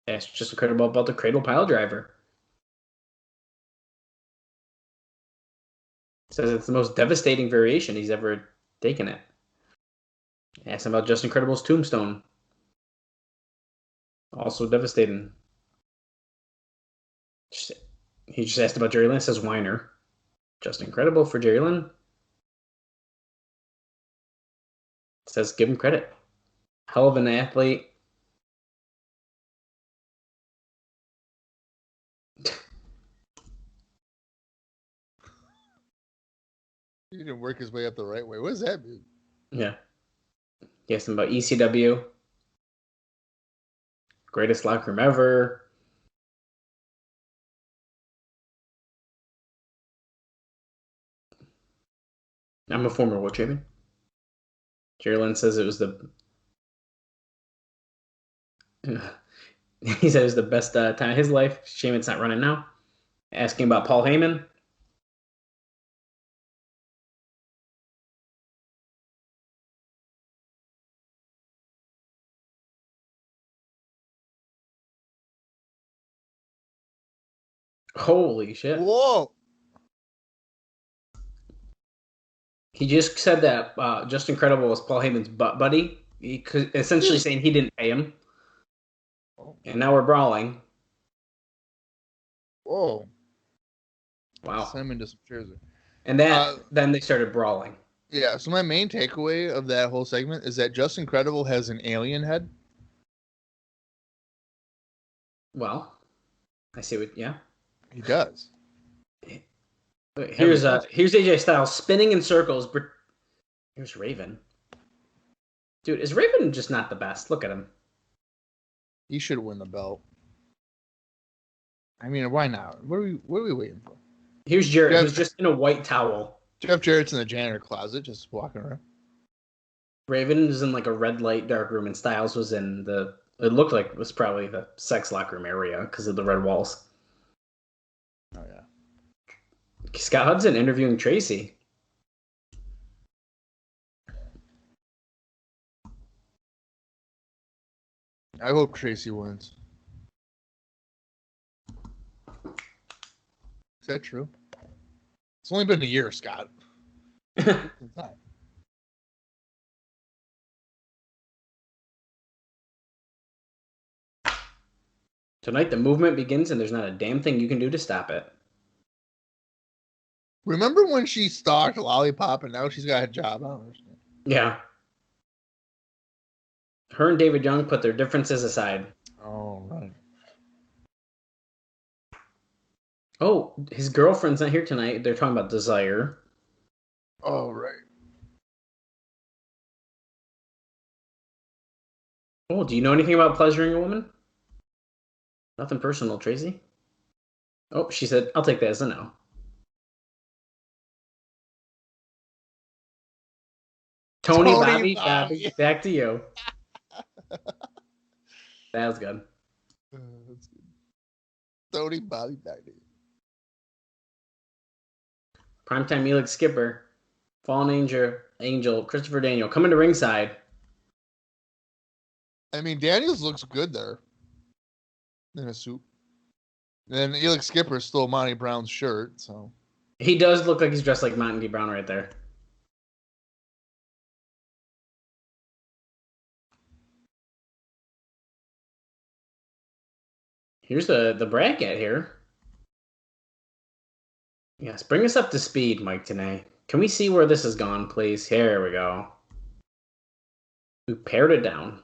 That's just incredible about the Cradle Pile Driver. Says it's the most devastating variation he's ever taken it. Asked him about Just Incredible's Tombstone. Also devastating. He just asked about Jerry Lynn. Says Whiner. Just Incredible for Jerry Lynn. Says give him credit. Hell of an athlete. He didn't work his way up the right way. What does that mean? Yeah. He asked him about ECW. Greatest locker room ever. I'm a former world champion. Jerry Lynn says it was the... He said it was the best time of his life. Shame it's not running now. Asking about Paul Heyman. Holy shit. Whoa. He just said that Just Incredible was Paul Heyman's butt buddy. Essentially saying he didn't pay him. And now we're brawling. Whoa. Wow. Simon just chairs. And then they started brawling. Yeah, so my main takeaway of that whole segment is that Just Incredible has an alien head. Well, I see what, yeah. He does. Here's AJ Styles spinning in circles. Here's Raven. Dude, is Raven just not the best? Look at him. He should win the belt. I mean, why not? What are we waiting for? Here's Jarrett, who's just in a white towel. Jeff Jarrett's in the janitor closet, just walking around. Raven is in like a red light dark room, and Styles was in it looked like it was probably the sex locker room area because of the red walls. Oh, yeah. Scott Hudson interviewing Tracy. I hope Tracy wins. Is that true? It's only been a year, Scott. Tonight the movement begins and there's not a damn thing you can do to stop it. Remember when she stalked Lollipop and now she's got a job? I don't understand. Yeah. Her and David Young put their differences aside. Oh, right. Oh, his girlfriend's not here tonight. They're talking about Desire. Oh, right. Oh, do you know anything about pleasuring a woman? Nothing personal, Tracy. Oh, she said, I'll take that as a no. Tony Bobby, back to you. That was good. That's good. Tony Bobby, back to you. Primetime Elix Skipper, Fallen Angel, Christopher Daniel coming to ringside. I mean, Daniels looks good there in a suit. And Elix Skipper stole Monty Brown's shirt, so He does look like he's dressed like Monty Brown right there. Here's the bracket here. Yes, bring us up to speed, Mike, today. Can we see where this has gone, please? Here we go. We pared it down.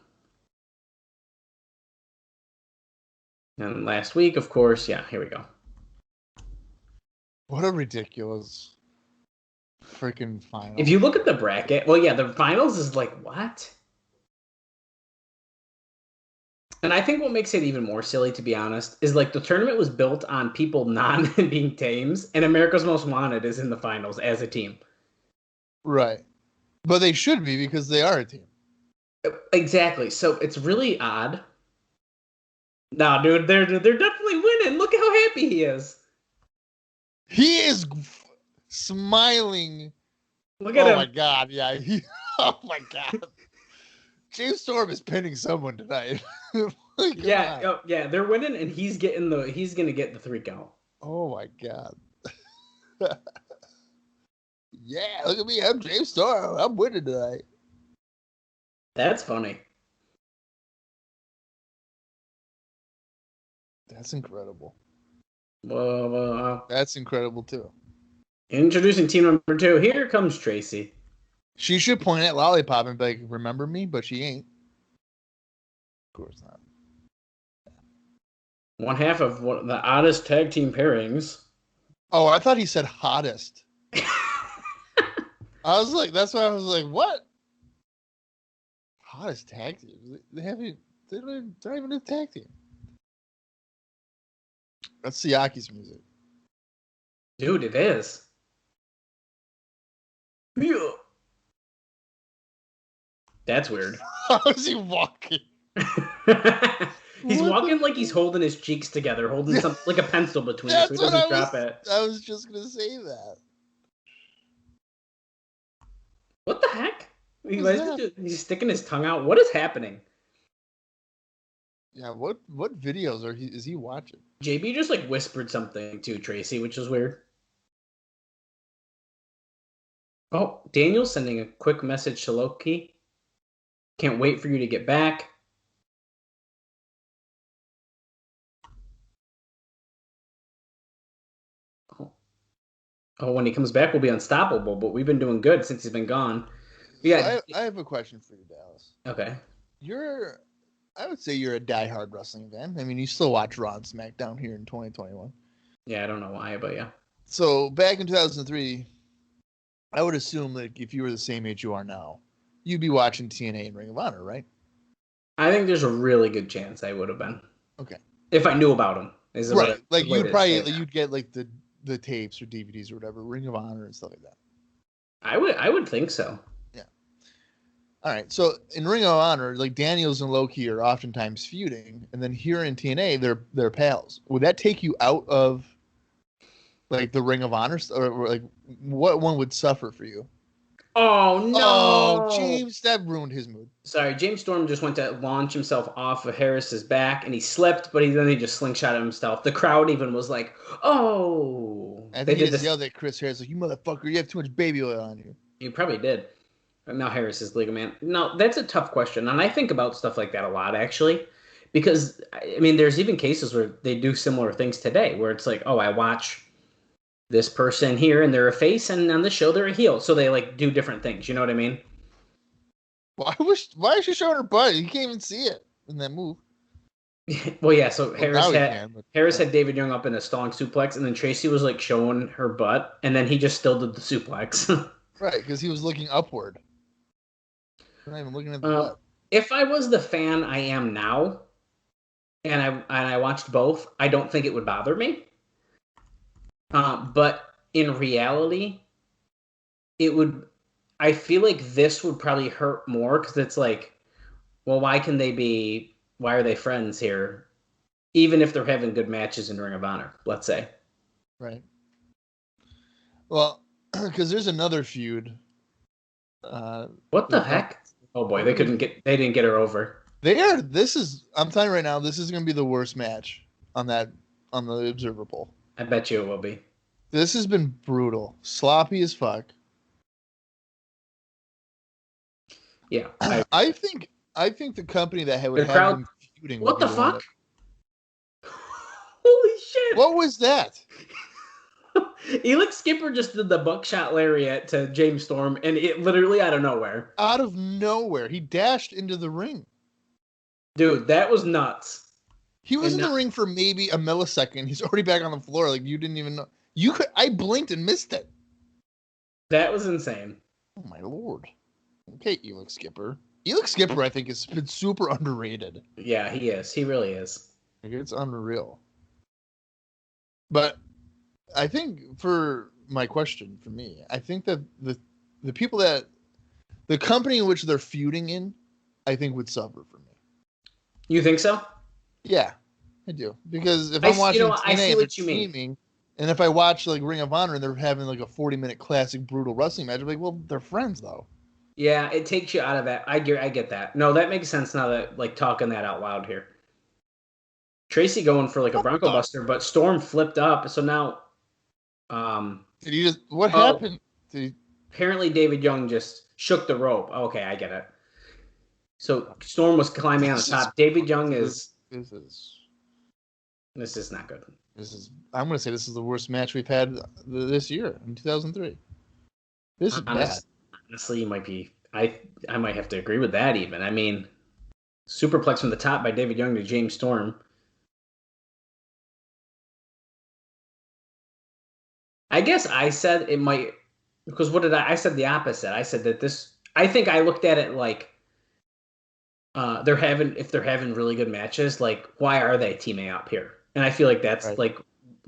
And last week, of course, yeah, here we go. what a ridiculous freaking final. If you look at the bracket, well, yeah, the finals is like, what? And I think what makes it even more silly, to be honest, is like the tournament was built on people not being teams, and America's Most Wanted is in the finals as a team. Right. But they should be because they are a team. Exactly. So it's really odd. Nah, dude, they're definitely winning. Look how happy he is. He is smiling. Look at him. Oh my God! Yeah. Oh my God. James Storm is pinning someone tonight. Yeah, yeah, they're winning, and he's gonna get the 3 count. Oh my God. Yeah, look at me. I'm James Storm. I'm winning tonight. That's funny. That's incredible. Well, That's incredible too. introducing team number 2. Here comes Tracy. She should point at Lollipop and be like, remember me, but she ain't. Of course not. One half of one of the oddest tag team pairings. Oh, I thought he said hottest. I was like, that's why I was like, what? Hottest tag team? They're not even a tag team. That's Siaki's music. Dude, it is. Yeah. That's weird. How is he walking? He's walking like he's holding his cheeks together, holding something like a pencil between us so he doesn't drop it. I was just going to say that. What the heck? He's sticking his tongue out. What is happening? Yeah, what videos is he watching? JB just like whispered something to Tracy, which was weird. Oh, Daniel's sending a quick message to Loki. Can't wait for you to get back. Oh, when he comes back, we'll be unstoppable, but we've been doing good since he's been gone. Yeah, so I have a question for you, Dallas. Okay. I would say you're a diehard wrestling fan. I mean, you still watch Raw and SmackDown here in 2021. Yeah, I don't know why, but yeah. So back in 2003, I would assume that if you were the same age you are now, you'd be watching TNA and Ring of Honor, right? I think there's a really good chance I would have been. Okay. If I knew about him. Right. Like you'd get like the tapes or DVDs or whatever, Ring of Honor and stuff like that. I would think so. Yeah. All right. So in Ring of Honor, like Daniels and Loki are oftentimes feuding, and then here in TNA, they're pals. Would that take you out of Like the Ring of Honor, or like what one would suffer for you? Oh no! Oh, James, that ruined his mood. Sorry, James Storm just went to launch himself off of Harris's back, and he slipped, but then he just slingshotted himself. The crowd even was like, "Oh!" I They think he did just this. yelled at Chris Harris like, "You motherfucker, you have too much baby oil on you." You probably did. But now Harris is legal man. No, that's a tough question, and I think about stuff like that a lot actually, because I mean, there's even cases where they do similar things today, where it's like, "Oh, I watch this person here, and they're a face, and on the show they're a heel," so they like do different things. You know what I mean? Why is she showing her butt? You can't even see it in that move. Well, yeah. So Well, now he can, but Harris had David Young up in a stalling suplex, and then Tracy was like showing her butt, and then he just still did the suplex. Right, because he was looking upward. Not even looking at the butt. If I was the fan I am now, and I watched both, I don't think it would bother me. But in reality, it would. I feel like this would probably hurt more because it's like, well, why can they be? Why are they friends here? Even if they're having good matches in Ring of Honor, let's say. Right. Well, because there's another feud. What the heck? Oh boy, they didn't get her over. I'm telling you right now, this is going to be the worst match on the Observer poll. I bet you it will be. This has been brutal. Sloppy as fuck. Yeah. I think the company that would The have crowd- them feuding What would be the the one fuck? Holy shit! What was that? Elix Skipper just did the buckshot lariat to James Storm, and it literally out of nowhere. Out of nowhere, he dashed into the ring. Dude, that was nuts. He was in the ring for maybe a millisecond. He's already back on the floor. Like, you didn't even know. I blinked and missed it. That was insane. Oh my lord. Okay, Elix Skipper. Elix Skipper, I think, has been super underrated. Yeah, he is. He really is. Like, it's unreal. But I think for my question, for me, I think that the people that the company in which they're feuding in, I think would suffer for me. You think so? Yeah, I do. Because if I'm watching TNA, I see and what you they're mean. teaming, and if I watch like Ring of Honor and they're having like a 40-minute classic brutal wrestling match, I'm like, well, they're friends though. Yeah, it takes you out of that. I get that. No, that makes sense now that like talking that out loud here. Tracy going for like a Bronco Buster, but Storm flipped up, so now Did he just what happened? Apparently David Young just shook the rope. Okay, I get it. So Storm was climbing on the top. David Young is This is not good. I'm gonna say this is the worst match we've had this year in 2003. This is bad. Honestly, you might be. I might have to agree with that. Even I mean, superplex from the top by David Young to James Storm. I guess I said it might because what did I said the opposite. I said that this. I think I looked at it like if they're having really good matches, like why are they teaming up here? And I feel like that's right. like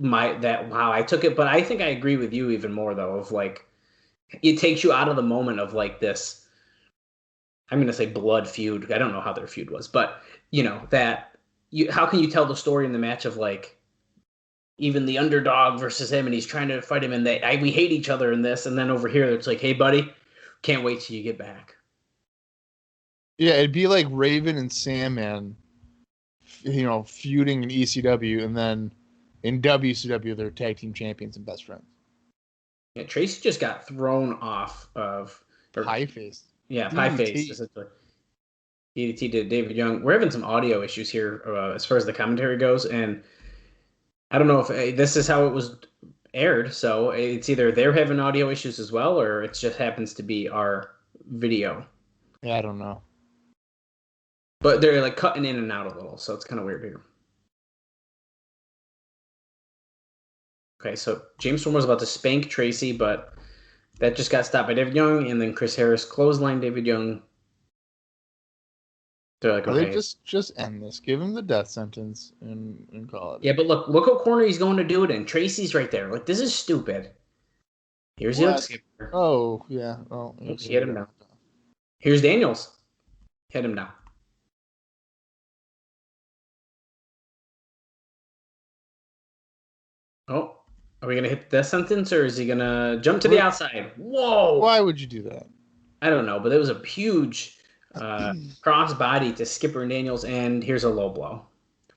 how I took it. But I think I agree with you even more though. Of like, it takes you out of the moment of like this. I'm gonna say blood feud. I don't know how their feud was, but you know that how can you tell the story in the match of like even the underdog versus him, and he's trying to fight him, and we hate each other in this, and then over here it's like, hey buddy, can't wait till you get back. Yeah, it'd be like Raven and Sandman, feuding in ECW, and then in WCW they're tag team champions and best friends. Yeah, Tracy just got thrown off of Pie face. Yeah, Pie face. Essentially. DDT did David Young. We're having some audio issues here as far as the commentary goes, and I don't know if this is how it was aired. So it's either they're having audio issues as well, or it just happens to be our video. Yeah, I don't know. But they're like cutting in and out a little, so it's kind of weird here. Okay, so James Storm was about to spank Tracy, but that just got stopped by David Young, and then Chris Harris clotheslined David Young. They're like, okay, just end this. Give him the death sentence and call it. Yeah, but look what corner he's going to do it in. Tracy's right there. Like, this is stupid. Here's the skipper. Oh, yeah. Oh, he hit him down. Here's Daniels. Hit him down. Oh, Are we gonna hit the death sentence, or is he gonna jump to the outside? Whoa! Why would you do that? I don't know, but it was a huge cross body to Skipper and Daniels, and here's a low blow.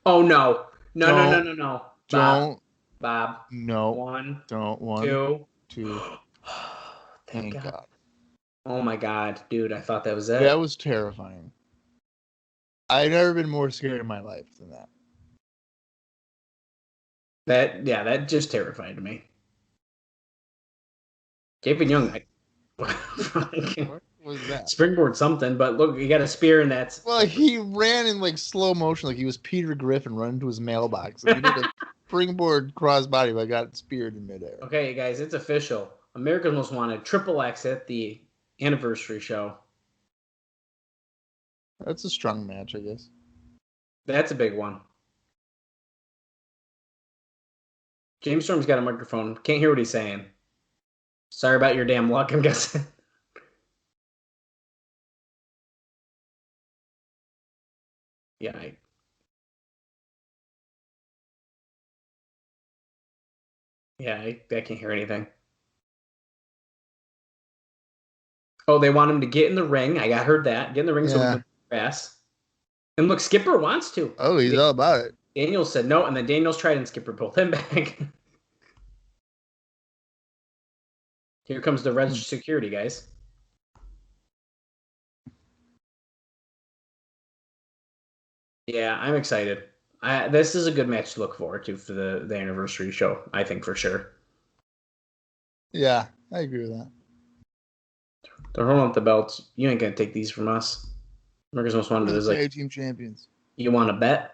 Oh no! No! No! No! Don't, No! No! Bob! don't, Bob! no, One, don't. One, two. two. Thank Thank God! God. Oh my God, dude! I thought that was it. That was terrifying. I've never been more scared in my life than that. That just terrified me. David Young, What was that? springboard something, but look, you got a spear, and that's Well, he ran in like slow motion, like he was Peter Griffin running to his mailbox. Like, he did a springboard crossbody, but got speared in midair. okay, guys. It's official. America's Most Wanted, Triple X at the anniversary show. That's a strong match, I guess. That's a big one. James Storm's got a microphone. Can't hear what he's saying. Sorry about your damn luck, I'm guessing. Yeah. I can't hear anything. Oh, they want him to get in the ring. I got heard that. Get in the ring so we can grass. And look, Skipper wants to. Oh, he's all about it. Daniels said no, and then Daniels tried and Skipper pulled him back. Here comes the registered security, guys. Yeah, I'm excited. This is a good match to look forward to for the anniversary show, I think, for sure. Yeah, I agree with that. They're holding up the belts. You ain't going to take these from us. America's Most Wanted is like, tag team champions. you want to bet?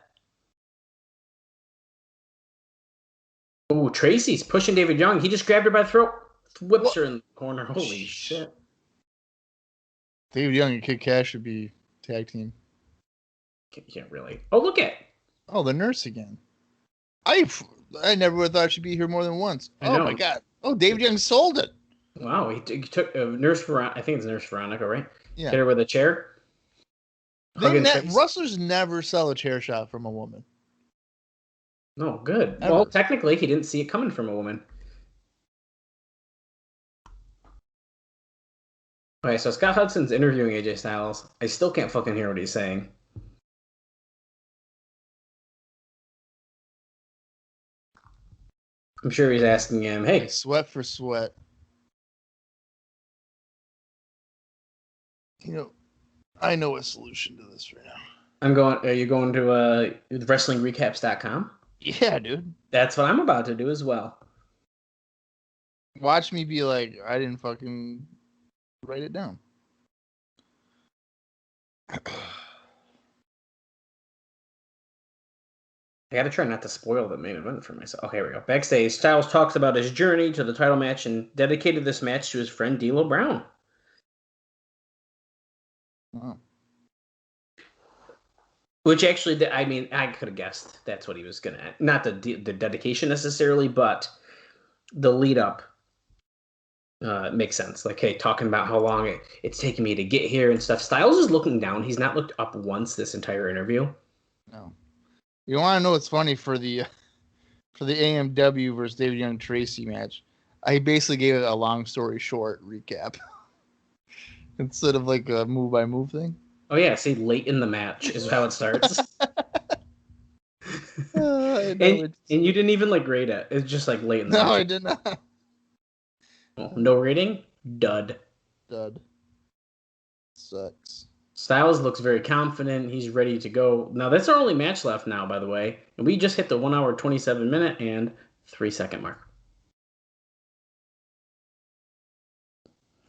Oh, Tracy's pushing David Young. He just grabbed her by the throat, whips her in the corner. Holy shit. David Young and Kid Kash should be tag team. Can't really. Oh, look at. Oh, the nurse again. I never would have thought she'd be here more than once. Oh my God. Oh, David Young sold it. Wow, he took Nurse Veronica. I think it's Nurse Veronica, right? Yeah. Hit her with a chair. Wrestlers never sell a chair shot from a woman. No, good. Ever. Well, technically, he didn't see it coming from a woman. Okay, so Scott Hudson's interviewing AJ Styles. I still can't fucking hear what he's saying. I'm sure he's asking him, hey. Sweat for sweat. You know, I know a solution to this right now. Are you going to WrestlingRecaps.com? Yeah, dude. That's what I'm about to do as well. Watch me be like, I didn't fucking write it down. I gotta try not to spoil the main event for myself. Okay, here we go. Backstage, Styles talks about his journey to the title match and dedicated this match to his friend D'Lo Brown. Oh. Which actually, I mean, I could have guessed that's what he was gonna. Not the dedication necessarily, but the lead up makes sense. Like, hey, talking about how long it's taken me to get here and stuff. Styles is looking down. He's not looked up once this entire interview. No. You want to know what's funny for the AMW versus David Young Tracy match? I basically gave it a long story short recap instead of like a move by move thing. Oh yeah, see, late in the match is how it starts. And you didn't even like rate it. It's just like late in the match. No, I did not. Well, no rating. Dud. Sucks. Styles looks very confident. He's ready to go. Now, that's our only match left now, by the way. And we just hit the 1 hour, 27 minute and 3 second mark.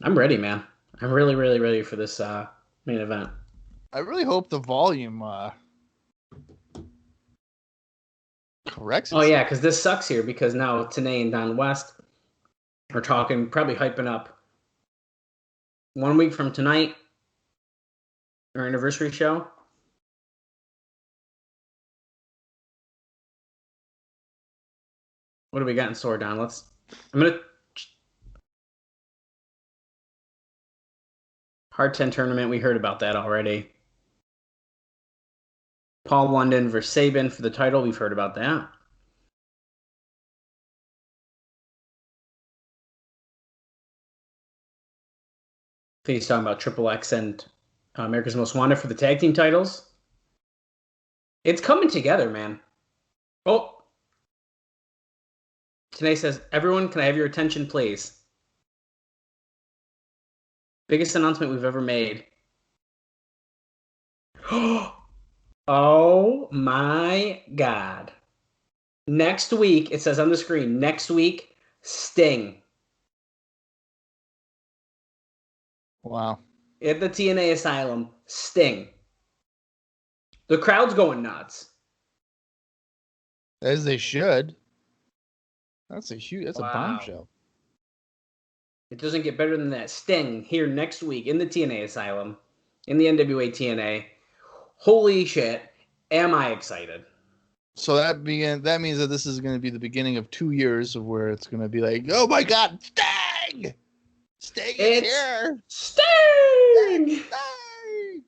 I'm ready, man. I'm really, really ready for this main event. I really hope the volume corrects itself. Oh, yeah, because this sucks here because now Tenay and Don West are talking, probably hyping up 1 week from tonight, our anniversary show. What do we got in store, Don? I'm going to... Hard 10 tournament, we heard about that already. Paul London versus Sabin for the title, we've heard about that. think he's talking about Triple X and America's Most Wanted for the tag team titles. It's coming together, man. Oh. Tanae says, everyone, can I have your attention, please? Biggest announcement we've ever made. Oh my God. Next week, it says on the screen, next week, Sting. Wow. At the TNA Asylum, Sting. The crowd's going nuts. As they should. That's a Wow. bombshell. It doesn't get better than that. Sting here next week in the TNA Asylum, in the NWA-TNA. Holy shit, am I excited. So that means that this is going to be the beginning of 2 years of where it's going to be like, oh my God, Sting! Sting is here! Sting! Sting!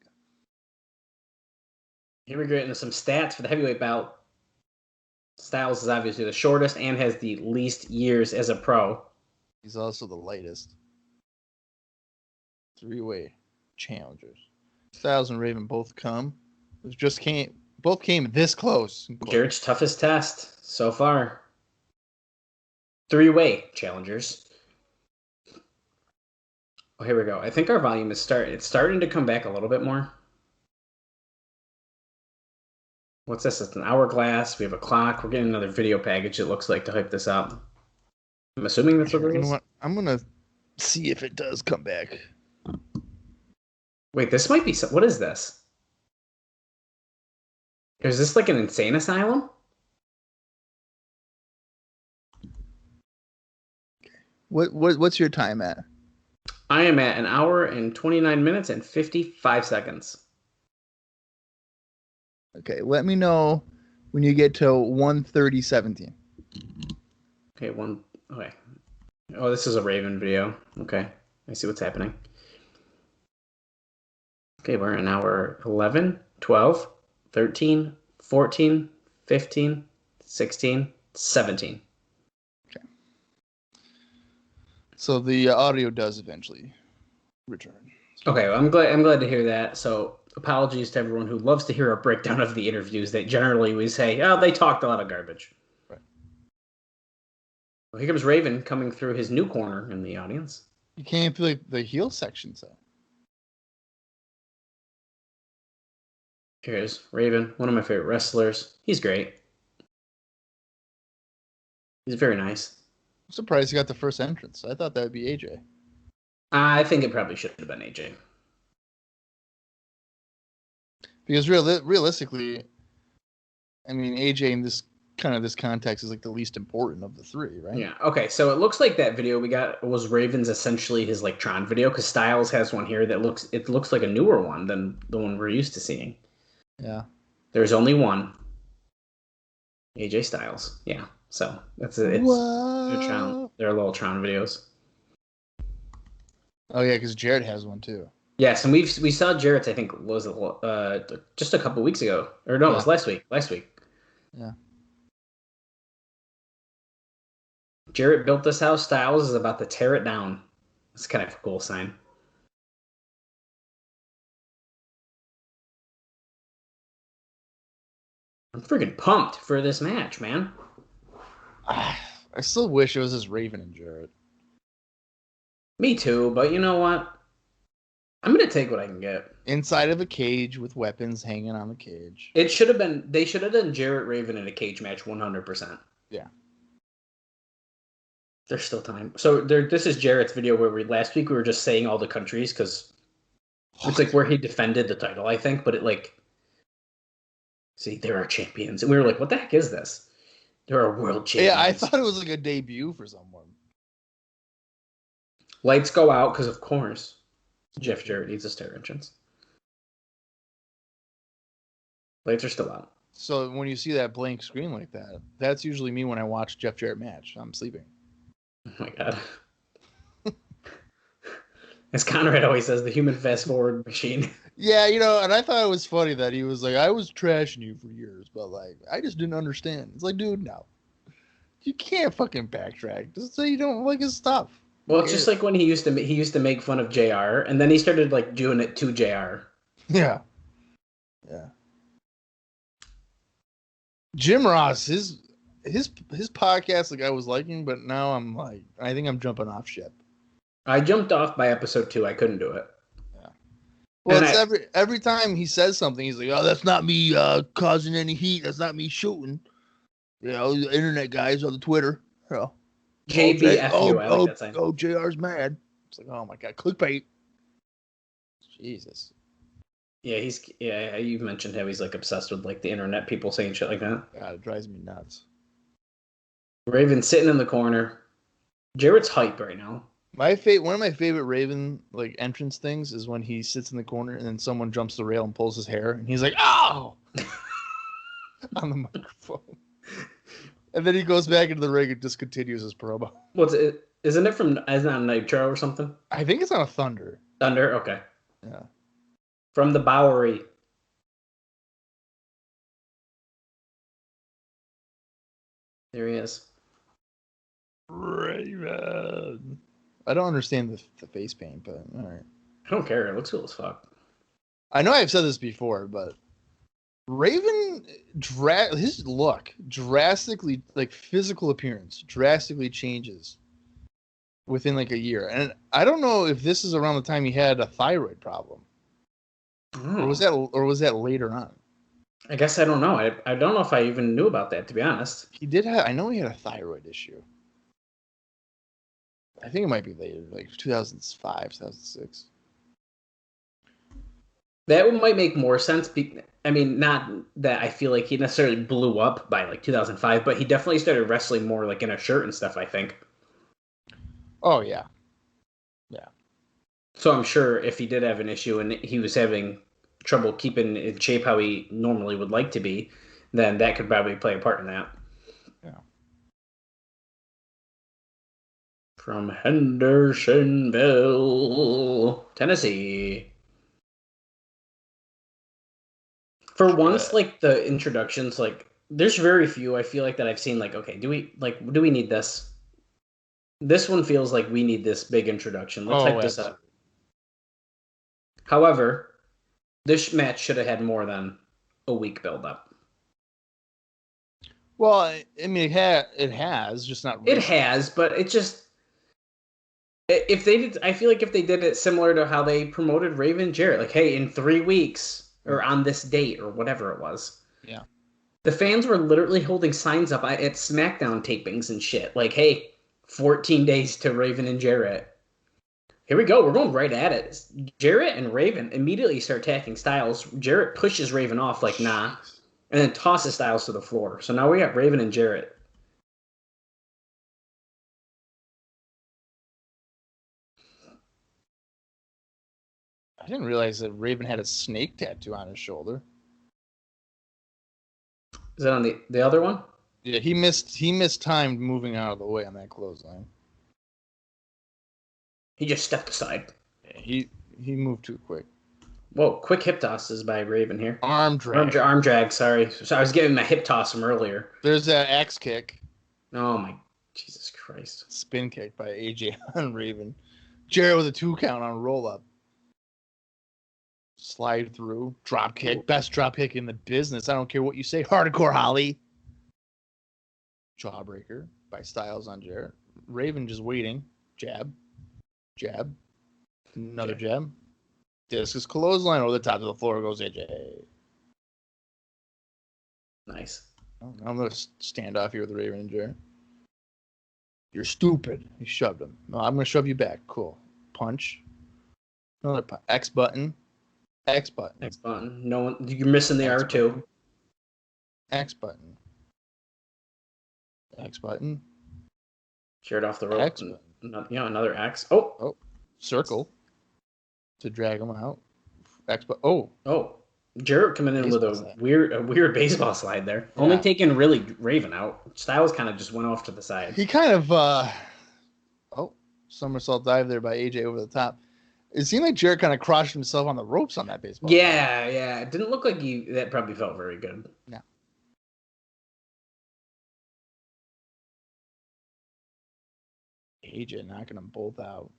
Here we go into some stats for the heavyweight bout. Styles is obviously the shortest and has the least years as a pro. He's also the lightest. 3-way challengers. Styles and Raven both came this close. Jarrett's toughest test so far. 3-way challengers. Oh, here we go. I think our volume is starting to come back a little bit more. What's this? It's an hourglass. We have a clock. We're getting another video package, it looks like, to hype this up. I'm assuming that's what it is. You know what? I'm going to see if it does come back. Wait, this might be... What is this? Is this like an insane asylum? What's your time at? I am at 1 hour and 29 minutes and 55 seconds. Okay, let me know when you get to 1:30:17. Okay, okay. Oh, this is a Raven video. Okay, I see what's happening. Okay, we're at 1 hour 11, 12, 13, 14, 15, 16, 17. Okay. So the audio does eventually return. Okay, well, I'm glad to hear that. So apologies to everyone who loves to hear a breakdown of the interviews that generally we say, oh, they talked a lot of garbage. Right. Well, here comes Raven coming through his new corner in the audience. You can't feel like the heel section, so. Here's Raven, one of my favorite wrestlers. He's great. He's very nice. I'm surprised he got the first entrance. I thought that would be AJ. I think it probably should have been AJ. Because realistically, I mean, AJ in this context is like the least important of the three, right? Yeah. Okay. So it looks like that video we got was Raven's essentially his like Tron video, because Styles has one here that looks like a newer one than the one we're used to seeing. Yeah. There's only one. AJ Styles. Yeah. So that's it. They're little Tron videos. Oh yeah, because Jarrett has one too. Yes, and we saw Jarrett's. I think was just a couple weeks ago, or no, it was last week. Yeah. Jarrett built this house. Styles is about to tear it down. It's kind of a cool sign. I'm freaking pumped for this match, man. I still wish it was just Raven and Jarrett. Me too, but you know what? I'm going to take what I can get. Inside of a cage with weapons hanging on the cage. They should have done Jarrett Raven in a cage match 100%. Yeah. There's still time. So this is Jarrett's video where last week we were just saying all the countries because it's like where he defended the title, I think, but it like, see, there are champions. And we were like, what the heck is this? There are world champions. Yeah, I thought it was like a debut for someone. Lights go out because, of course, Jeff Jarrett needs a star entrance. Lights are still out. So when you see that blank screen like that, that's usually me when I watch Jeff Jarrett match. I'm sleeping. Oh my God. As Conrad always says, the human fast forward machine. Yeah, and I thought it was funny that he was like, I was trashing you for years, but like, I just didn't understand. It's like, dude, no. You can't fucking backtrack. Just say you don't like his stuff. Well, it's just like when he used to make fun of JR, and then he started like doing it to JR. Yeah. Yeah. Jim Ross, his podcast, like I was liking, but now I'm like, I think I'm jumping off ship. I jumped off by episode 2. I couldn't do it. Yeah. Well, And it's every time he says something, he's like, "Oh, that's not me causing any heat. That's not me shooting." You know, the internet guys on the Twitter. You know, JBFU, I like that sign. Oh, JR's mad. It's like, oh my god, clickbait. Jesus. Yeah, you've mentioned how he's like obsessed with like the internet, people saying shit like that. God, it drives me nuts. Raven sitting in the corner. Jarrett's hype right now. One of my favorite Raven like entrance things is when he sits in the corner and then someone jumps the rail and pulls his hair and he's like, "Oh!" on the microphone. And then he goes back into the ring and just continues his promo. Isn't it from on Nitro or something? I think it's on a Thunder. Thunder, okay. Yeah. From the Bowery. There he is. Raven. I don't understand the face paint, but all right. I don't care. It looks cool as fuck. I know I've said this before, but Raven, his look drastically, like physical appearance, drastically changes within like a year. And I don't know if this is around the time he had a thyroid problem. Or was that later on? I guess I don't know. I don't know if I even knew about that, to be honest. I know he had a thyroid issue. I think it might be later, like 2005, 2006. That might make more sense. I mean, not that I feel like he necessarily blew up by like 2005, but he definitely started wrestling more like in a shirt and stuff, I think. Oh, yeah. Yeah. So I'm sure if he did have an issue and he was having trouble keeping in shape how he normally would like to be, then that could probably play a part in that. Yeah. From Hendersonville, Tennessee. For once, like the introductions, like there's very few I feel like that I've seen. Like, okay, do we need this? This one feels like we need this big introduction. Let's hype this up. However, this match should have had more than a week build up. Well, I mean, it has, just not. It has, but it just. If they did, I feel like if they did it similar to how they promoted Raven Jarrett, like, hey, in 3 weeks or on this date or whatever it was. Yeah. The fans were literally holding signs up at SmackDown tapings and shit. Like, hey, 14 days to Raven and Jarrett. Here we go. We're going right at it. Jarrett and Raven immediately start attacking Styles. Jarrett pushes Raven off like, nah, and then tosses Styles to the floor. So now we got Raven and Jarrett. I didn't realize that Raven had a snake tattoo on his shoulder. Is that on the other one? Yeah, he mistimed moving out of the way on that clothesline. He just stepped aside. Yeah, he moved too quick. Whoa, quick hip tosses by Raven here. Arm drag. Arm drag, sorry. So I was giving my hip toss from earlier. There's that axe kick. Oh my, Jesus Christ. Spin kick by AJ on Raven. Jarrett with a 2 count on roll up. Slide through, drop kick, best drop kick in the business. I don't care what you say. Hardcore Holly. Jawbreaker by Styles on Jarrett. Raven just waiting. Jab. Another jab. Discus clothesline over the top of the floor goes AJ. Nice. I'm going to stand off here with Raven and Jarrett. You're stupid. He shoved him. No, I'm going to shove you back. Cool. Punch. Another X button. X button. No one. You're missing the R2. X button. Jarrett off the rope. X button. Another X. Oh. Circle. To drag him out. X button. Oh. Jarrett coming in with a weird baseball slide there. Yeah. Only taking really Raven out. Styles kind of just went off to the side. He kind of somersault dive there by AJ over the top. It seemed like Jarrett kind of crushed himself on the ropes on that baseball. Yeah. It didn't look like that probably felt very good. No. AJ knocking them both out.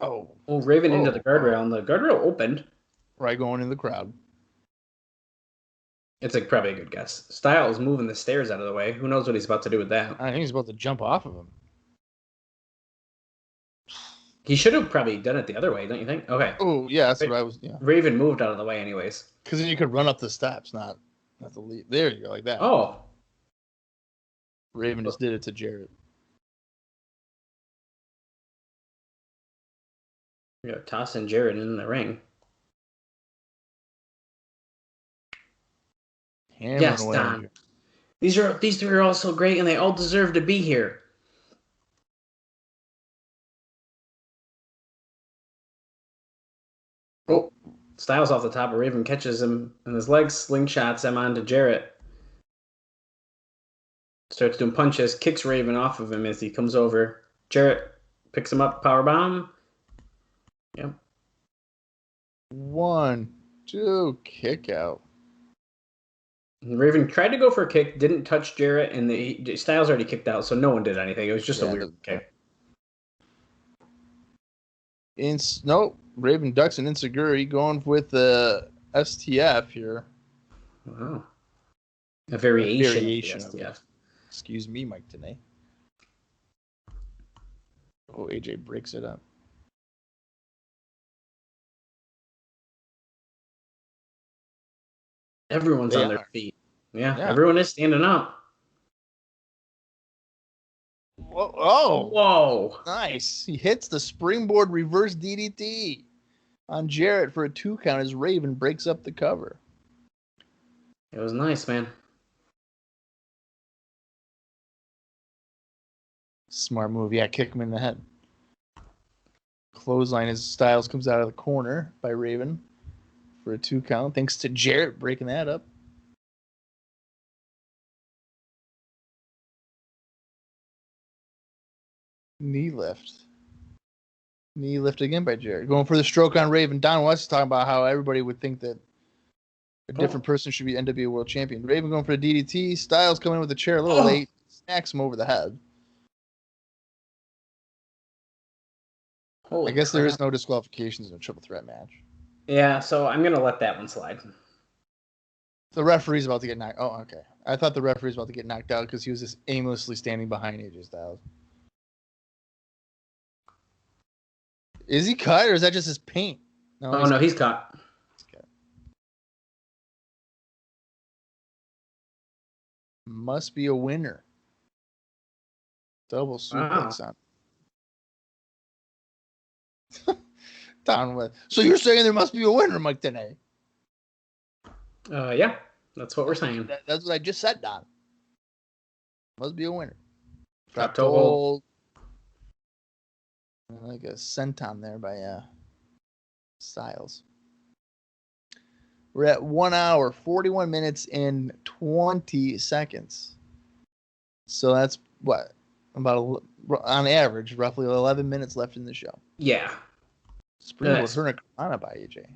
Oh. Oh, Raven into the guardrail, and the guardrail opened. Right going in the crowd. It's like probably a good guess. Styles moving the stairs out of the way. Who knows what he's about to do with that? I think he's about to jump off of him. He should have probably done it the other way, don't you think? Okay. Oh, yeah, that's what I was. Yeah. Raven moved out of the way anyways. Because then you could run up the steps, not the lead. There you go, like that. Oh. Raven just did it to Jarrett. Yeah, tossing Jarrett in the ring. Yes, Don. These three are all so great, and they all deserve to be here. Oh, Styles off the top of Raven catches him, and his legs slingshots him onto Jarrett. Starts doing punches, kicks Raven off of him as he comes over. Jarrett picks him up, powerbomb. Yep. 1, 2, kick out. Raven tried to go for a kick, didn't touch Jarrett, and Styles already kicked out, so no one did anything. It was just a weird kick. Nope. Raven ducks and Insecurity going with the STF here. Wow. A variation of the STF. Excuse me, Mike Tenay. Oh, AJ breaks it up. Everyone's on their feet. Yeah, everyone is standing up. Whoa. Oh. Whoa. Nice. He hits the springboard reverse DDT on Jarrett for a 2 count as Raven breaks up the cover. It was nice, man. Smart move. Yeah, kick him in the head. Clothesline as Styles comes out of the corner by Raven for a 2 count. Thanks to Jarrett breaking that up. Knee lift. Knee lift again by Jarrett. Going for the stroke on Raven. Don West talking about how everybody would think that a different person should be NWA World Champion. Raven going for a DDT. Styles coming in with the chair a little late. Smacks him over the head. I guess there is no disqualifications in a triple threat match. Yeah, so I'm going to let that one slide. The referee's about to get knocked. Oh, okay. I thought the referee's about to get knocked out because he was just aimlessly standing behind AJ Styles. Is he cut or is that just his paint? No, he's cut. Must be a winner. Double suplex on. Don West. So you're saying there must be a winner, Mike Tenay? Yeah, that's what we're saying. That's what I just said, Don. Must be a winner. Drop toe hold. Like a senton there by Styles. We're at 1 hour, 41 minutes, and 20 seconds. So that's what? About, on average, roughly 11 minutes left in the show. Yeah. Springboard Hurricane by AJ.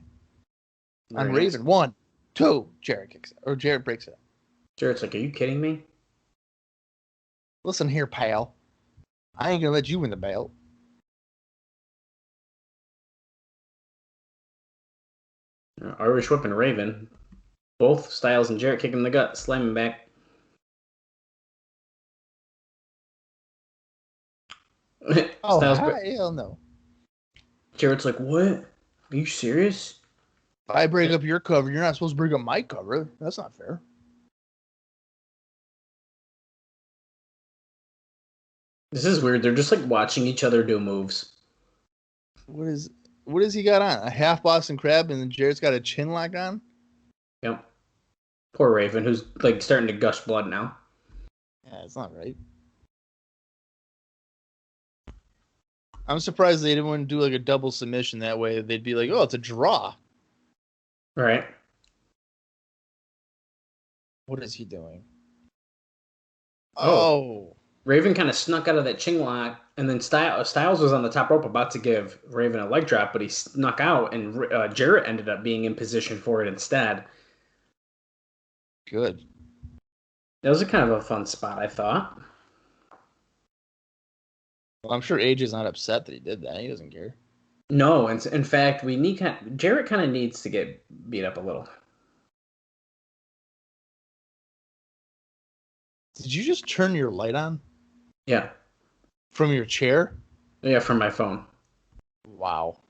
On Raven. 1, 2. Jarrett kicks it. Or Jarrett breaks it up. Jarrett's like, are you kidding me? Listen here, pal. I ain't going to let you win the belt. Irish Whip and Raven. Both Styles and Jarrett kicking him in the gut, slamming back. Hell no. Jarrett's like, what? Are you serious? If I break up your cover, you're not supposed to break up my cover. That's not fair. This is weird. They're just like watching each other do moves. What has he got on? A half Boston Crab and then Jarrett's got a chin lock on? Yep. Poor Raven, who's like starting to gush blood now. Yeah, it's not right. I'm surprised they didn't want to do like a double submission that way. They'd be like, oh, it's a draw. Right. What is he doing? Oh. Raven kind of snuck out of that chin lock, and then Styles was on the top rope about to give Raven a leg drop, but he snuck out, and Jarrett ended up being in position for it instead. Good. That was a kind of a fun spot, I thought. Well, I'm sure AJ's not upset that he did that. He doesn't care. No, in fact, Jarrett kind of needs to get beat up a little. Did you just turn your light on? Yeah. From your chair? Yeah, from my phone. Wow.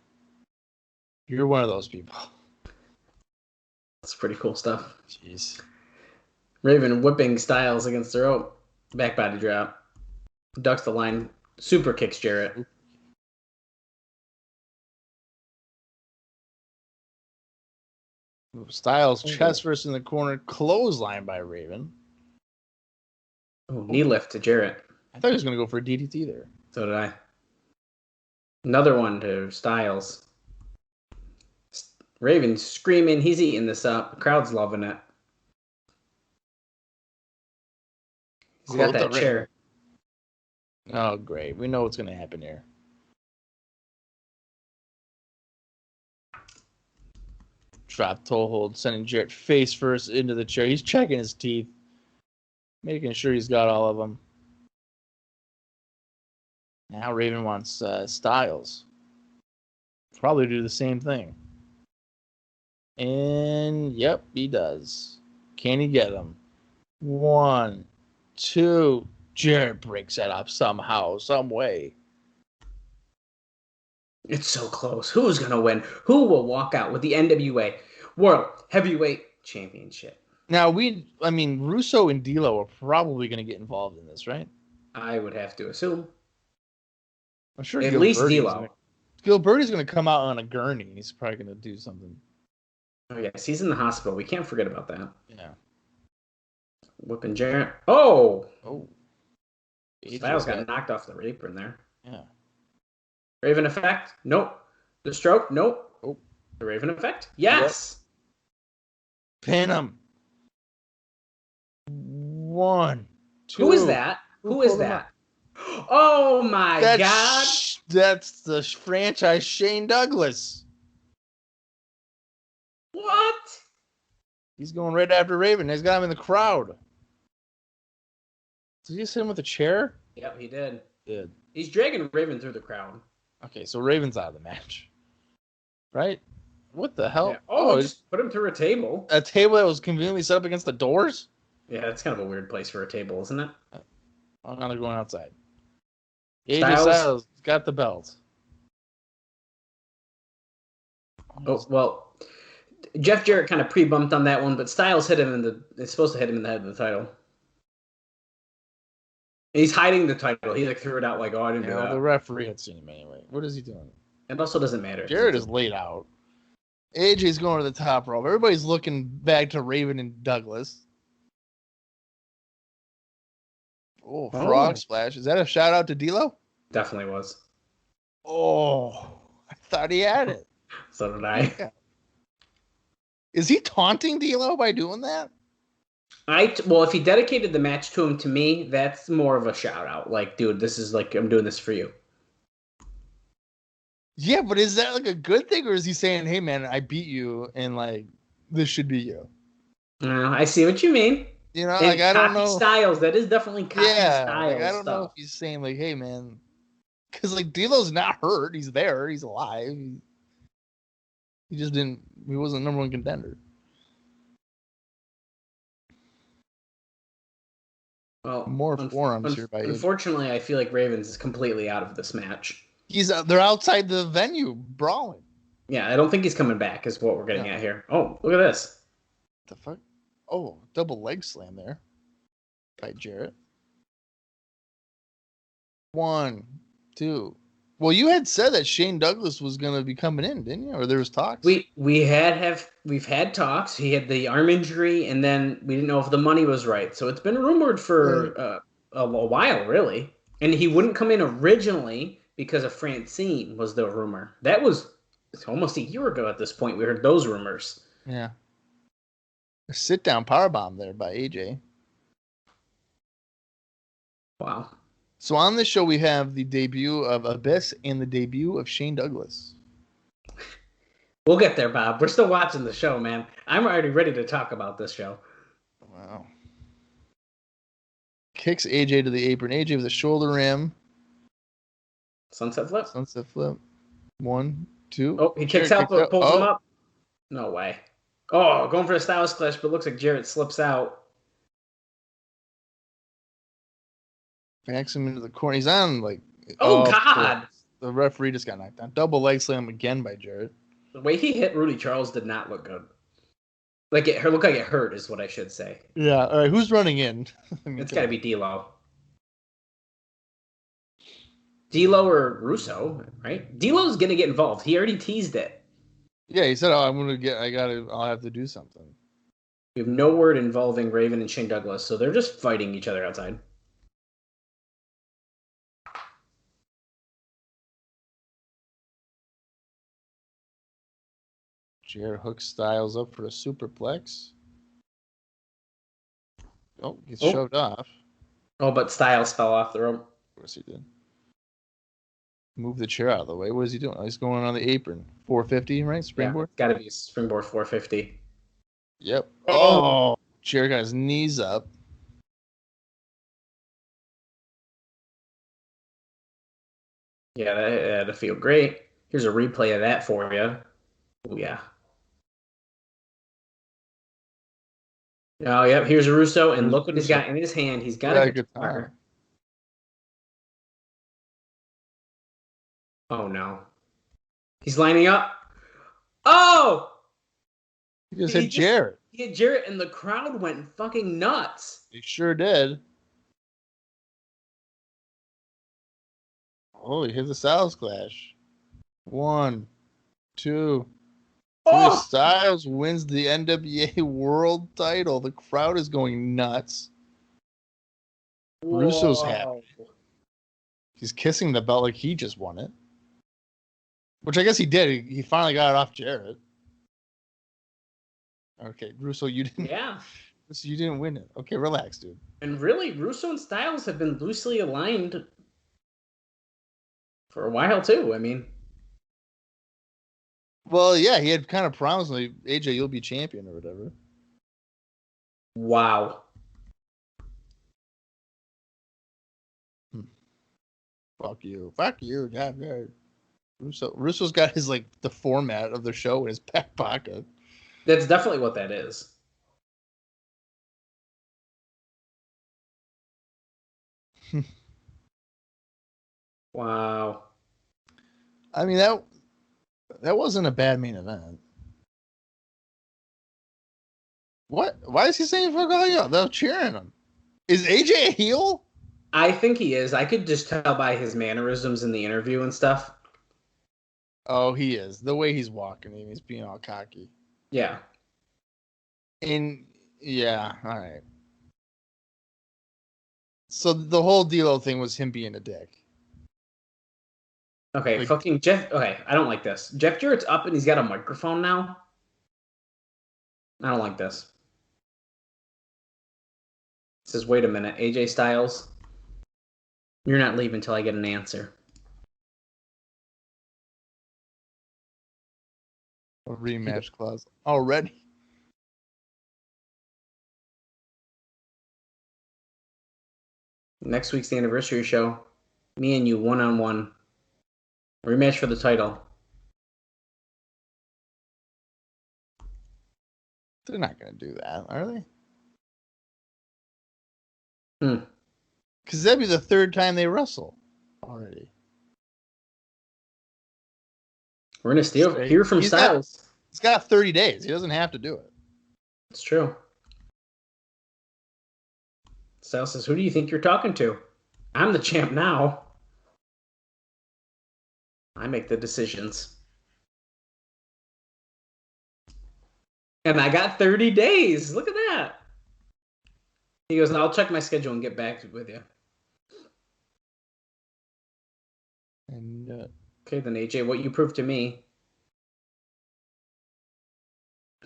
You're one of those people. That's pretty cool stuff. Jeez. Raven whipping Styles against the rope. Back body drop. Ducks the line. Super kicks Jarrett. Styles chest first in the corner. Clothesline by Raven. Oh, knee lift to Jarrett. I thought he was going to go for a DDT there. So did I. Another one to Styles. Raven screaming. He's eating this up. The crowd's loving it. He's got that chair. Oh, great. We know what's going to happen here. Drop toe hold, sending Jarrett face first into the chair. He's checking his teeth, making sure he's got all of them. Now Raven wants Styles. Probably do the same thing. And, yep, he does. Can he get him? 1, 2. Jarrett breaks that up somehow, some way. It's so close. Who's going to win? Who will walk out with the NWA World Heavyweight Championship? Now, Russo and D'Lo are probably going to get involved in this, right? I would have to assume. I'm sure at least D'Lo. Gilberti's going to come out on a gurney. He's probably going to do something. Oh, yes. He's in the hospital. We can't forget about that. Yeah. Whipping Jarrett. Oh! Styles got that. knocked off the apron there. Yeah. Raven effect? Nope. The stroke? Nope. Oh. The Raven effect? Yes! Yep. Pin him. 1, 2. Who is that? Who is that? Oh my God! That's the franchise Shane Douglas. What? He's going right after Raven. He's got him in the crowd. Did he just hit him with a chair? Yep, he did. Did. He's dragging Raven through the crowd. Okay, so Raven's out of the match. Right? What the hell? Yeah. Oh, just put him through a table. A table that was conveniently set up against the doors? Yeah, that's kind of a weird place for a table, isn't it? Oh, now they're going outside. AJ Styles got the belt. Oh, well, Jeff Jarrett kind of pre-bumped on that one, but Styles hit him it's supposed to hit him in the head of the title. He's hiding the title. He threw it out like, oh, I didn't do that. The referee had seen him anyway. What is he doing? It also doesn't matter. Jarrett is laid out. AJ's going to the top rope. Everybody's looking back to Raven and Douglas. Oh, frog splash. Is that a shout out to D'Lo? Definitely was. Oh, I thought he had it. So did I. Yeah. Is he taunting D'Lo by doing that? Well, if he dedicated the match to him, to me, that's more of a shout out. Like, dude, this is like, I'm doing this for you. Yeah, but is that like a good thing, or is he saying, hey man, I beat you and like this should be you? I see what you mean. You know, like I don't know. Styles, that is definitely cocky Styles. Like, I don't know if he's saying like, hey man, because like D'Lo's not hurt. He's there. He's alive. He just didn't. He wasn't number one contender. Well, more forearms here by. Unfortunately, I feel like Ravens is completely out of this match. They're outside the venue brawling. Yeah, I don't think he's coming back. Is what we're getting at here. Oh, look at this. What the fuck? Oh, double leg slam there by Jarrett. 1, 2. Well, you had said that Shane Douglas was going to be coming in, didn't you? Or there was talks. We've had talks. He had the arm injury, and then we didn't know if the money was right. So it's been rumored for a while, really. And he wouldn't come in originally because of Francine was the rumor. That was almost a year ago at this point. We heard those rumors. Yeah. A sit-down powerbomb there by AJ. Wow. So on this show, we have the debut of Abyss and the debut of Shane Douglas. We'll get there, Bob. We're still watching the show, man. I'm already ready to talk about this show. Wow. Kicks AJ to the apron. AJ with a shoulder ram. Sunset flip. Sunset flip. 1, 2. Oh, he kicks out, but pulls him up. No way. Oh, going for a Styles Clash, but looks like Jarrett slips out. Backs him into the corner. He's on like. Oh God! The referee just got knocked down. Double leg slam again by Jarrett. The way he hit Rudy Charles did not look good. Like it looked like it hurt, is what I should say. Yeah. All right. Who's running in? It's got to be D'Lo. D'Lo or Russo, right? D'Lo's gonna get involved. He already teased it. Yeah, he said, "Oh, I'll have to do something." We have no word involving Raven and Shane Douglas, so they're just fighting each other outside. Jarrett hooks Styles up for a superplex. Oh, gets shoved off. Oh, but Styles fell off the rope. Of course he did. Move the chair out of the way. What is he doing? Oh, he's going on the apron. 450, right? Springboard? Yeah, got to be springboard 450. Yep. Oh! Jarrett got his knees up. Yeah, that'd feel great. Here's a replay of that for you. Oh, yeah. Oh, yep. Here's Russo, and look what he's got in his hand. He's got a guitar. Oh, no. He's lining up. Oh! He just hit Jarrett. He hit Jarrett, and the crowd went fucking nuts. He sure did. Oh, he hit the Styles Clash. 1, 2. Oh! Styles wins the NWA World Title. The crowd is going nuts. Whoa. Russo's happy. He's kissing the belt like he just won it. Which I guess he did. He finally got it off Jarrett. Okay, Russo, you didn't. Yeah. Russo, you didn't win it. Okay, relax, dude. And really, Russo and Styles have been loosely aligned for a while too. I mean. Well, yeah, he had kind of promised me, AJ, you'll be champion or whatever. Wow. Fuck you. Fuck you. God. Russo's got his, like, the format of the show in his back pocket. That's definitely what that is. Wow. I mean, that wasn't a bad main event. What? Why is he saying fuck all y'all? They're cheering him. Is AJ a heel? I think he is. I could just tell by his mannerisms in the interview and stuff. Oh, he is. The way he's walking, he's being all cocky. Yeah. Yeah, all right. So the whole D'Lo thing was him being a dick. Okay, like, fucking Jeff. Okay, I don't like this. Jeff Jarrett's up and he's got a microphone now. I don't like this. It says, wait a minute, AJ Styles, you're not leaving until I get an answer. A rematch clause already. Next week's the anniversary show. Me and you one-on-one. Rematch for the title. They're not going to do that, are they? Because that'd be the third time they wrestle already. We're going to hear from Styles. He's got 30 days. He doesn't have to do it. It's true. Styles says, who do you think you're talking to? I'm the champ now. I make the decisions. And I got 30 days. Look at that. He goes, I'll check my schedule and get back with you. And okay, then AJ, what you proved to me.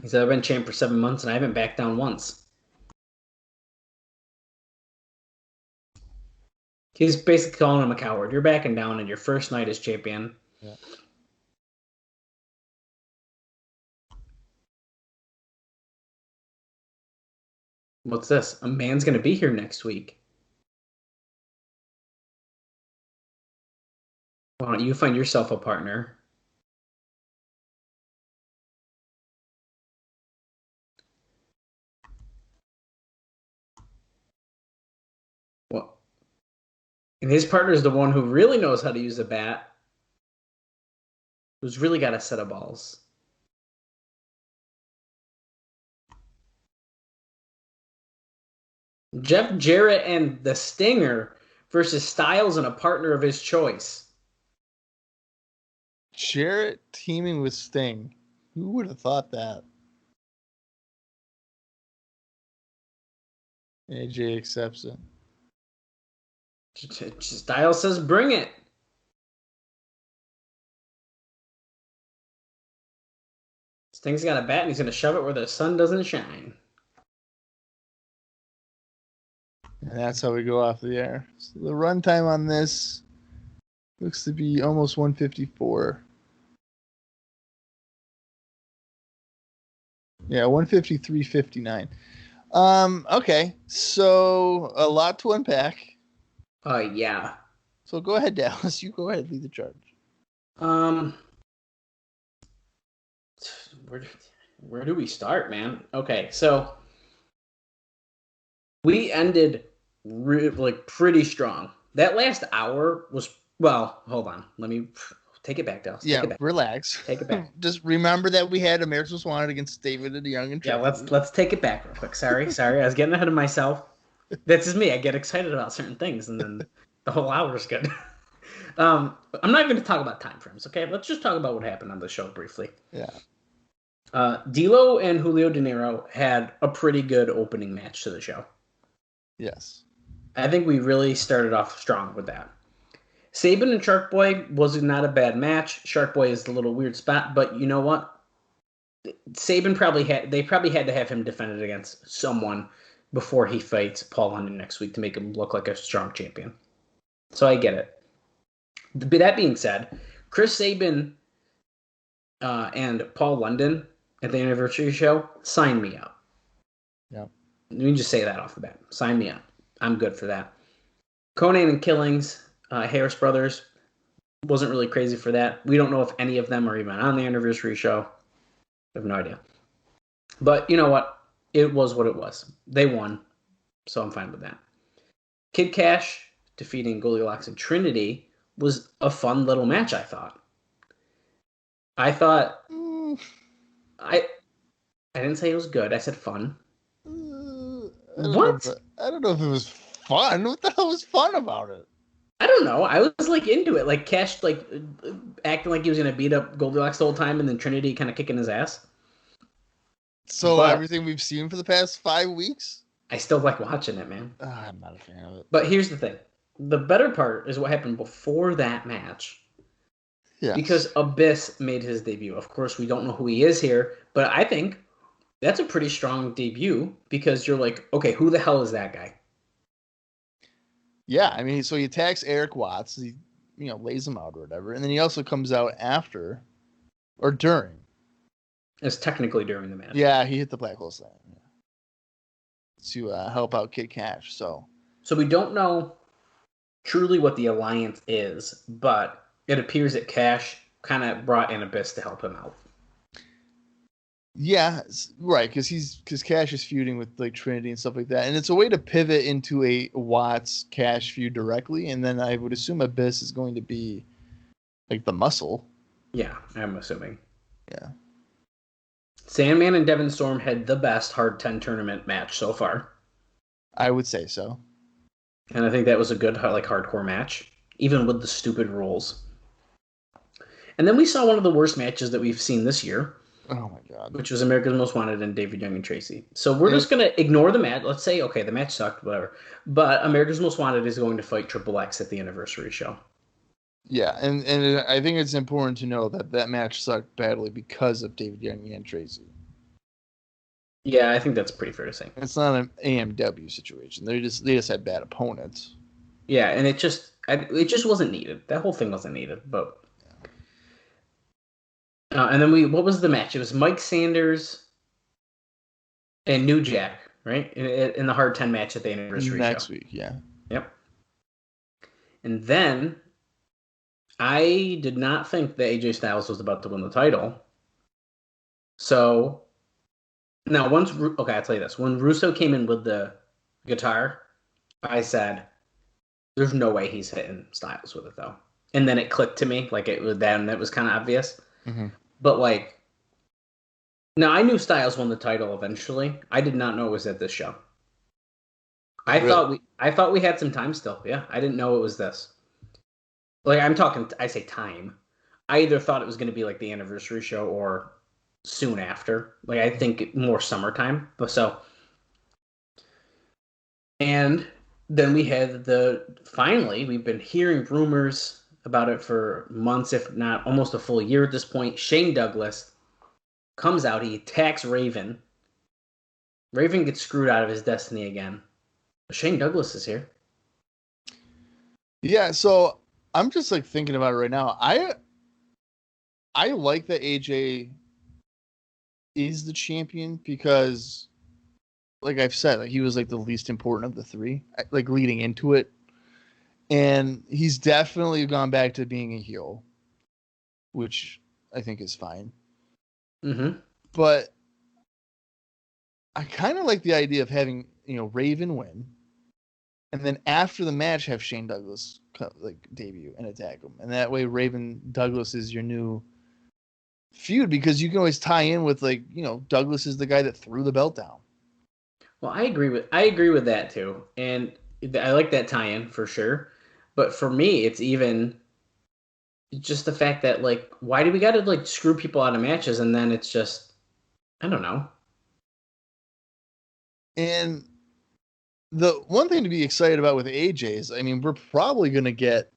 He said, I've been champ for 7 months and I haven't backed down once. He's basically calling him a coward. You're backing down in your first night as champion. Yeah. What's this? A man's going to be here next week. Why don't you find yourself a partner? Well, and his partner is the one who really knows how to use a bat, who's really got a set of balls. Jeff Jarrett and the Stinger versus Styles and a partner of his choice. Jarrett teaming with Sting. Who would have thought that? AJ accepts it. Styles says, bring it. Sting's got a bat and he's going to shove it where the sun doesn't shine. And that's how we go off the air. So the runtime on this looks to be almost 154. Yeah, 153.59. Okay, so a lot to unpack. Yeah. So go ahead, Dallas. You go ahead, lead the charge. Where do we start, man? Okay, so we ended pretty strong. That last hour was, well, hold on. Let me take it back, Dallas. Yeah, take it back. relax. Take it back. Just remember that we had America's Most Wanted against David and Young and Yeah, let's take it back real quick. Sorry. I was getting ahead of myself. That's just me. I get excited about certain things, and then the whole hour is good. I'm not going to talk about time frames, okay? Let's just talk about what happened on the show briefly. Yeah. D'Lo and Julio De Niro had a pretty good opening match to the show. Yes. I think we really started off strong with that. Sabin and Shark Boy was not a bad match. Shark Boy is the little weird spot, but you know what? Sabin probably had to have him defended against someone before he fights Paul London next week to make him look like a strong champion. So I get it. But that being said, Chris Sabin and Paul London at the anniversary show, sign me up. Yeah. Let me just say that off the bat. Sign me up. I'm good for that. Konnan and Killings, Harris Brothers, wasn't really crazy for that. We don't know if any of them are even on the anniversary show. I have no idea. But you know what? It was what it was. They won, so I'm fine with that. Kid Kash defeating Goldilocks and Trinity was a fun little match, I thought. I didn't say it was good. I said fun. What? I don't know if it was fun. What the hell was fun about it? I don't know. I was into it. Like Cash, acting like he was gonna beat up Goldilocks the whole time, and then Trinity kind of kicking his ass. So everything we've seen for the past 5 weeks? I still like watching it, man. I'm not a fan of it. But here's the thing: the better part is what happened before that match. Yeah. Because Abyss made his debut. Of course, we don't know who he is here, but I think that's a pretty strong debut because you're like, okay, who the hell is that guy? Yeah, I mean, so he attacks Eric Watts, he lays him out or whatever, and then he also comes out after or during. It's technically during the match. Yeah, he hit the Black Hole Slam to help out Kid Kash. So we don't know truly what the alliance is, but it appears that Kash kind of brought in Abyss to help him out. Yeah, right, because Kash is feuding with like Trinity and stuff like that, and it's a way to pivot into a Watts Kash feud directly, and then I would assume Abyss is going to be like the muscle. Yeah, I'm assuming. Yeah. Sandman and Devin Storm had the best Hard 10 tournament match so far. I would say so. And I think that was a good hardcore match, even with the stupid rules. And then we saw one of the worst matches that we've seen this year. Oh my God. Which was America's Most Wanted and David Young and Tracy. So we're just going to ignore the match. Let's say, okay, the match sucked, whatever. But America's Most Wanted is going to fight Triple X at the anniversary show. Yeah, and I think it's important to know that match sucked badly because of David Young and Tracy. Yeah, I think that's pretty fair to say. It's not an AMW situation. They just had bad opponents. Yeah, and it just wasn't needed. That whole thing wasn't needed. But and then what was the match? It was Mike Sanders and New Jack right? In the Hard 10 match at the anniversary next show. week. Yeah. Yep. And then I did not think that AJ Styles was about to win the title. So now I'll tell you this. When Russo came in with the guitar, I said, there's no way he's hitting Styles with it though. And then it clicked to me, like it was kind of obvious. Mm-hmm. But like, now I knew Styles won the title eventually. I did not know it was at this show. I thought we had some time still. Yeah, I didn't know it was this. Like I say time. I either thought it was going to be like the anniversary show or soon after. Like I think more summertime. And then we had finally we've been hearing rumors about it for months, if not almost a full year at this point. Shane Douglas comes out, he attacks Raven. Raven gets screwed out of his destiny again. But Shane Douglas is here. Yeah, so I'm just like thinking about it right now. I like that AJ is the champion because, like I've said, like he was like the least important of the three, like leading into it, and he's definitely gone back to being a heel, which I think is fine. Mm-hmm. But I kind of like the idea of having Raven win, and then after the match have Shane Douglas like debut and attack him, and that way Raven Douglas is your new feud because you can always tie in with like Douglas is the guy that threw the belt down. Well, I agree with that too, and I like that tie-in for sure. But for me, it's even just the fact that like, why do we got to like screw people out of matches, and then it's just, I don't know. And the one thing to be excited about with AJ is, I mean, we're probably going to get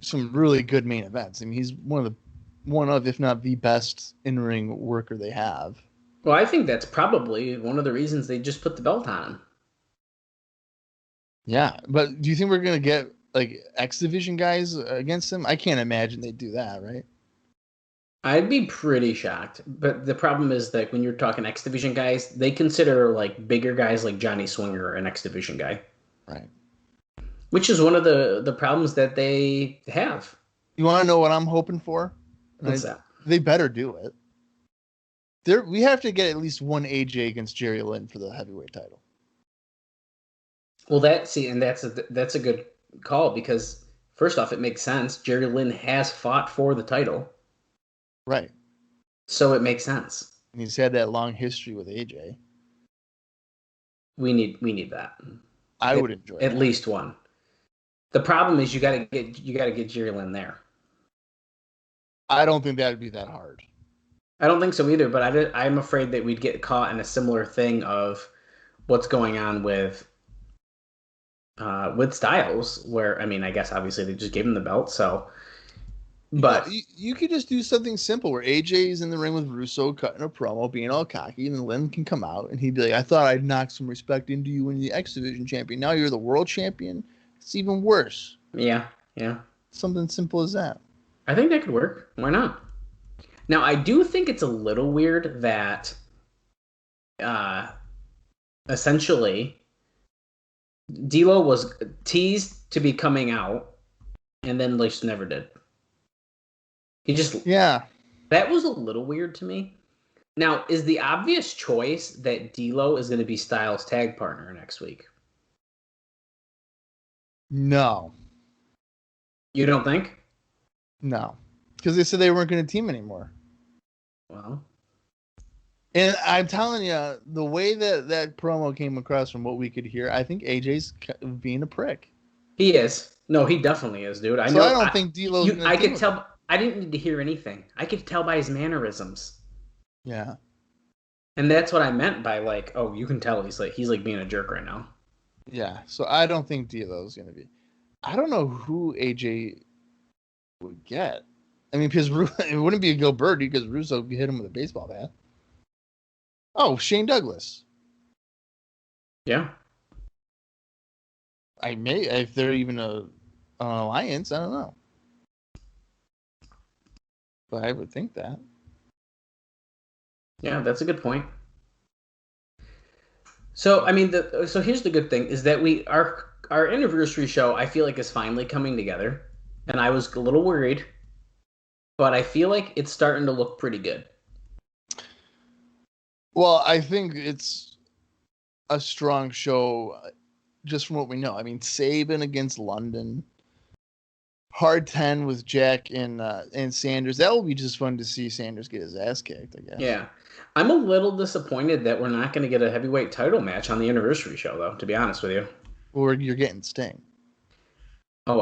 some really good main events. I mean, he's one of, if not the best in-ring worker they have. Well, I think that's probably one of the reasons they just put the belt on him. Yeah, but do you think we're going to get like X Division guys against him? I can't imagine they'd do that, right? I'd be pretty shocked. But the problem is that when you're talking X Division guys, they consider like bigger guys like Johnny Swinger an X Division guy. Right. Which is one of the problems that they have. You want to know what I'm hoping for? What's that? They better do it. We have to get at least one AJ against Jerry Lynn for the heavyweight title. Well, that's a good call because first off, it makes sense. Jerry Lynn has fought for the title, right? So it makes sense. And he's had that long history with AJ. We need that. I would enjoy at least one. The problem is you got to get Jerry Lynn there. I don't think that would be that hard. I don't think so either, but I'm afraid that we'd get caught in a similar thing of what's going on with Styles, where, I mean, I guess obviously they just gave him the belt, so. But you could just do something simple where AJ is in the ring with Russo cutting a promo, being all cocky, and then Lynn can come out and he'd be like, I thought I'd knock some respect into you when you're the X Division champion. Now you're the world champion. It's even worse. Yeah. Something simple as that. I think that could work. Why not? Now, I do think it's a little weird that essentially D'Lo was teased to be coming out and then just never did. That was a little weird to me. Now, is the obvious choice that D'Lo is going to be Styles' tag partner next week? No. You don't think? No. Because they said they weren't going to team anymore. Well. And I'm telling you, the way that promo came across from what we could hear, I think AJ's being a prick. He is. No, he definitely is, dude. I don't think D'Lo's going to I could tell. I didn't need to hear anything. I could tell by his mannerisms. Yeah. And that's what I meant by like, oh, you can tell he's like being a jerk right now. Yeah. So I don't think D'Lo's going to be. I don't know who AJ would get. I mean, because it wouldn't be a Gilbert because Russo hit him with a baseball bat. Oh, Shane Douglas. Yeah. I may, if they're even an alliance, I don't know. But I would think that. Yeah, that's a good point. So I mean, so here's the good thing is that our anniversary show I feel like is finally coming together, and I was a little worried, but I feel like it's starting to look pretty good. Well, I think it's a strong show just from what we know. I mean, Sabin against London, hard 10 with Jack and Sanders. That will be just fun to see Sanders get his ass kicked, I guess. Yeah. I'm a little disappointed that we're not going to get a heavyweight title match on the anniversary show, though, to be honest with you. Or you're getting Sting. Oh,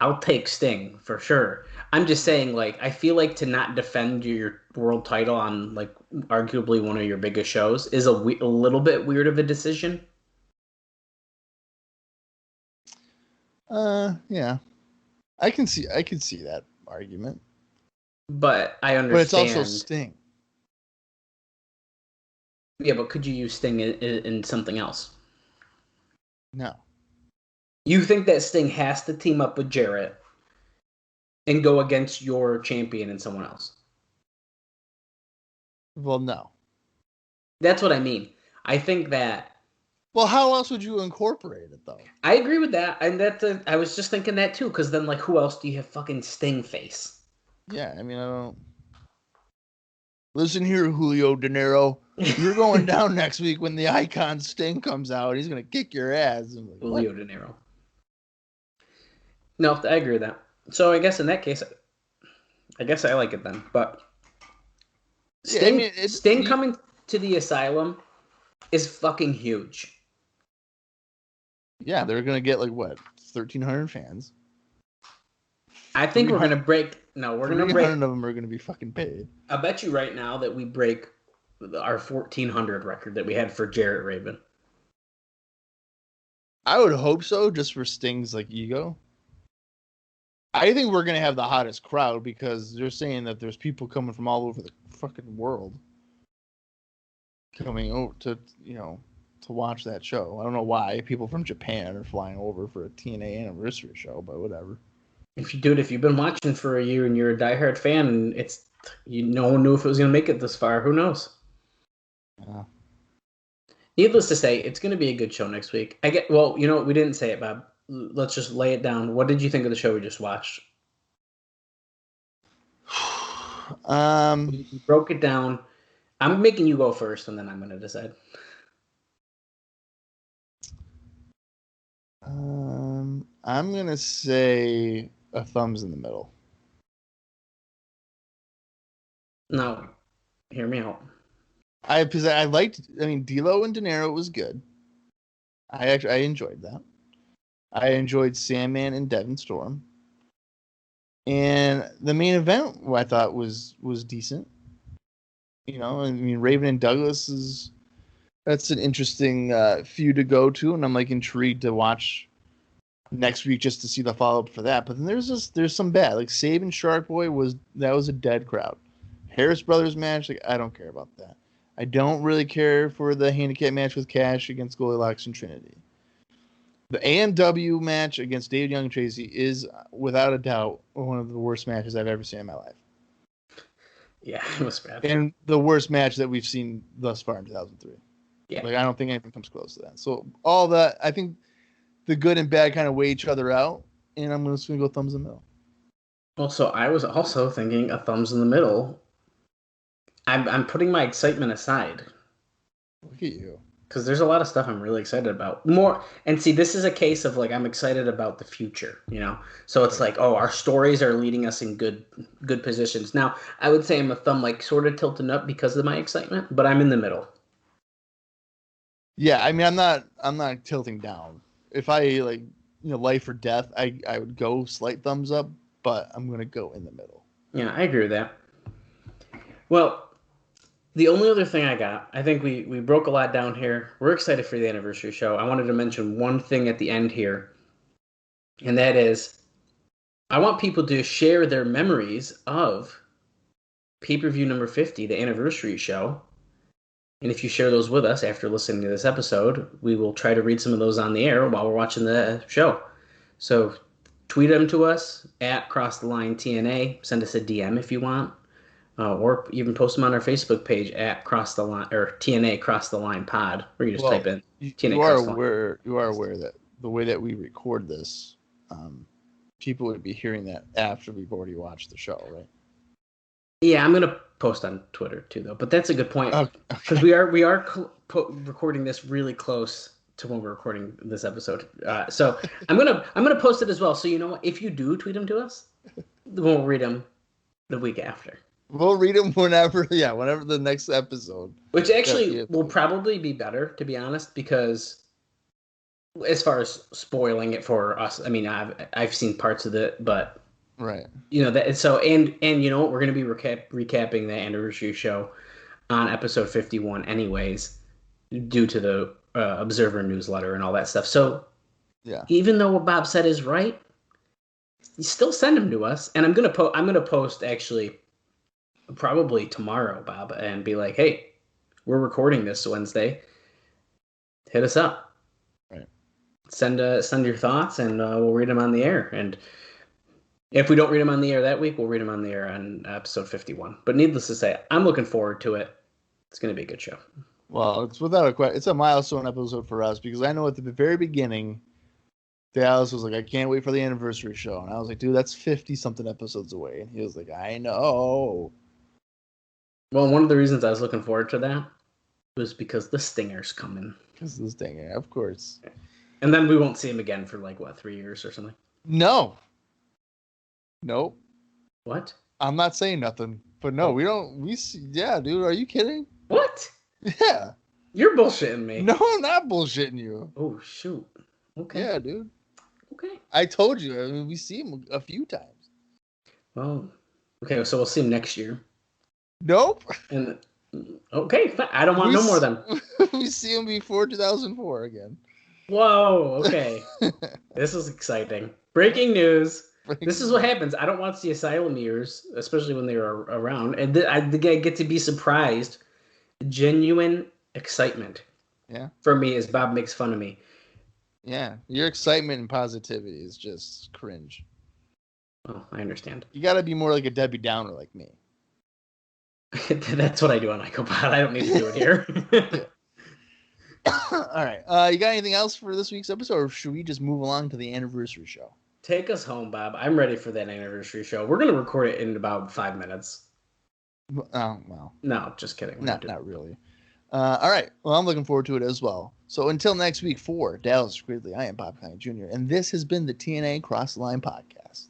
I'll take Sting for sure. I'm just saying, like, I feel like to not defend your world title on, like, arguably one of your biggest shows is a little bit weird of a decision. Yeah. I can see that argument. But I understand. But it's also Sting. Yeah, but could you use Sting in something else? No. You think that Sting has to team up with Jarrett and go against your champion and someone else? Well, no. That's what I mean. I think that. Well, how else would you incorporate it, though? I agree with that, and I was just thinking that too, because then, like, who else do you have fucking Sting face? Yeah, I mean, I don't. Listen here, Julio De Niro. You're going down next week when the Icon Sting comes out. He's gonna kick your ass. Like, Julio De Niro. No, I agree with that. So I guess in that case, I guess I like it then. But Sting, yeah, I mean, Sting coming to the Asylum is fucking huge. Yeah, they're gonna get like what 1,300 fans. I think we're gonna break. No, we're gonna break. 300 of them are gonna be fucking paid. I bet you right now that we break our 1,400 record that we had for Jarrett Raven. I would hope so, just for Sting's like ego. I think we're gonna have the hottest crowd because they're saying that there's people coming from all over the fucking world coming over to to watch that show. I don't know why people from Japan are flying over for a TNA anniversary show, but whatever. If you've been watching for a year and you're a diehard fan, and no one knew if it was gonna make it this far. Who knows? Yeah. Needless to say, it's gonna be a good show next week. Well, you know what? We didn't say it, Bob. Let's just lay it down. What did you think of the show we just watched? You broke it down. I'm making you go first, and then I'm gonna decide. I'm gonna say a thumbs in the middle. No, hear me out. Because I liked. I mean, D'Lo and De Niro was good. I enjoyed that. I enjoyed Sandman and Devin Storm. And the main event I thought was decent. You know, I mean, Raven and Douglas that's an interesting feud to go to, and I'm like intrigued to watch next week just to see the follow up for that. But then there's some bad, like Sabin Shark Boy was a dead crowd. Harris Brothers match, like I don't care about that. I don't really care for the handicap match with Kash against Goldilocks and Trinity. The AMW match against David Young and Tracy is, without a doubt, one of the worst matches I've ever seen in my life. Yeah, it was bad. And the worst match that we've seen thus far in 2003. Yeah. Like, I don't think anything comes close to that. So all that, I think the good and bad kind of weigh each other out, and I'm just going to go thumbs in the middle. Well, so I was also thinking a thumbs in the middle. I'm putting my excitement aside. Look at you. Because there's a lot of stuff I'm really excited about. More, and see, this is a case of like I'm excited about the future, you know. So it's like, oh, our stories are leading us in good positions. Now, I would say I'm a thumb like sort of tilting up because of my excitement, but I'm in the middle. Yeah, I mean, I'm not tilting down. If I like, life or death, I would go slight thumbs up, but I'm gonna go in the middle. Yeah, I agree with that. Well, the only other thing I got, I think we broke a lot down here. We're excited for the anniversary show. I wanted to mention one thing at the end here, and that is I want people to share their memories of pay-per-view number 50, the anniversary show. And if you share those with us after listening to this episode, we will try to read some of those on the air while we're watching the show. So tweet them to us at CrossTheLineTNA. Send us a DM if you want. or even post them on our Facebook page at Cross the Line or TNA Cross the Line Pod, or you just type in TNA you are Cross the Line. aware that the way that we record this, people would be hearing that after we've already watched the show, right? Yeah, I'm gonna post on Twitter too, though. But that's a good point because we are recording this really close to when we're recording this episode. So I'm gonna post it as well. So you know what? If you do tweet them to us, we'll read them the week after. We'll read them whenever the next episode. Which actually will probably be better, to be honest, because as far as spoiling it for us, I mean, I've seen parts of it, but right, that. So and you know what, we're gonna be recapping the anniversary show on episode 51, anyways, due to the Observer newsletter and all that stuff. So yeah, even though what Bob said is right, you still send them to us, and I'm gonna post actually. Probably tomorrow, Bob, and be like, hey, we're recording this Wednesday. Hit us up. Right. Send your thoughts, and we'll read them on the air. And if we don't read them on the air that week, we'll read them on the air on episode 51. But needless to say, I'm looking forward to it. It's going to be a good show. Well, it's without a question. It's a milestone episode for us because I know at the very beginning, Dallas was like, I can't wait for the anniversary show. And I was like, dude, that's 50-something episodes away. And he was like, I know. Well, one of the reasons I was looking forward to that was because the Stinger's coming. Because the Stinger, of course. And then we won't see him again for 3 years or something. No. Nope. What? I'm not saying nothing. But no, we don't. Yeah, dude, are you kidding? What? Yeah. You're bullshitting me. No, I'm not bullshitting you. Oh, shoot. Okay. Yeah, dude. Okay. I told you. I mean, we see him a few times. Well, okay, so we'll see him next year. Nope. And okay, I don't want no more than. We see him before 2004 again. Whoa, okay. This is exciting. Breaking news. This is what happens. I don't watch the Asylum years, especially when they were around. And I get to be surprised. Genuine excitement. Yeah. For me, as Bob makes fun of me. Yeah. Your excitement and positivity is just cringe. Oh, I understand. You got to be more like a Debbie Downer like me. That's what I do on IcoPod. I don't need to do it here. All right. You got anything else for this week's episode, or should we just move along to the anniversary show? Take us home, Bob. I'm ready for that anniversary show. We're going to record it in about 5 minutes. Oh, well. No, just kidding. Not really. All right. Well, I'm looking forward to it as well. So until next week, for Dallas Gridley, I am Bob Konnan Jr., and this has been the TNA Cross the Line Podcast.